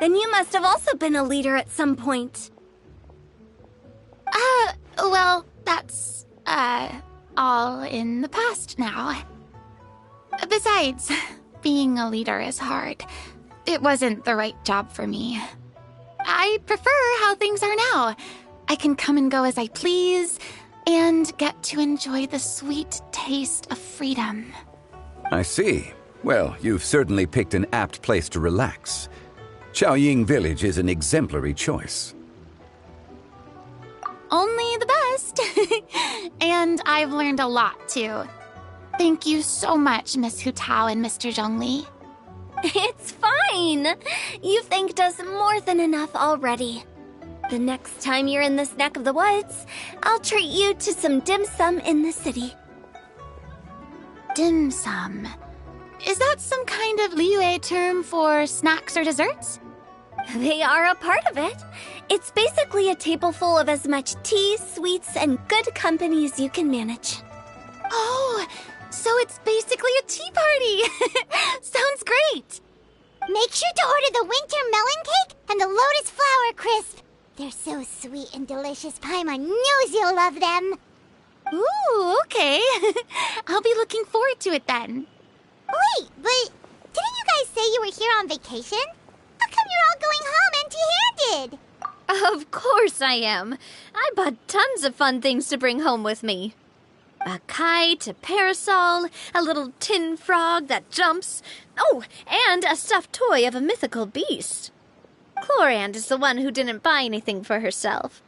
Then you must have also been a leader at some point. Well, that's, all in the past now. Besides, being a leader is hard. It wasn't the right job for me. I prefer how things are now. I can come and go as I please, and get to enjoy the sweet taste of freedom. I see. Well, you've certainly picked an apt place to relax. Chaoying Village is an exemplary choice. Only the best. And I've learned a lot, too. Thank you so much, Miss Hu Tao and Mr. Zhongli. It's fine. You've thanked us more than enough already. The next time you're in this neck of the woods, I'll treat you to some dim sum in the city. Dim sum? Is that some kind of Liyue term for snacks or desserts? They are a part of it. It's basically a table full of as much tea, sweets, and good company as you can manage. Oh, so it's basically a tea party. Sounds great. Make sure to order the winter melon cake and the lotus flower crisp. They're so sweet and delicious, Paimon knows you'll love them. Ooh, okay. I'll be looking forward to it then. Wait, but didn't you guys say you were here on vacation? How come you're all going home empty-handed? Of course I am. I bought tons of fun things to bring home with me. A kite, a parasol, a little tin frog that jumps. Oh, and a stuffed toy of a mythical beast. Chlorand is the one who didn't buy anything for herself.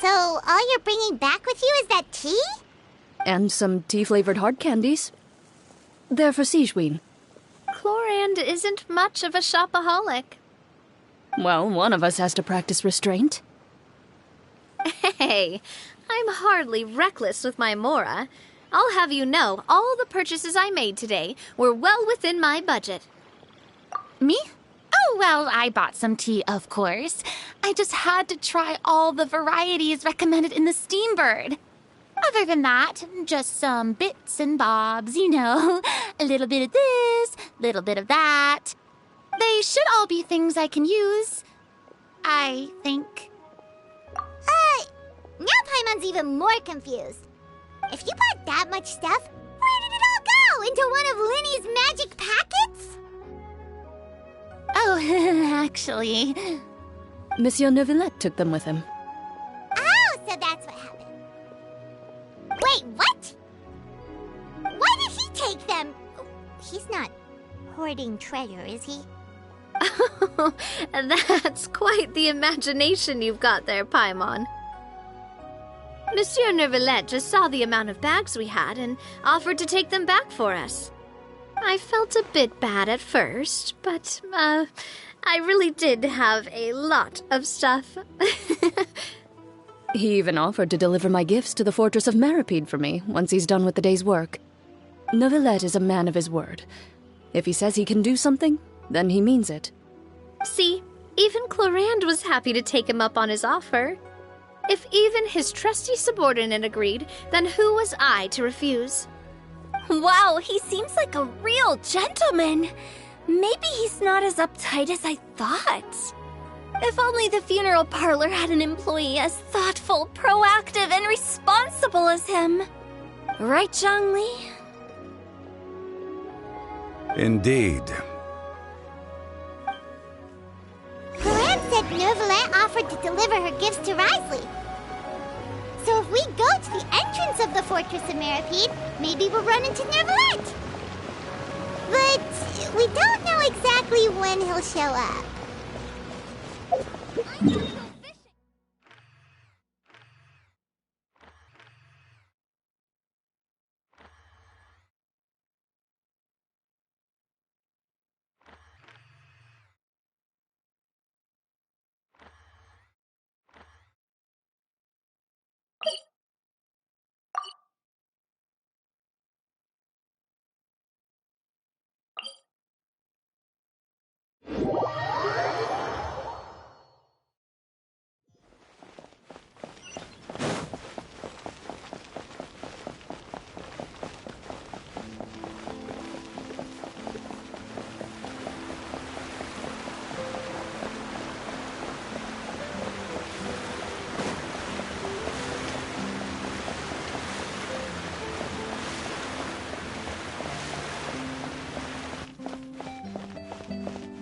So, all you're bringing back with you is that tea? And some tea-flavored hard candies. They're for Sigewin. Chlorand isn't much of a shopaholic. Well, one of us has to practice restraint. Hey, I'm hardly reckless with my Mora. I'll have you know, all the purchases I made today were well within my budget. Me? Oh, well, I bought some tea, of course. I just had to try all the varieties recommended in the Steambird. Other than that, just some bits and bobs, you know. A little bit of this, little bit of that. They should all be things I can use, I think. Now Paimon's even more confused. If you bought that much stuff, where did it all go? Into one of Linny's magic packets? Oh, actually... Monsieur Neuvillette took them with him. Oh, so that's what happened. Wait, what? Why did he take them? He's not hoarding treasure, is he? That's quite the imagination you've got there, Paimon. Monsieur Neuvillette just saw the amount of bags we had and offered to take them back for us. I felt a bit bad at first, but, I really did have a lot of stuff. He even offered to deliver my gifts to the Fortress of Maripede for me once he's done with the day's work. Neuvillette is a man of his word. If he says he can do something, then he means it. See, even Chlorand was happy to take him up on his offer. If even his trusty subordinate agreed, then who was I to refuse? Wow, he seems like a real gentleman. Maybe he's not as uptight as I thought. If only the funeral parlor had an employee as thoughtful, proactive, and responsible as him. Right, Zhongli? Indeed. Chlorand said Neuvillette offered to deliver her gifts to Risley. So if we go to the entrance of the Fortress of Maripede, maybe we'll run into Neuvillette. But we don't know exactly when he'll show up.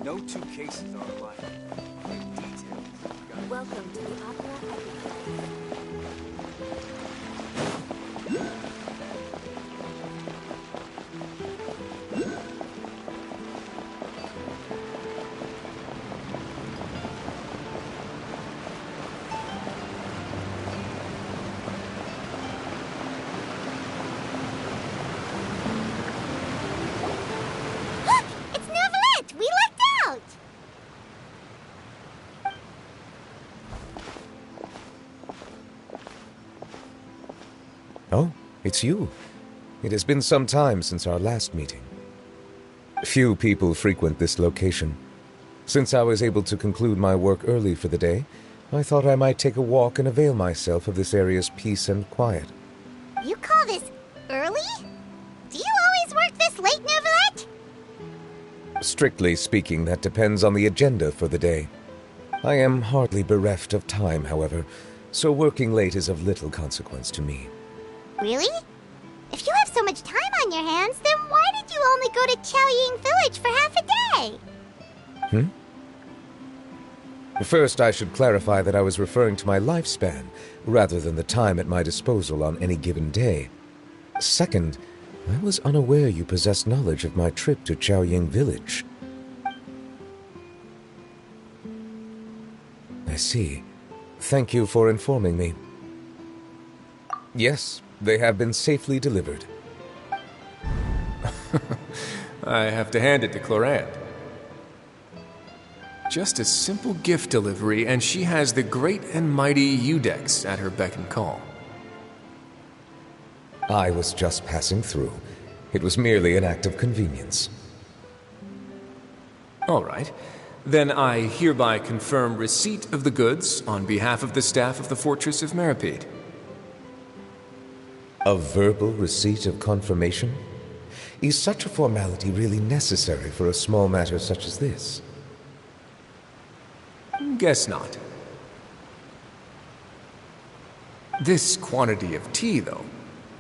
No two cases are alike. Great details. Welcome to the Opera Look! It's Neuvillette! We lucked out! Oh, it's you. It has been some time since our last meeting. Few people frequent this location. Since I was able to conclude my work early for the day, I thought I might take a walk and avail myself of this area's peace and quiet. You call this early? Do you always work this late, Neuvillette? Strictly speaking, that depends on the agenda for the day. I am hardly bereft of time, however, so working late is of little consequence to me. Really? If you have so much time on your hands, then why did you only go to Chaoying Village for half a day? First, I should clarify that I was referring to my lifespan, rather than the time at my disposal on any given day. Second, I was unaware you possessed knowledge of my trip to Chaoying Village. see. Thank you for informing me. Yes, they have been safely delivered. I have to hand it to Clorant. Just a simple gift delivery, and she has the great and mighty Udex at her beck and call. I was just passing through. It was merely an act of convenience. All right. Then I hereby confirm receipt of the goods on behalf of the staff of the Fortress of Meripede. A verbal receipt of confirmation? Is such a formality really necessary for a small matter such as this? Guess not. This quantity of tea, though,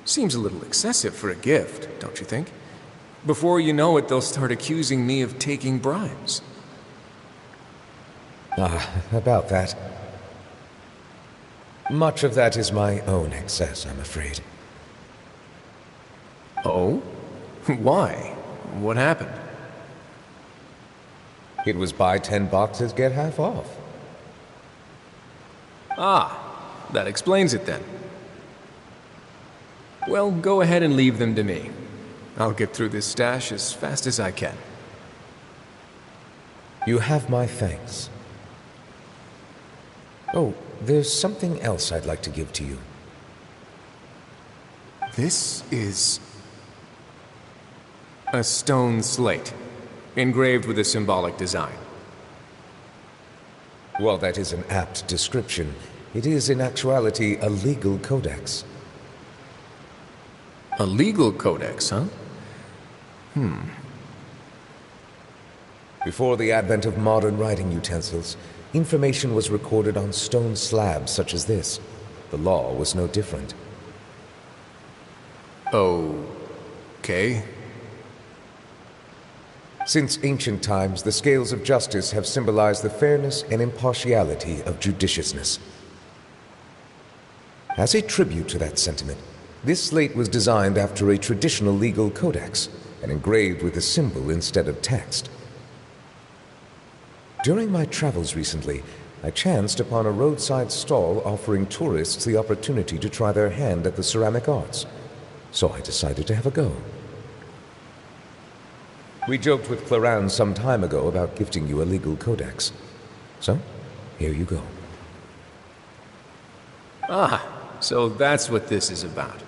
seems a little excessive for a gift, don't you think? Before you know it, they'll start accusing me of taking bribes. About that. Much of that is my own excess, I'm afraid. Oh? Why? What happened? It was buy 10 boxes, get half off. Ah, that explains it then. Well, go ahead and leave them to me. I'll get through this stash as fast as I can. You have my thanks. Oh, there's something else I'd like to give to you. This is a stone slate, engraved with a symbolic design. While that is an apt description, it is in actuality a legal codex. A legal codex, huh? Before the advent of modern writing utensils, information was recorded on stone slabs such as this. The law was no different. Okay. Since ancient times, the scales of justice have symbolized the fairness and impartiality of judiciousness. As a tribute to that sentiment, this slate was designed after a traditional legal codex and engraved with a symbol instead of text. During my travels recently, I chanced upon a roadside stall offering tourists the opportunity to try their hand at the ceramic arts, so I decided to have a go. We joked with Clorant some time ago about gifting you a legal codex. So, here you go. Ah, so that's what this is about.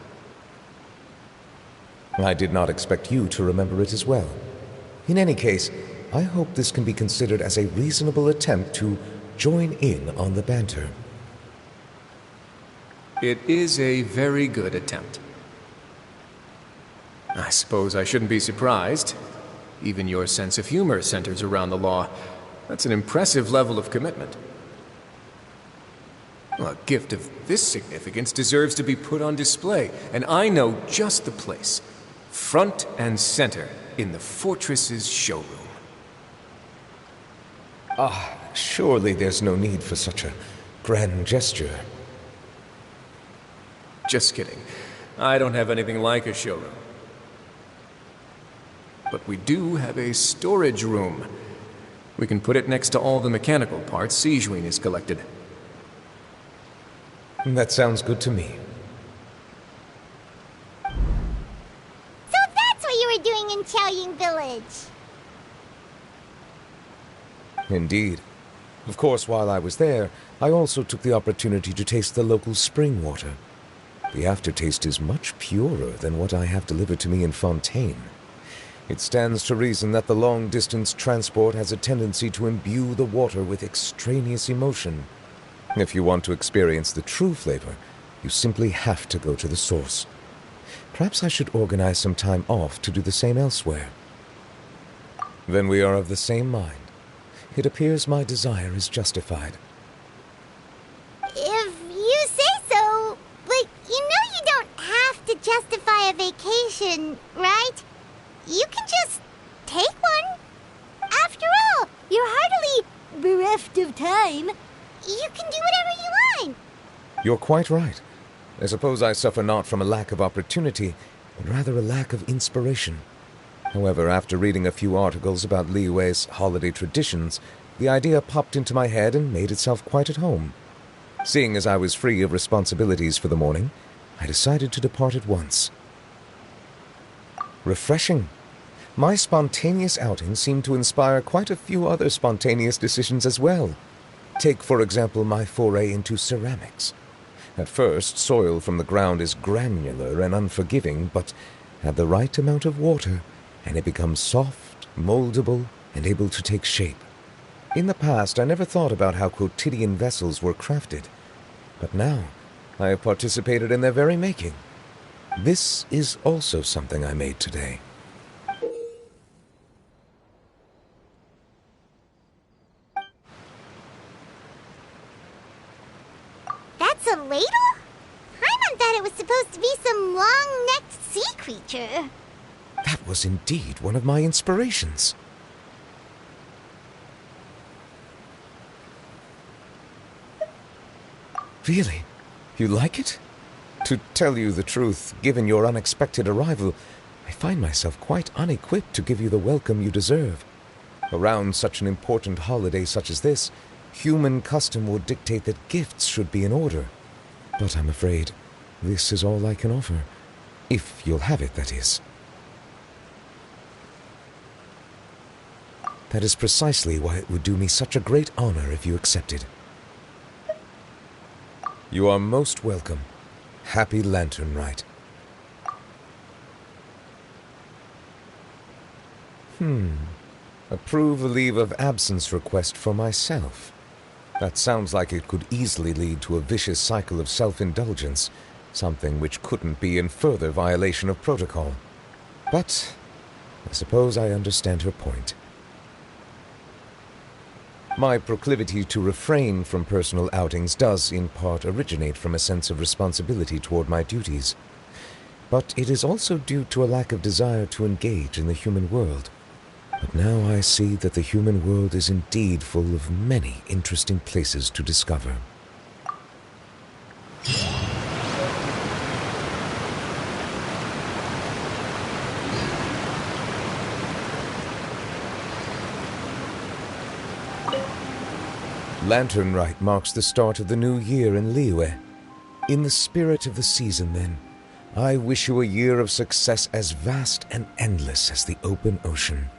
I did not expect you to remember it as well. In any case, I hope this can be considered as a reasonable attempt to join in on the banter. It is a very good attempt. I suppose I shouldn't be surprised. Even your sense of humor centers around the law. That's an impressive level of commitment. A gift of this significance deserves to be put on display, and I know just the place. Front and center in the fortress's showroom. Surely there's no need for such a grand gesture. Just kidding. I don't have anything like a showroom. But we do have a storage room. We can put it next to all the mechanical parts Sijuin has collected. That sounds good to me. So that's what you were doing in Chaoying Village. Indeed. Of course, while I was there, I also took the opportunity to taste the local spring water. The aftertaste is much purer than what I have delivered to me in Fontaine. It stands to reason that the long-distance transport has a tendency to imbue the water with extraneous emotion. If you want to experience the true flavor, you simply have to go to the source. Perhaps I should organize some time off to do the same elsewhere. Then we are of the same mind. It appears my desire is justified. If you say so, but you know you don't have to justify a vacation, right? You can just take one. After all, you're hardly bereft of time. You can do whatever you want. You're quite right. I suppose I suffer not from a lack of opportunity, but rather a lack of inspiration. However, after reading a few articles about Liyue's holiday traditions, The idea popped into my head and made itself quite at home. Seeing as I was free of responsibilities for the morning, I decided to depart at once. Refreshing. My spontaneous outing seemed to inspire quite a few other spontaneous decisions as well. Take, for example, my foray into ceramics. At first, soil from the ground is granular and unforgiving, but add the right amount of water, and it becomes soft, moldable, and able to take shape. In the past, I never thought about how quotidian vessels were crafted, but now I have participated in their very making. This is also something I made today. That's a ladle? Paimon thought it was supposed to be some long-necked sea creature. That was indeed one of my inspirations. Really? You like it? To tell you the truth, given your unexpected arrival, I find myself quite unequipped to give you the welcome you deserve. Around such an important holiday such as this, human custom would dictate that gifts should be in order. But I'm afraid this is all I can offer. If you'll have it, that is. That is precisely why it would do me such a great honor if you accepted. You are most welcome. Happy Lantern Rite. Approve a leave of absence request for myself. That sounds like it could easily lead to a vicious cycle of self-indulgence, something which couldn't be in further violation of protocol. But I suppose I understand her point. My proclivity to refrain from personal outings does, in part, originate from a sense of responsibility toward my duties. But it is also due to a lack of desire to engage in the human world. But now I see that the human world is indeed full of many interesting places to discover. Lantern Rite marks the start of the new year in Liyue. In the spirit of the season, then, I wish you a year of success as vast and endless as the open ocean.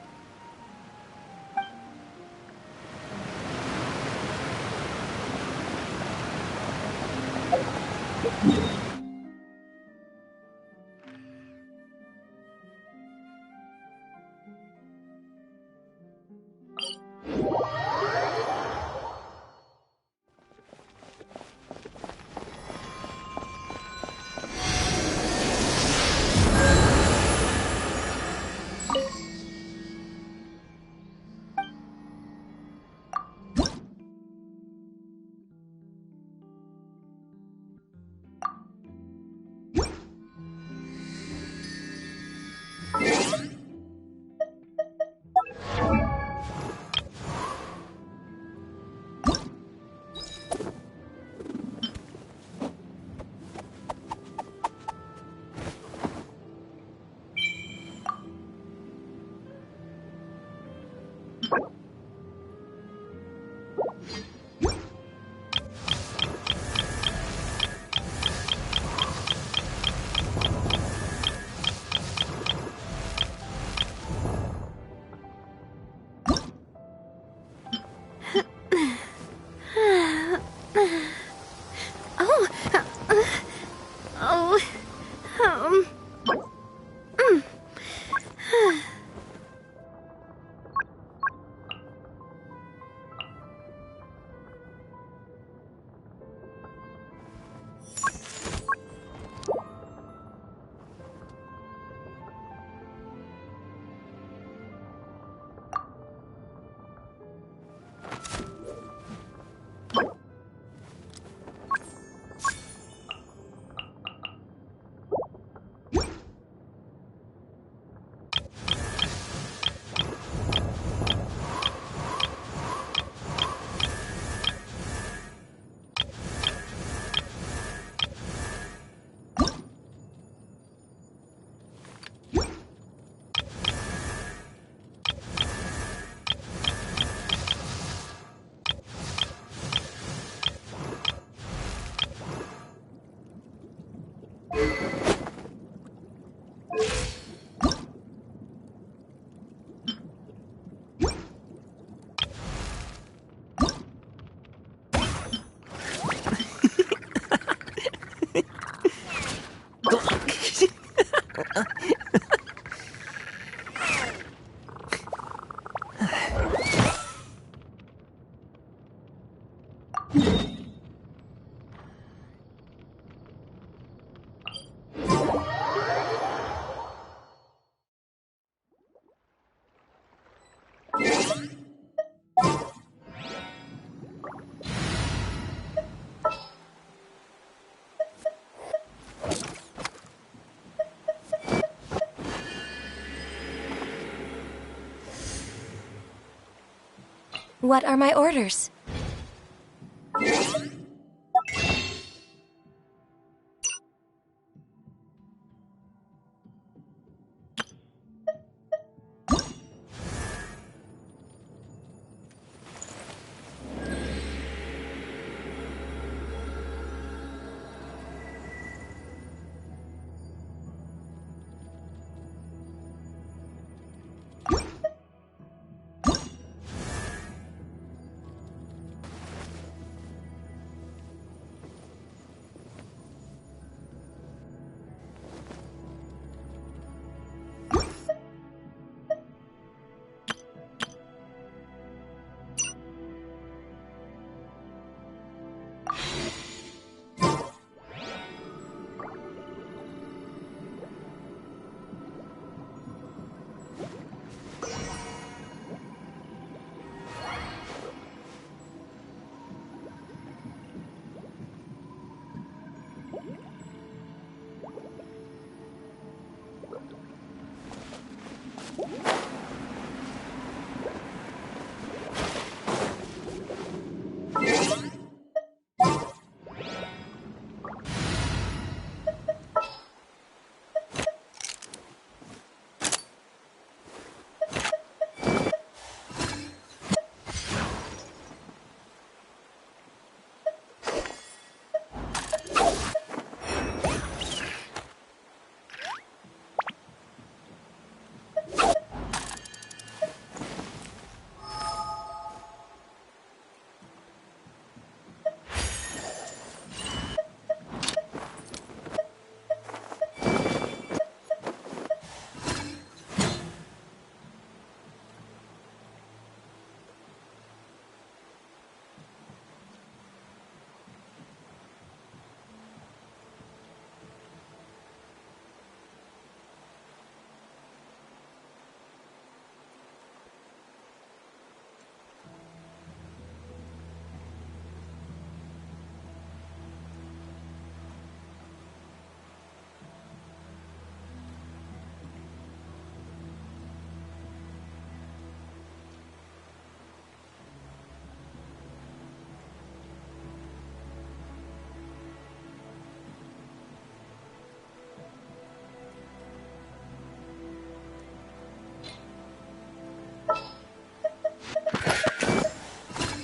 What are my orders?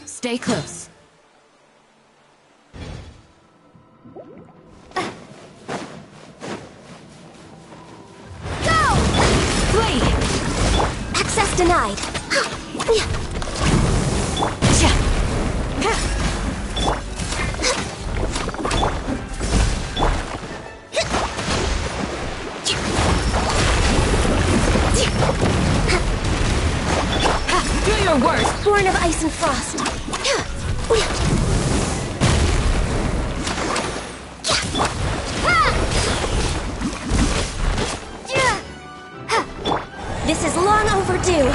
Stay close. Go! Flee! Access denied. Do your worst! Born of ice and frost. This is long overdue.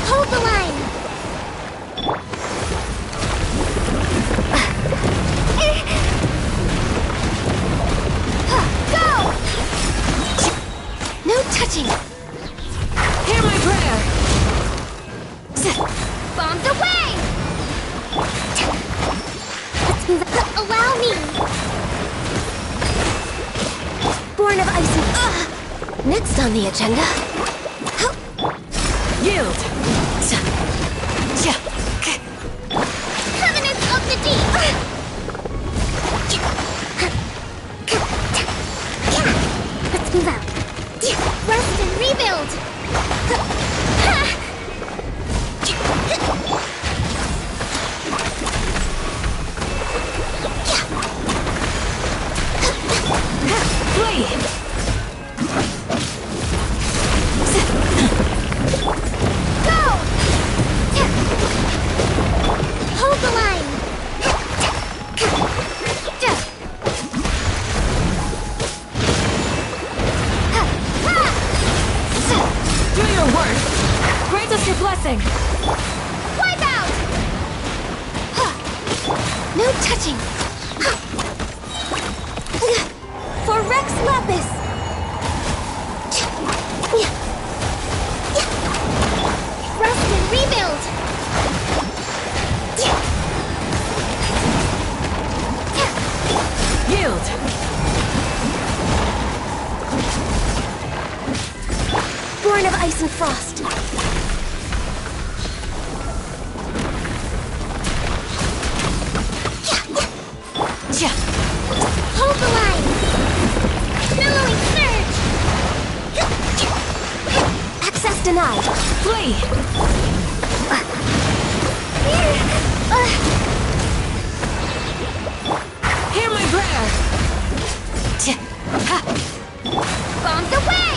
Hold the line! Go! No touching. Hear my prayer! Bombs away! Let's move. Allow me! Born of ice and... Next on the agenda. Yield! Covenants of the Deep! Let's move out. Rest and rebuild! Flee! Go! Hold the line! Do your worst! Grant us your blessing! Wipe out! touching! For Rex Lapis! Rest and rebuild! Yield! Born of Ice and Frost! Hold the line! Billowing surge! Access denied! Flee! Hear my prayer! Bombs away!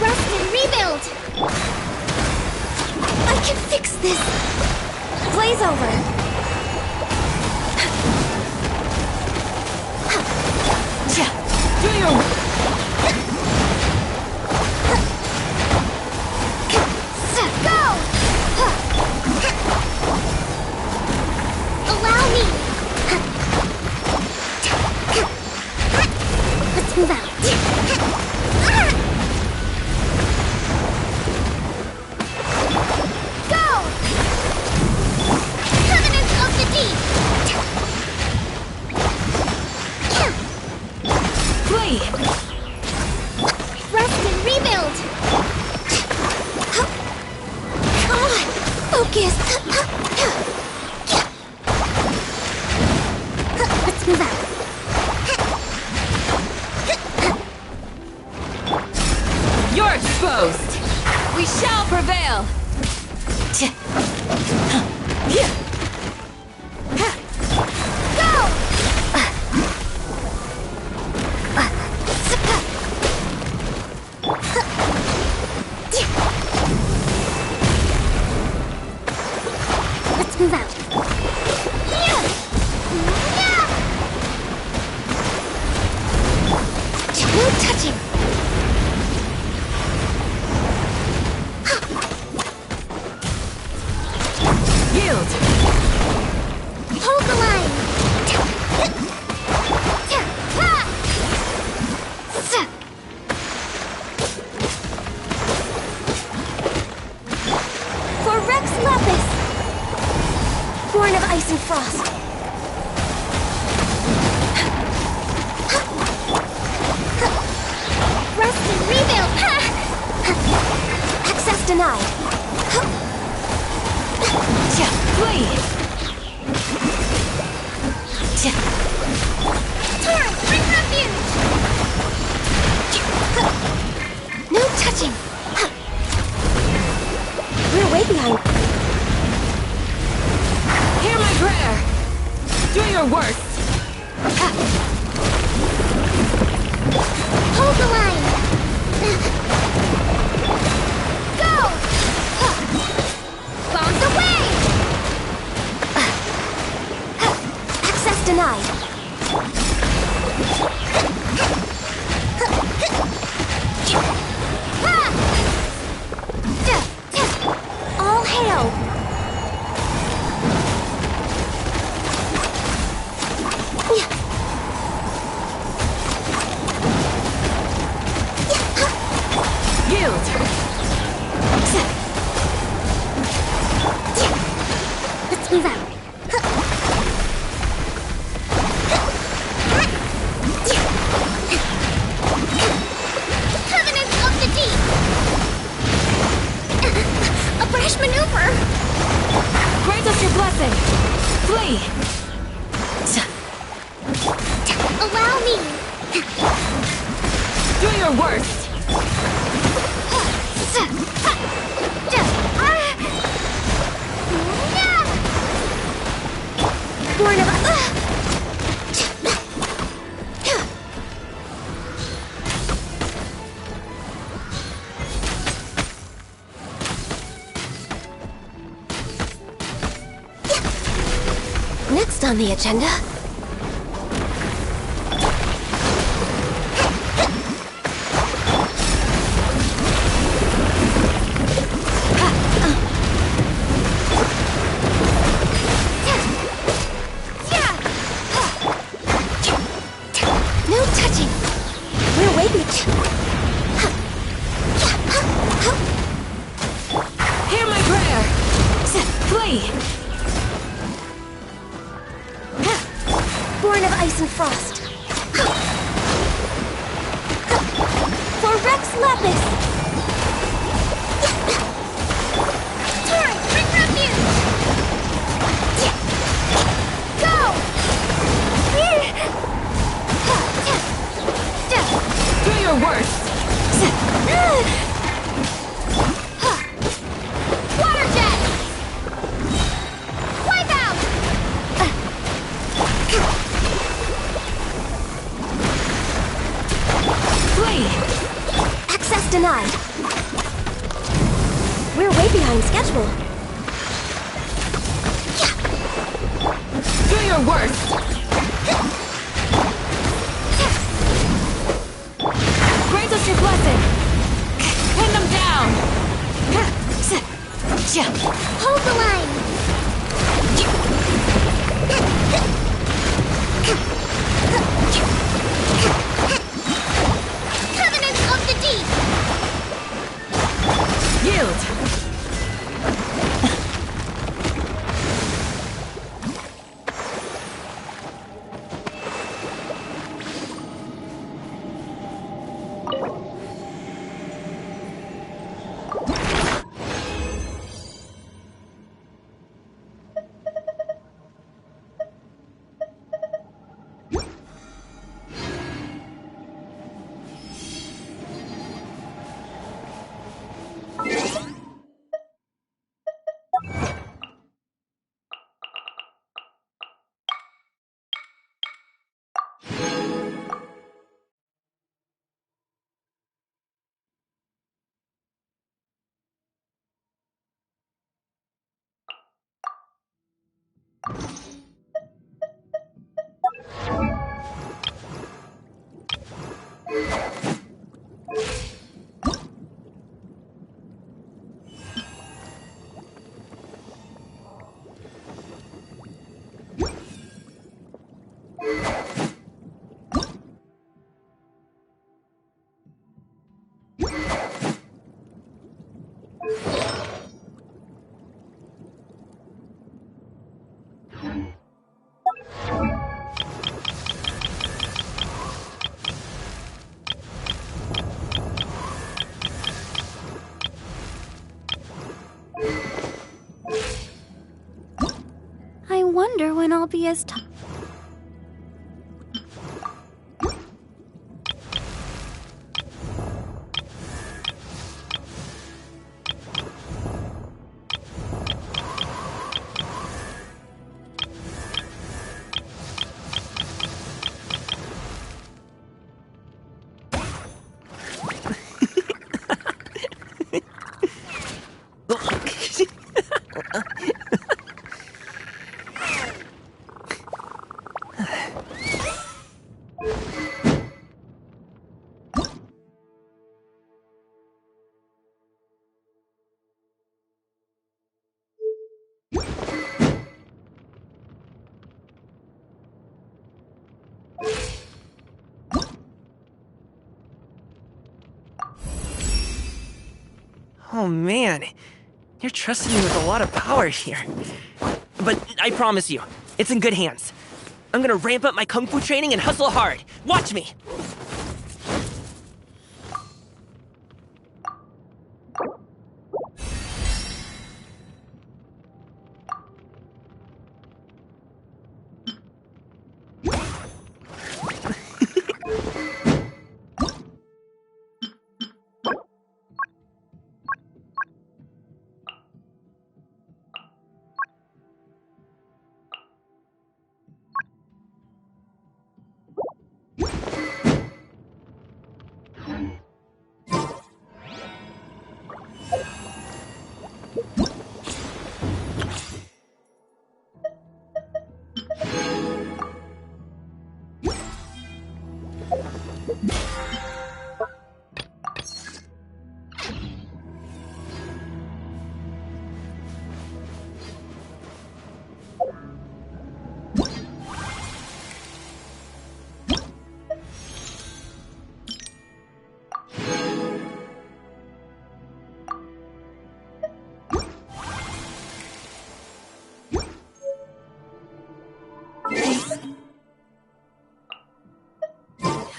Rest and rebuild! I can fix this! Blaze over! Do your... Go! Allow me! Let's move out. Go! Covenants of the Deep! Flee! Rest and rebuild! Come on! Focus! Let's move out. You're exposed! We shall prevail! Let's move out. No touching! Yield! Hold the line. For Rex Lapis! Born of Ice and Frost! Rest and rebuild. Access denied! Flee! Torrent, bring refuge. No touching! We're way behind. Hear my prayer! Do your worst! Hold the line. Go. Bombs away. Access denied. All hail! Yield! Let's move out. Covenants of the Deep. A brash maneuver. Grant us your blessing! Flee! Allow me. Do your worst! Born of Next on the agenda... wavy. Hear my prayer! Flee! Born of ice and frost. For Rex Lapis! Torrent, bring refuge! Go! Do your worst! Water jet! Wipe out! Flee! Access denied. We're way behind schedule. Do your worst! Grant us your blessing! Pin them down! Hold the line! Covenant of the Deep! Yield! I wonder when I'll be as tough. Oh man, you're trusting me with a lot of power here. But I promise you, it's in good hands. I'm gonna ramp up my kung fu training and hustle hard. Watch me!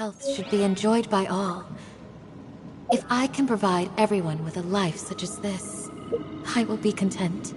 health should be enjoyed by all. If I can provide everyone with a life such as this, I will be content.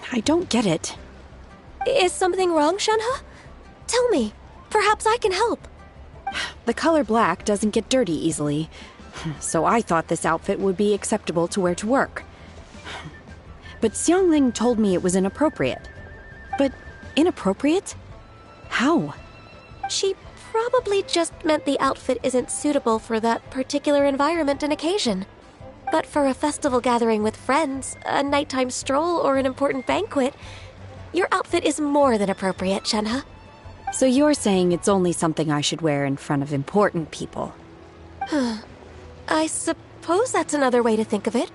I don't get it. Is something wrong, Shenhe? Tell me. Perhaps I can help. The color black doesn't get dirty easily, so I thought this outfit would be acceptable to wear to work. But Xiangling told me it was inappropriate. But inappropriate? How? She probably just meant the outfit isn't suitable for that particular environment and occasion. But for a festival gathering with friends, a nighttime stroll, or an important banquet, your outfit is more than appropriate, Shenhe. So you're saying it's only something I should wear in front of important people? I suppose that's another way to think of it.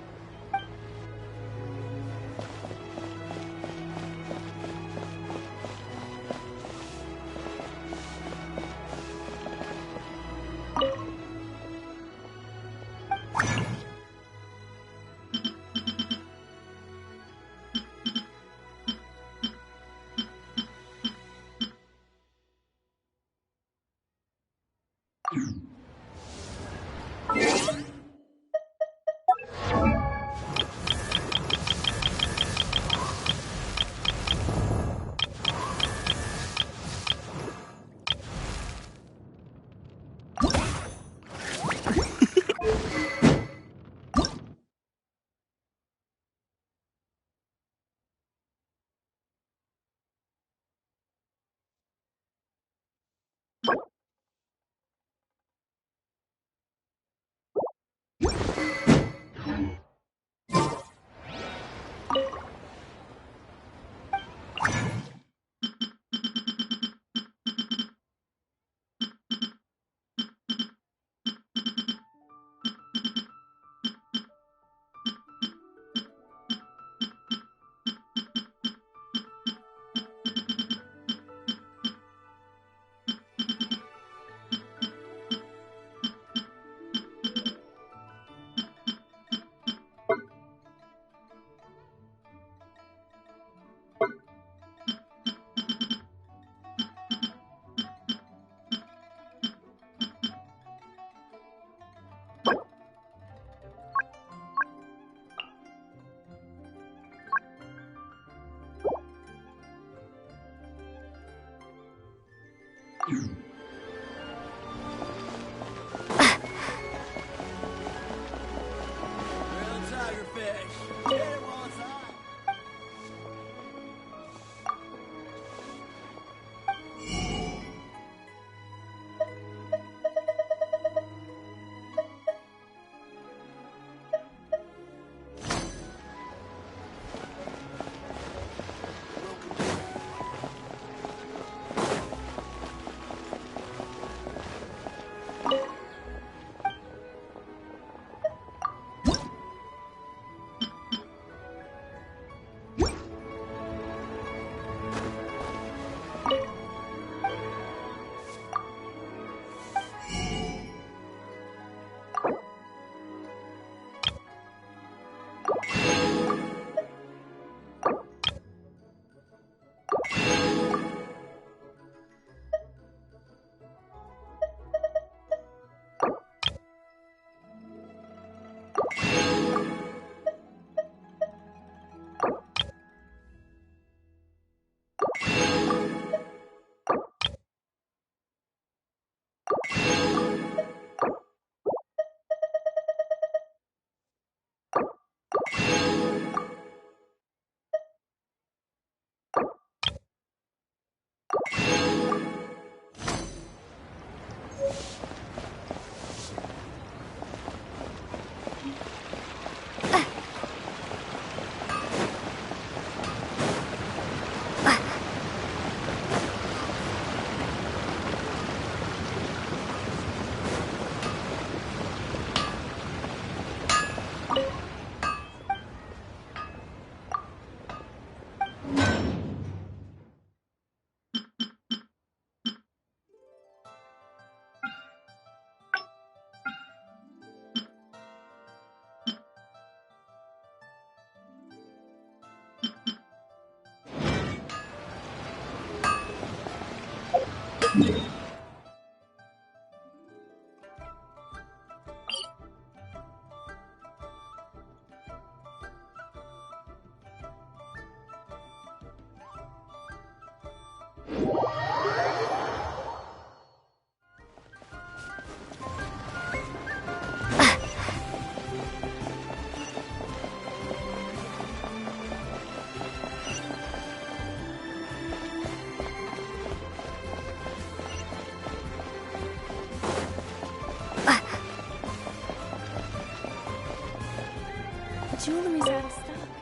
Jewelry's out of stock.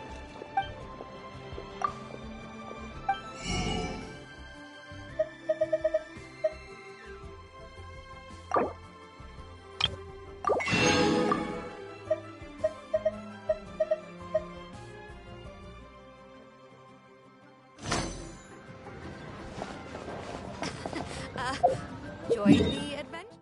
Join the adventure?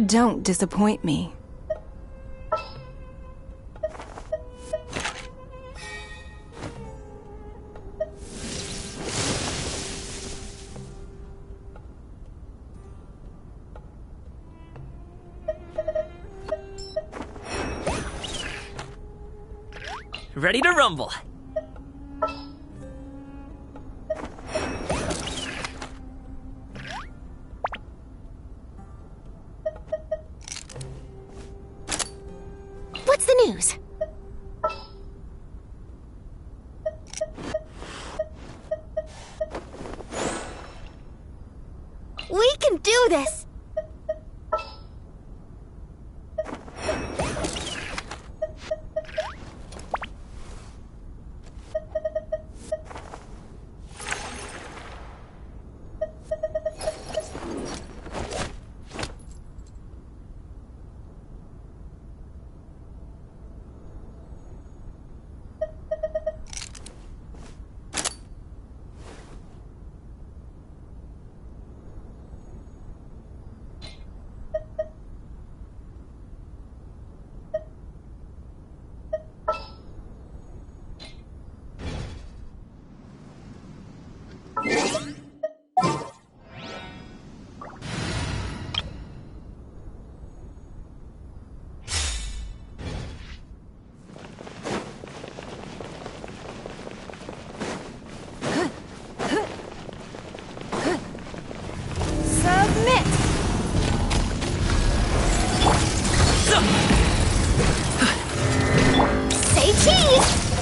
Don't disappoint me. Ready to rumble. What's the news? We can do this!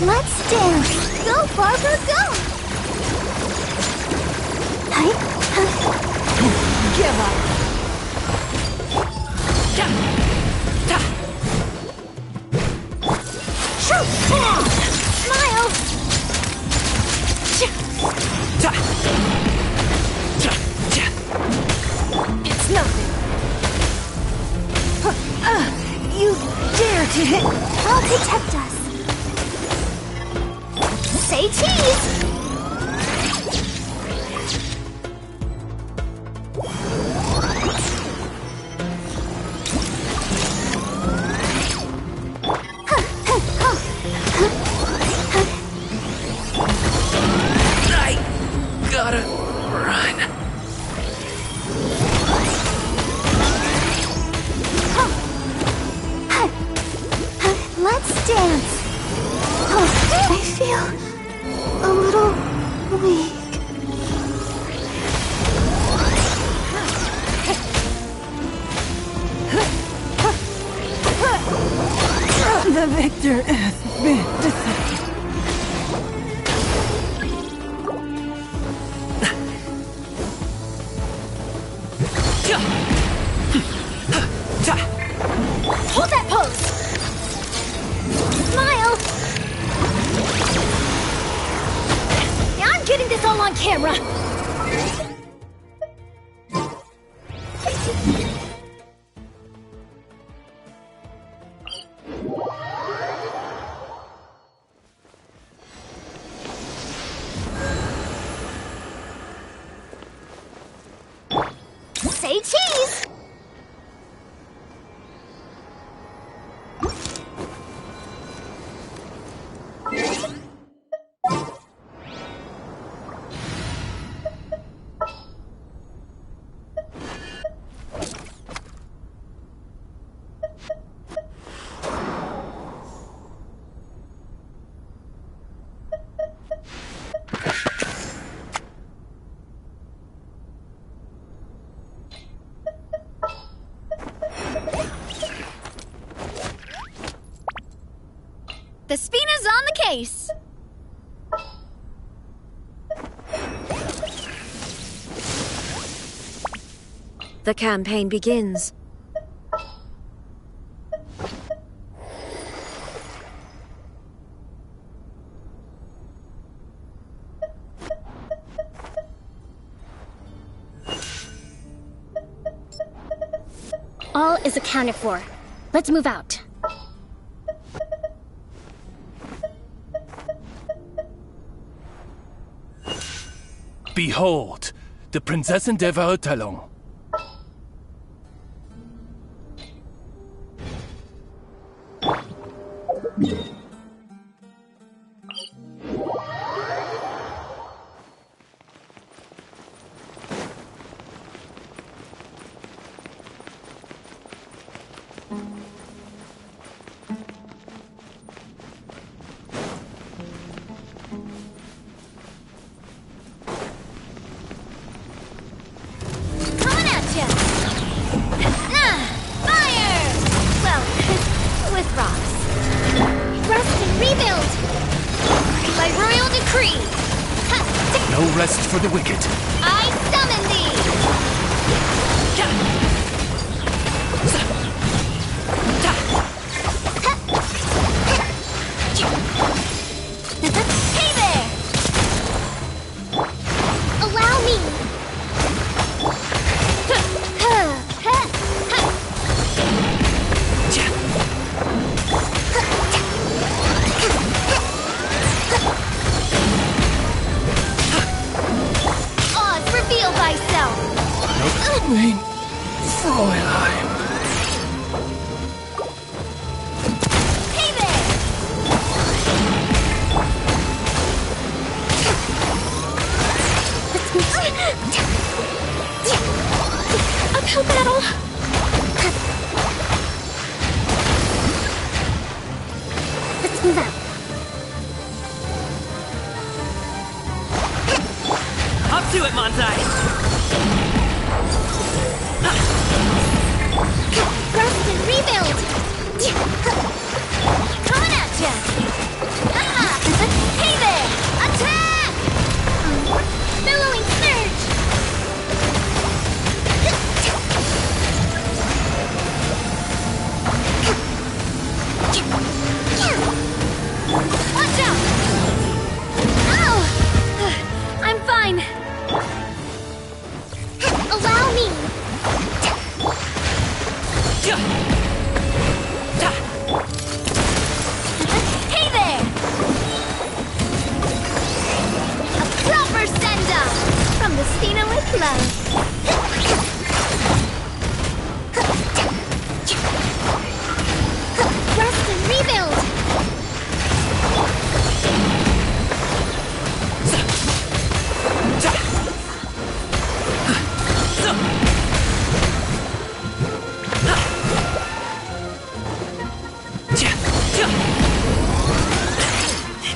Let's dance! Go, Barbara, go! Give up! Smile! It's nothing! You dare to hit! I'll protect us! Say cheese! I gotta run. Let's dance! I feel a little weak. The victor has been decided. Hold that pose! Smile! Yeah, I'm getting this all on camera! Say cheese! the Spina's on the case! The campaign begins. All is accounted for. Let's move out. Behold, the Prinzessin der Verurteilung. Coming at ya! Fire! Well, with rocks. Rest and rebuild! By royal decree! No rest for the wicked. I summon thee! Hey there! Allow me! Oz, reveal thyself! Nein, Fräulein. Hey there! Uphill battle! Let's move out. Up to it, Montai! Rest and rebuild! Coming at ya! Hey there! Attack! Billowing surge! Watch out! Ow! I'm fine. Allow me. Hey there! A proper send-up from the Spina with love. Rest and rebuild.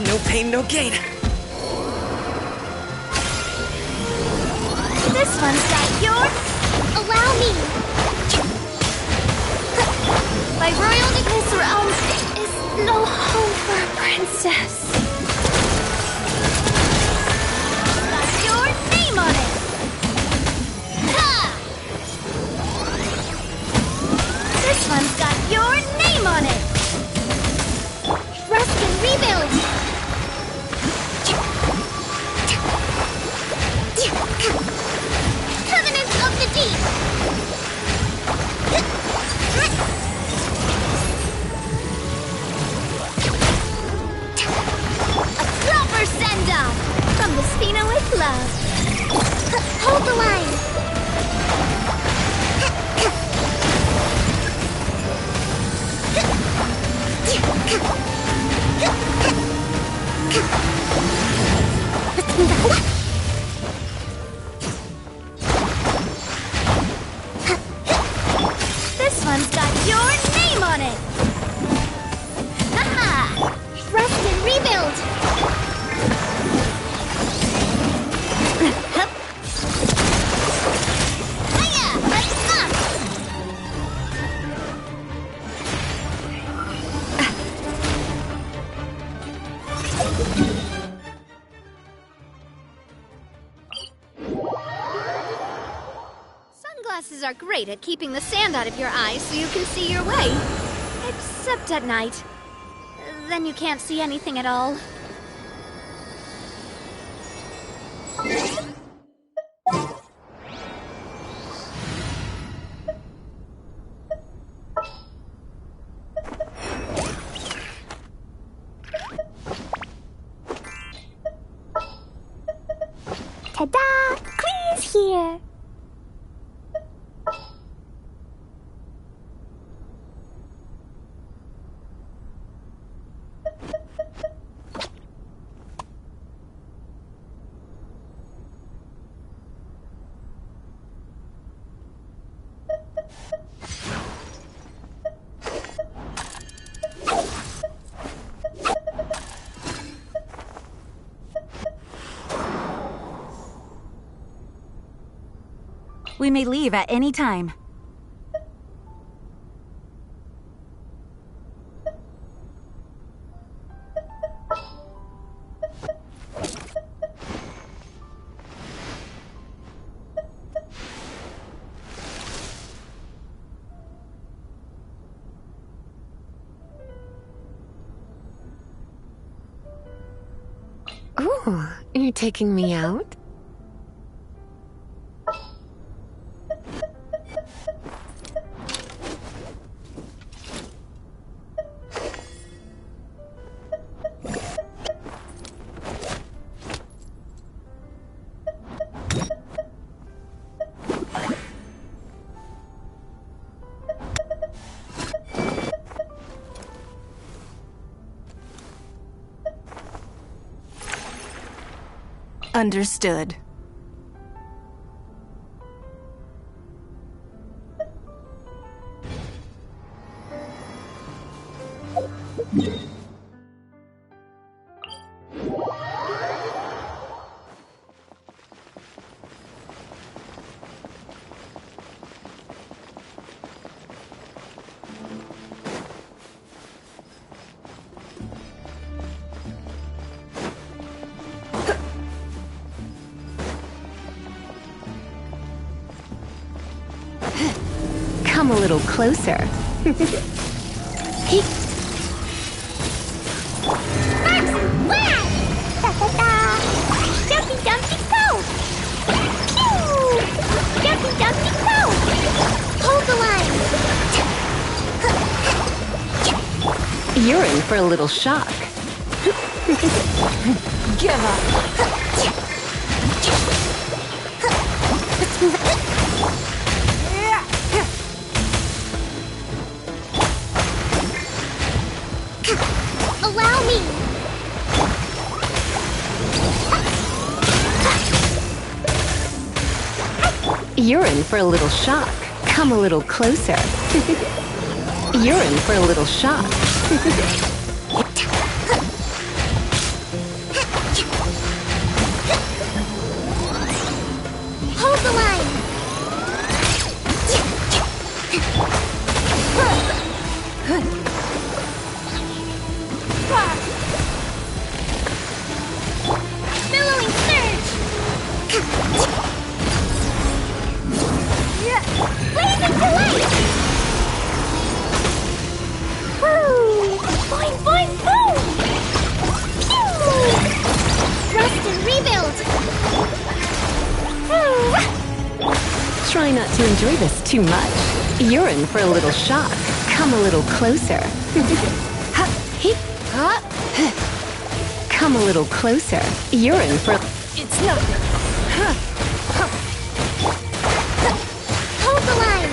No pain, no gain. This one's got yours. Allow me. By royal decree, this realm is no home for a princess. Got your name on it. Ha! This one's got your name on it. Rest and rebuild. Covenant of the Deep! A proper send-off from the Spina with love. Hold the line. This one's got your name on it. Haha! Rest and rebuild. glasses are great at keeping the sand out of your eyes so you can see your way. Except at night. Then you can't see anything at all. Ta-da! Clee's here! We may leave at any time. Oh, are you taking me out? Understood. Come a little closer. Jumpy Dumpty Go! Pew! Jumpy Dumpty Go! Hold the line! You're in for a little shock. Give up! Let's move it. Allow me! You're in for a little shock. Come a little closer. You're in for a little shock. Hold the line! Billowing surge! Blazing delight! Woo! Boing, boing, boom! Pew! Rest and rebuild! Woo! Try not to enjoy this too much. You're in for a little shock. Come a little closer. Come a little closer. You're in for... It's nothing. Hold the line.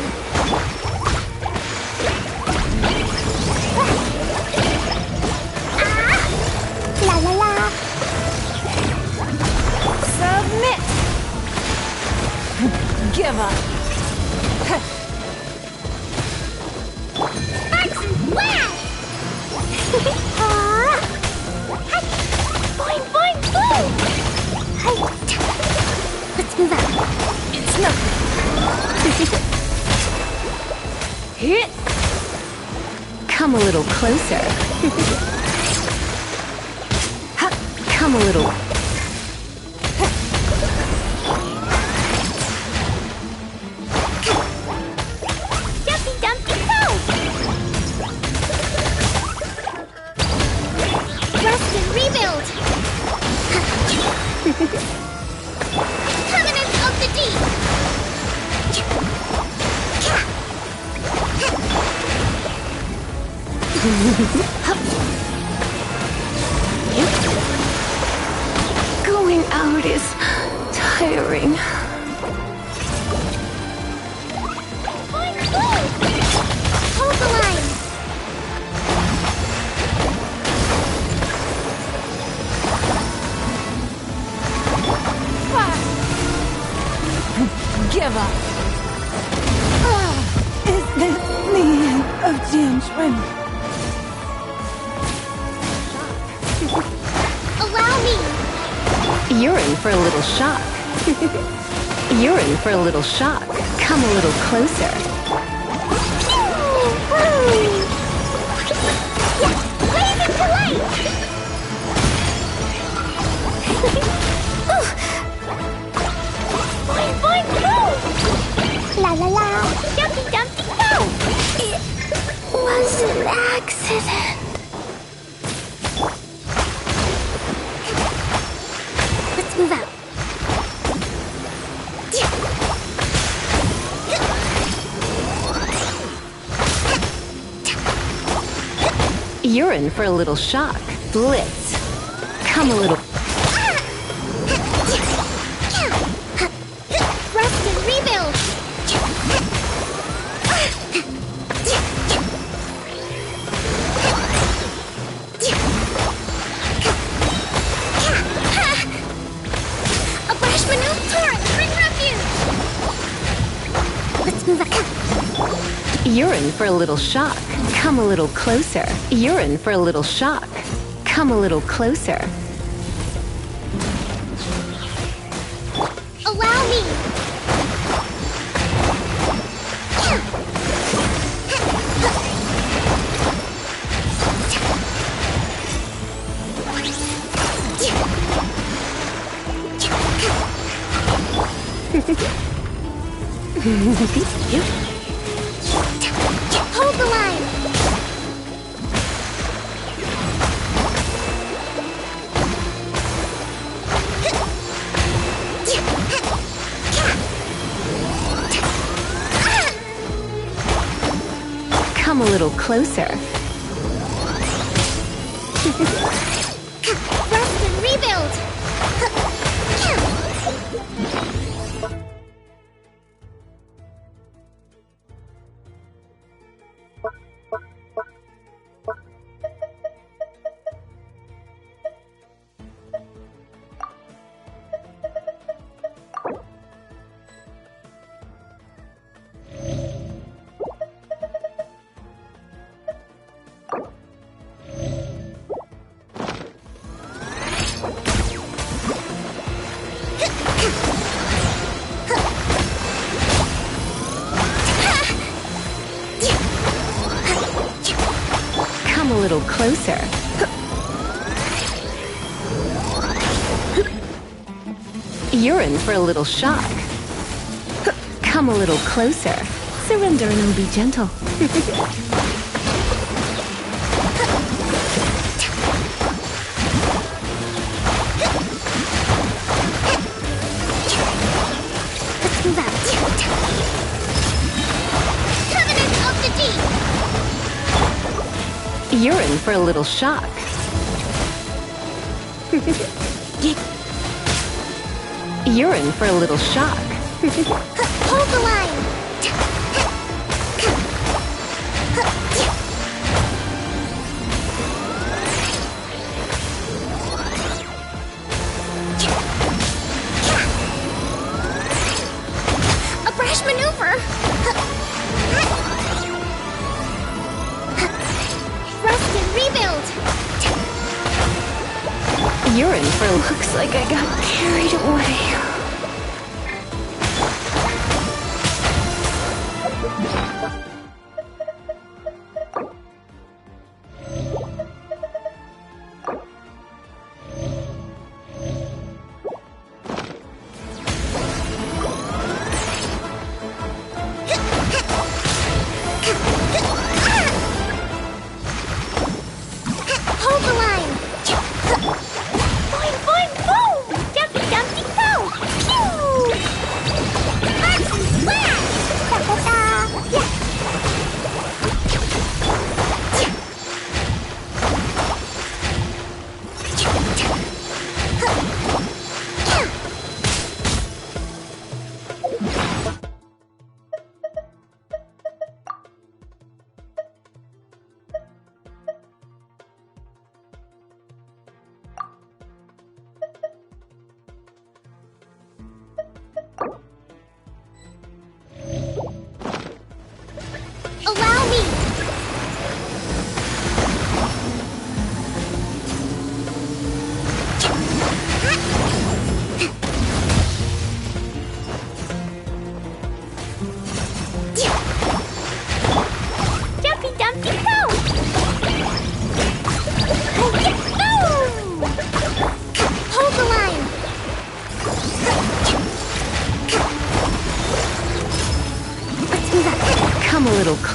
La la la. Submit! Give up. Wow! Boing, boing, boom! Let's move out. It's nothing. Hit! Come a little closer. Come a little... Covenant of the Deep! Going out is tiring. Hold the line! Give up. Is this the end of Genshin? Allow me! You're in for a little shock. You're in for a little shock. Come a little closer. Blaze into light! Boing, boing, go! La la la! Dumpty, dumpty, go! It was an accident. Let's move out. You're in for a little shock. Blitz. Come a little. Rest and rebuild! A Brash Maneuver Torrent! Bring refuge! Let's move out. You're in for a little shock. Come a little closer. You're in for a little shock. Come a little closer. Allow me! Hold the line! Come a little closer. Rest and rebuild! Come a little closer. You're in for a little shock. Come a little closer. Surrender and be gentle. Let's move out. Covenant of the Deep! You're in for a little shock. You're in for a little shock. Hold the line! A Brash Maneuver! Rest and rebuild! You're in for looks like I got carried away. Hold the line! Boing, boing, boom! Dumpty,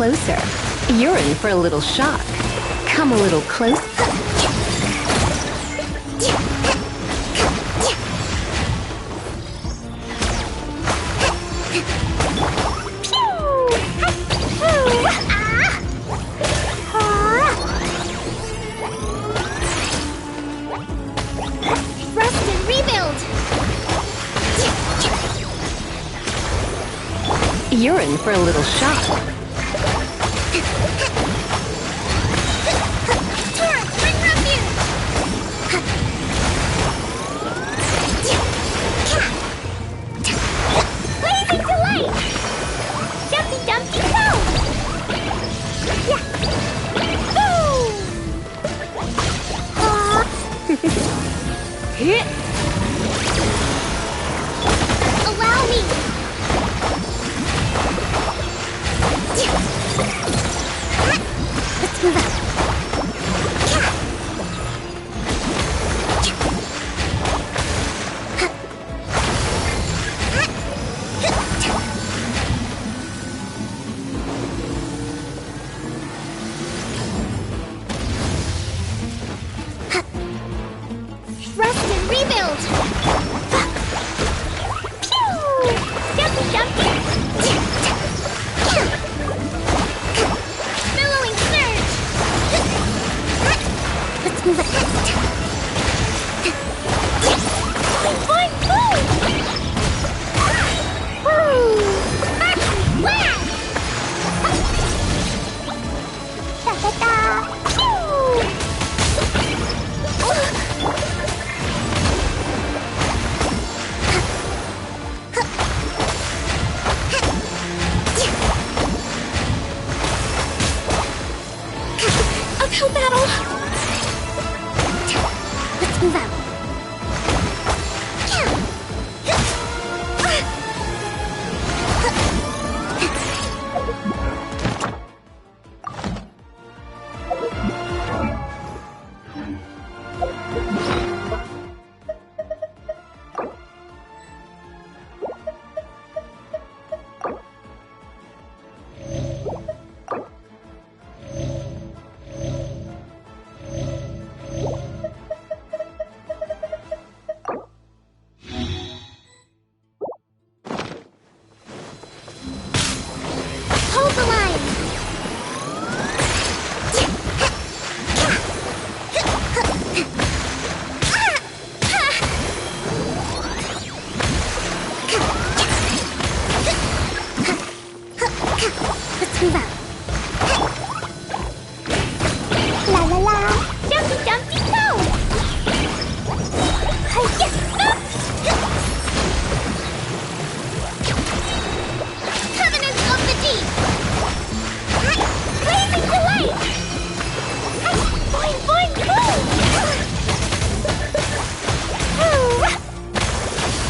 closer. You're in for a little shock. Come a little closer. Rest and rebuild! You're in for a little shock. Taurus, bring refuge! Blazing delight! Jumpy dumpty go! Yeah! Hit! Allow me! Let's move out. Rest and rebuild! Pew! Jumpy jumpy! Billowing surge! Let's move ahead! Boing, boing! Woo! Mercury blast! Da-da-da! Pew! Uphill battle! Let's move out. Hold the line! Let's move out. La la la! Jumpy jumpy go! Yes! Covenant of the Deep! Blazing delight! Boing, boing, boing!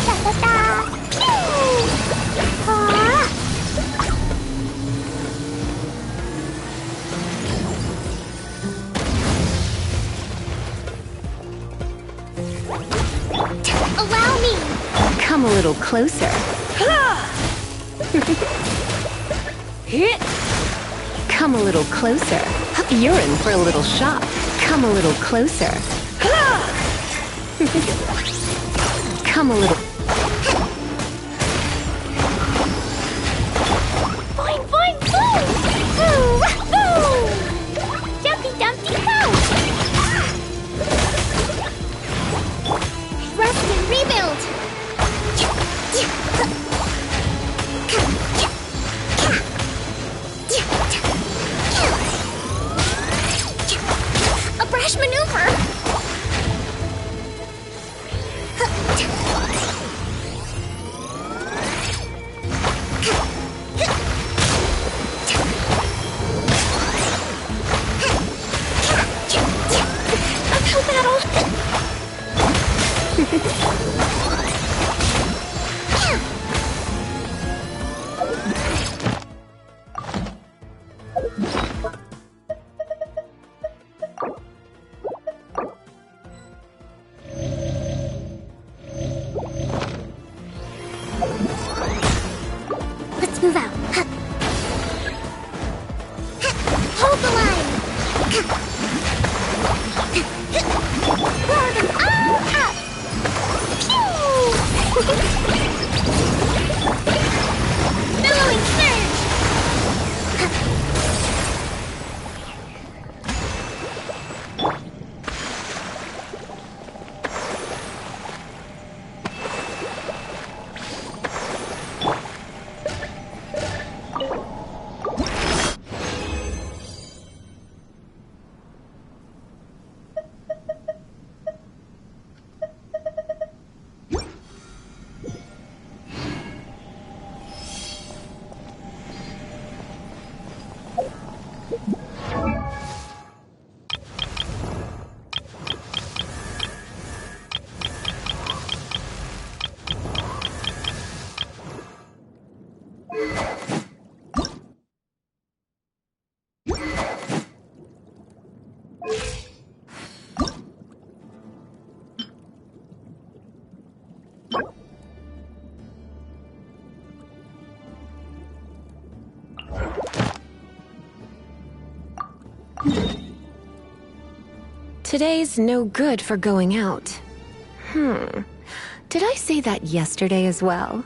Da-da-da! Pew! Allow me! Come a little closer. Hit! Come a little closer. You're in for a little shock. Come a little closer. Come a little. Boing, boing, boing! Woo! Woo! Jumpy dumpty go! Rest and rebuild! A brash maneuver! Uphill battle! Let's move out. Today's no good for going out. Did I say that yesterday as well?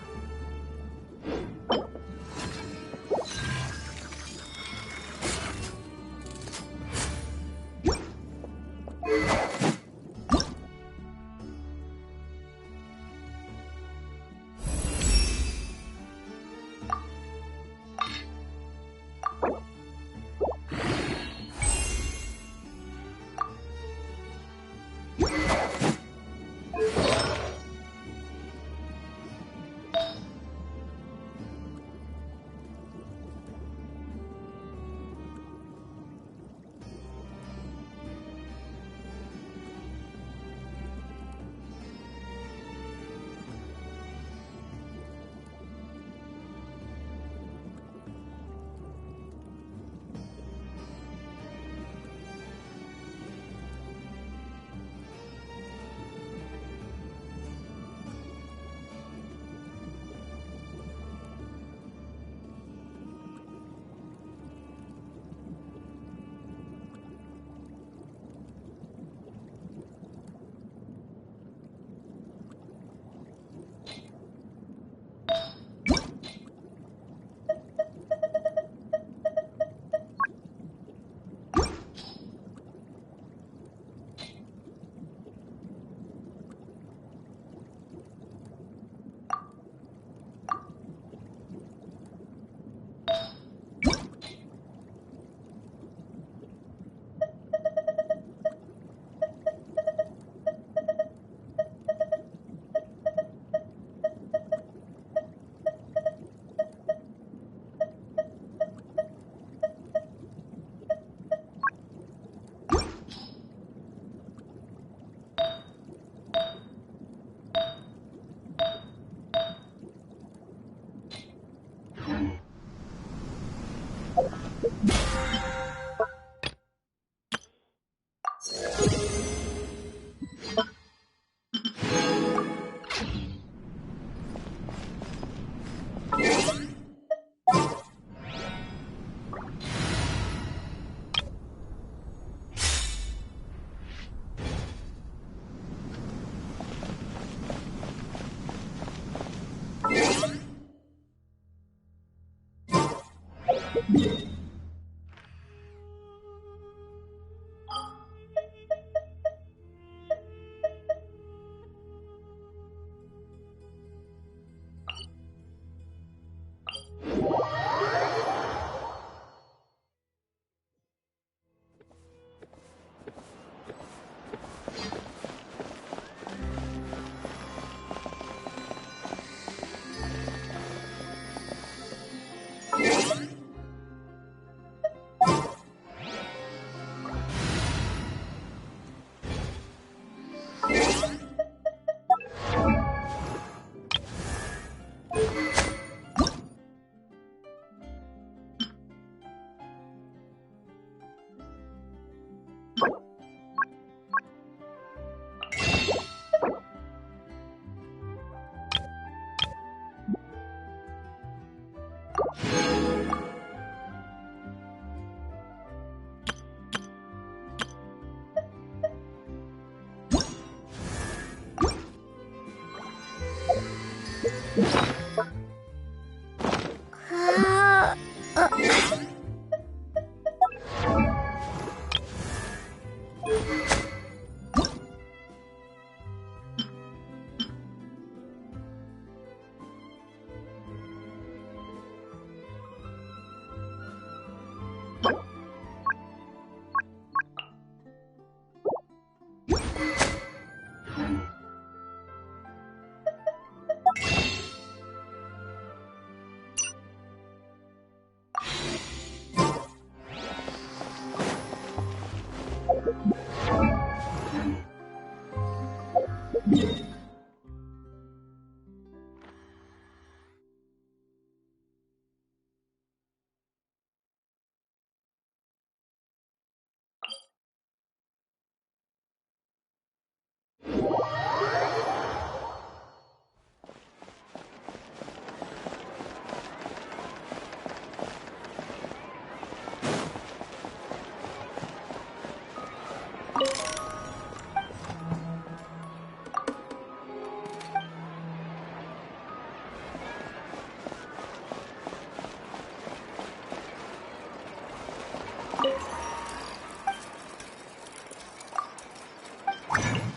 Huh?